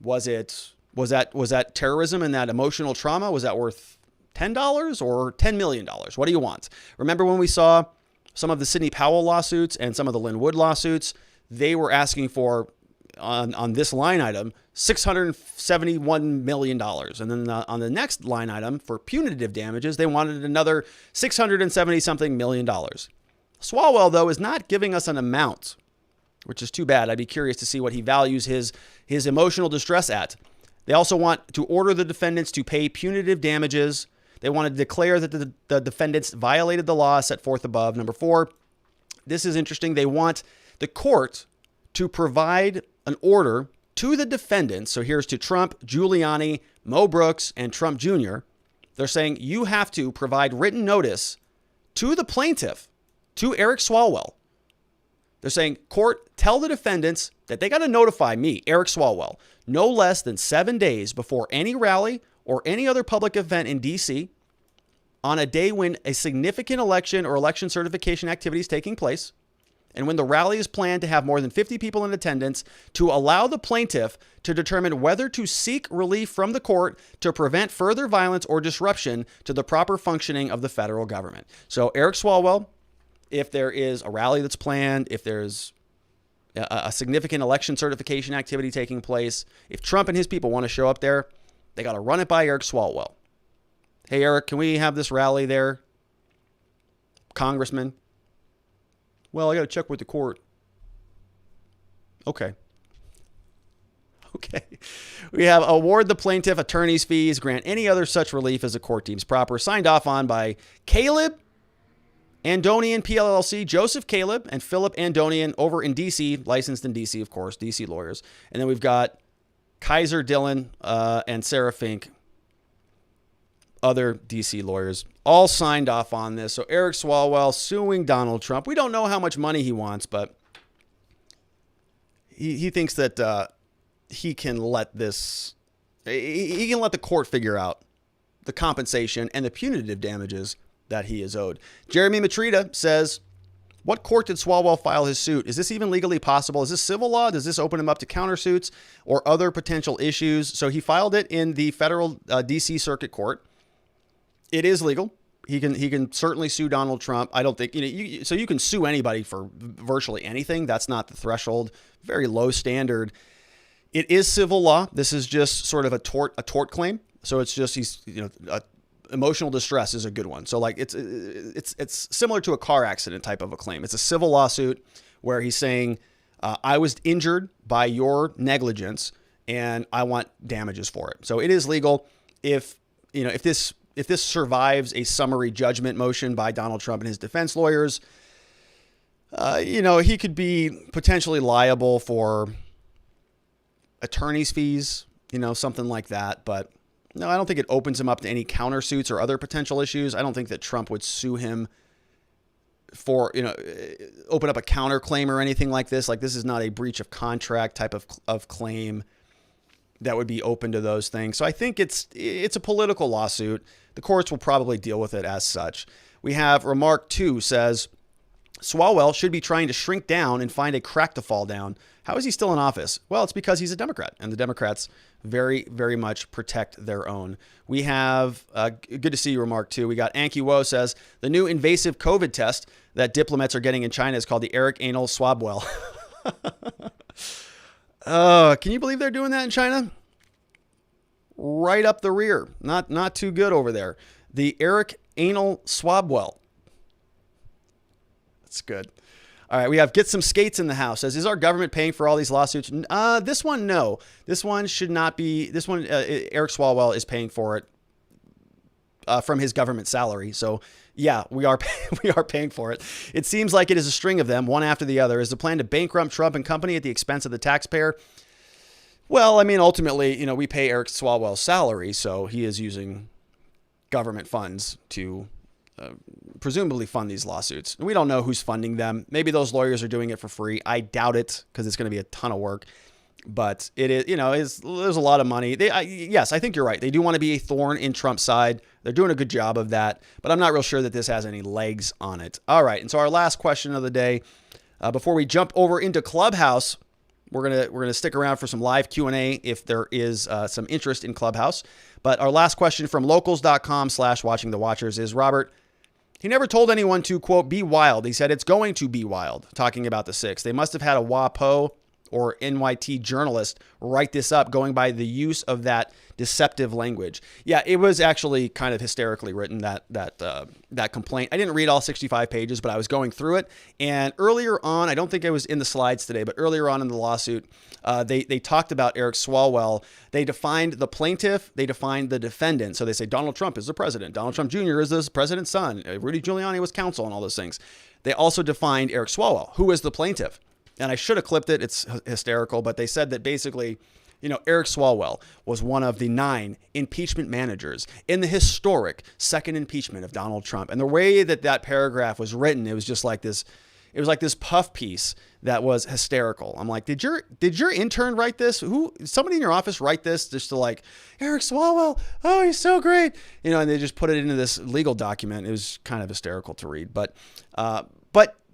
[SPEAKER 1] Was that terrorism and that emotional trauma? Was that worth $10 or $10 million? What do you want? Remember when we saw some of the Sidney Powell lawsuits and some of the Lynn Wood lawsuits? They were asking for, on this line item, $671 million. And then on the next line item for punitive damages, they wanted another $670-something million. Swalwell, though, is not giving us an amount, which is too bad. I'd be curious to see what he values his emotional distress at. They also want to order the defendants to pay punitive damages. They want to declare that the defendants violated the law set forth above. Number 4, this is interesting. They want the court to provide an order to the defendants. So here's to Trump, Giuliani, Mo Brooks, and Trump Jr. They're saying you have to provide written notice to the plaintiff, to Eric Swalwell. They're saying, court, tell the defendants that they got to notify me, Eric Swalwell, no less than 7 days before any rally or any other public event in D.C. on a day when a significant election or election certification activity is taking place, and when the rally is planned to have more than 50 people in attendance, to allow the plaintiff to determine whether to seek relief from the court to prevent further violence or disruption to the proper functioning of the federal government. So Eric Swalwell, if there is a rally that's planned, if there's a significant election certification activity taking place, if Trump and his people want to show up there, they got to run it by Eric Swalwell. Hey, Eric, can we have this rally there? Congressman? Well, I got to check with the court. Okay. We have award the plaintiff attorney's fees, grant any other such relief as the court deems proper. Signed off on by Caleb Andonian, PLLC, Joseph Caleb, and Philip Andonian over in D.C., licensed in D.C., of course, D.C. lawyers. And then we've got Kaiser Dillon and Sarah Fink, other D.C. lawyers, all signed off on this. So Eric Swalwell suing Donald Trump. We don't know how much money he wants, but he thinks that he can let the court figure out the compensation and the punitive damages that he is owed. Jeremy Matrita says, what court did Swalwell file his suit? Is this even legally possible? Is this civil law? Does this open him up to countersuits or other potential issues? So he filed it in the federal D.C. Circuit Court. It is legal. He can certainly sue Donald Trump. I don't think, so you can sue anybody for virtually anything. That's not the threshold. Very low standard. It is civil law. This is just sort of a tort claim. So it's just, emotional distress is a good one. So like it's similar to a car accident type of a claim. It's a civil lawsuit where he's saying, I was injured by your negligence and I want damages for it. So it is legal. If this survives a summary judgment motion by Donald Trump and his defense lawyers, he could be potentially liable for attorney's fees, something like that. But no, I don't think it opens him up to any countersuits or other potential issues. I don't think that Trump would sue him for, open up a counterclaim or anything like this. Like, this is not a breach of contract type of claim that would be open to those things. So I think it's a political lawsuit. The courts will probably deal with it as such. We have Remark 2 says, Swalwell should be trying to shrink down and find a crack to fall down. How is he still in office? Well, it's because he's a Democrat, and the Democrats very, very much protect their own. We have, good to see you, Remark 2. We got Anki Wo says, the new invasive COVID test that diplomats are getting in China is called the Eric Anal Swabwell. Can you believe they're doing that in China? Right up the rear. Not too good over there. The Eric Anal Swabwell. That's good. All right, we have Get Some Skates in the house. Says, is our government paying for all these lawsuits? This one, no. This one should not be. This one, Eric Swalwell is paying for it from his government salary. So, yeah, we are paying for it. It seems like it is a string of them, one after the other. Is the plan to bankrupt Trump and company at the expense of the taxpayer? Well, I mean, ultimately, we pay Eric Swalwell's salary, so he is using government funds to presumably fund these lawsuits. We don't know who's funding them. Maybe those lawyers are doing it for free. I doubt it because it's going to be a ton of work. But it is, there's a lot of money. Yes, I think you're right. They do want to be a thorn in Trump's side. They're doing a good job of that, but I'm not real sure that this has any legs on it. All right, and so our last question of the day, before we jump over into Clubhouse, we're gonna stick around for some live Q&A if there is some interest in Clubhouse. But our last question from locals.com/watching the watchers is, Robert, he never told anyone to, quote, be wild. He said it's going to be wild, talking about the 6th. They must have had a WAPO or NYT journalist write this up, going by the use of that deceptive language. Yeah, it was actually kind of hysterically written, that complaint. I didn't read all 65 pages, but I was going through it. And earlier on, I don't think I was in the slides today, but earlier on in the lawsuit, they talked about Eric Swalwell. They defined the plaintiff, they defined the defendant. So they say Donald Trump is the president, Donald Trump Jr. is the president's son, Rudy Giuliani was counsel, and all those things. They also defined Eric Swalwell, who is the plaintiff. And I should have clipped it. It's hysterical. But they said that basically, Eric Swalwell was one of the 9 impeachment managers in the historic second impeachment of Donald Trump. And the way that paragraph was written, it was just like this. It was like this puff piece that was hysterical. I'm like, did your intern write this? Somebody in your office write this just to like, Eric Swalwell, oh, he's so great. And they just put it into this legal document. It was kind of hysterical to read. But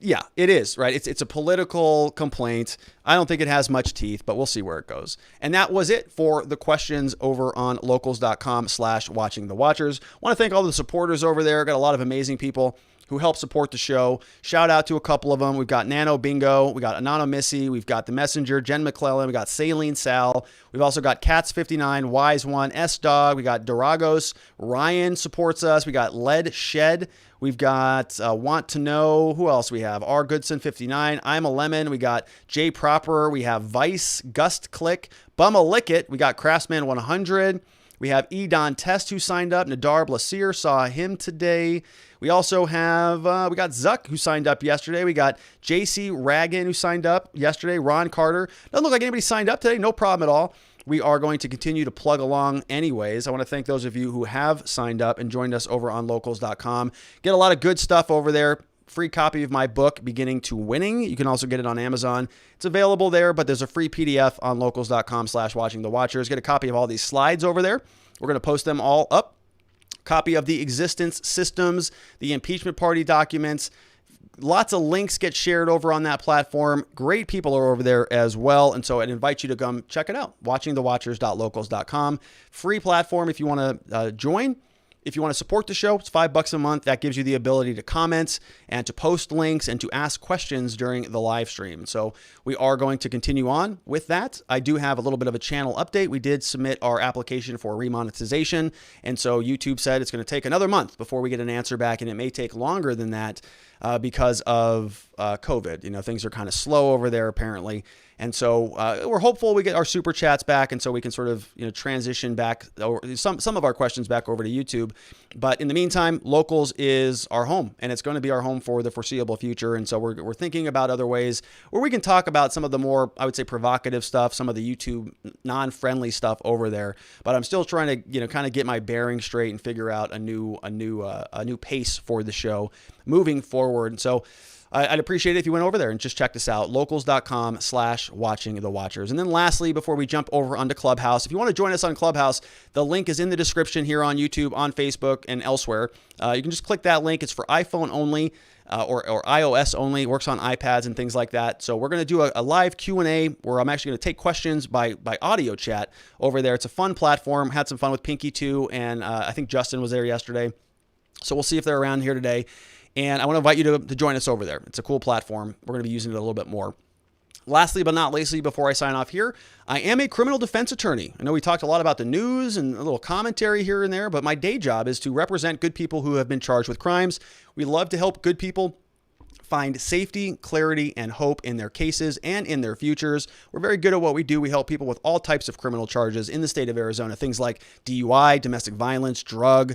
[SPEAKER 1] yeah, it is, right? It's a political complaint. I don't think it has much teeth, but we'll see where it goes. And that was it for the questions over on locals.com/watching the watchers. Want to thank all the supporters over there. Got a lot of amazing people who help support the show. Shout out to a couple of them. We've got Nano Bingo. We got Anano Missy. We've got The Messenger, Jen McClellan. We got Saline Sal. We've also got Cats59, Wise One, S-Dog. We got Doragos. Ryan supports us. We got Lead Shed. We've got Want to Know. Who else we have? R. Goodson59. I'm a Lemon. We got J Proper. We have Vice, Gust Click, Bumma Lick It. We got Craftsman 100. We have E. Don Test who signed up. Nadar Blasier, saw him today. We also have, we got Zuck who signed up yesterday. We got JC Ragan who signed up yesterday. Ron Carter. Doesn't look like anybody signed up today. No problem at all. We are going to continue to plug along anyways. I want to thank those of you who have signed up and joined us over on locals.com. Get a lot of good stuff over there. Free copy of my book, Beginning to Winning. You can also get it on Amazon. It's available there, but there's a free PDF on locals.com/watching the watchers. Get a copy of all these slides over there. We're going to post them all up. Copy of the existence systems, the impeachment party documents. Lots of links get shared over on that platform. Great people are over there as well. And so I'd invite you to come check it out. watchingthewatchers.locals.com. Free platform if you want to join. If you want to support the show, it's $5 a month. That gives you the ability to comment and to post links and to ask questions during the live stream. So we are going to continue on with that. I do have a little bit of a channel update. We did submit our application for remonetization. And so YouTube said it's going to take another month before we get an answer back. And it may take longer than that because of COVID. Things are kind of slow over there apparently. And so we're hopeful we get our super chats back, and so we can sort of transition back some of our questions back over to YouTube. But in the meantime, Locals is our home, and it's going to be our home for the foreseeable future. And so we're thinking about other ways where we can talk about some of the more, I would say, provocative stuff, some of the YouTube non-friendly stuff over there. But I'm still trying to kind of get my bearings straight and figure out a new pace for the show moving forward. And so I'd appreciate it if you went over there and just checked us out, locals.com/watching the watchers. And then lastly, before we jump over onto Clubhouse, if you want to join us on Clubhouse, the link is in the description here on YouTube, on Facebook, and elsewhere. You can just click that link. It's for iPhone only or iOS only. It works on iPads and things like that. So we're going to do a live Q&A where I'm actually going to take questions by audio chat over there. It's a fun platform. Had some fun with Pinky too, and I think Justin was there yesterday. So we'll see if they're around here today. And I want to invite you to join us over there. It's a cool platform. We're going to be using it a little bit more. Lastly, but not leastly, before I sign off here, I am a criminal defense attorney. I know we talked a lot about the news and a little commentary here and there, but my day job is to represent good people who have been charged with crimes. We love to help good people find safety, clarity, and hope in their cases and in their futures. We're very good at what we do. We help people with all types of criminal charges in the state of Arizona, things like DUI, domestic violence, drug,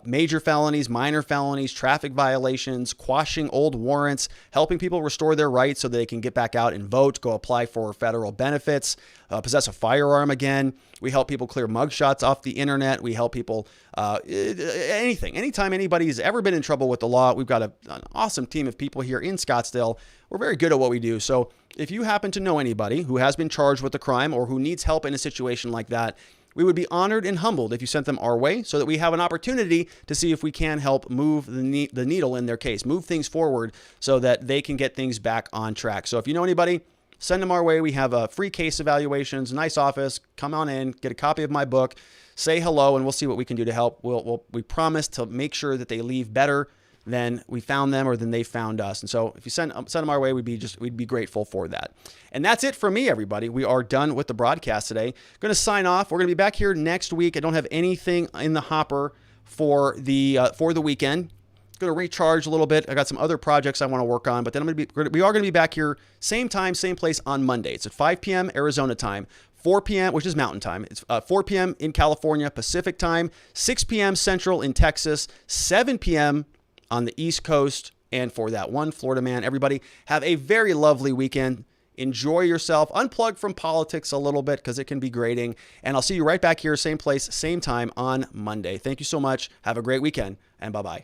[SPEAKER 1] major felonies, minor felonies, traffic violations, quashing old warrants, helping people restore their rights so they can get back out and vote, go apply for federal benefits, possess a firearm again. We help people clear mugshots off the internet. We help people anything. Anytime anybody's ever been in trouble with the law, we've got an awesome team of people here in Scottsdale. We're very good at what we do. So if you happen to know anybody who has been charged with a crime or who needs help in a situation like that, we would be honored and humbled if you sent them our way so that we have an opportunity to see if we can help move the needle in their case, move things forward so that they can get things back on track. So if you know anybody, send them our way. We have free case evaluations, nice office. Come on in, get a copy of my book, say hello, and we'll see what we can do to help. We promise to make sure that they leave better than we found them or than they found us. And so if you send them our way, we'd be grateful for that. And that's it for me, everybody. We are done with the broadcast today. Going to sign off. We're going to be back here next week. I don't have anything in the hopper for the weekend. Going to recharge a little bit. I got some other projects I want to work on, but then we are going to be back here same time, same place on Monday. It's at 5 p.m. Arizona time, 4 p.m., which is Mountain Time. It's 4 p.m. in California, Pacific Time, 6 p.m. Central in Texas, 7 p.m. on the East Coast. And for that one Florida man, everybody have a very lovely weekend. Enjoy yourself. Unplug from politics a little bit because it can be grating. And I'll see you right back here, same place, same time on Monday. Thank you so much. Have a great weekend, and bye-bye.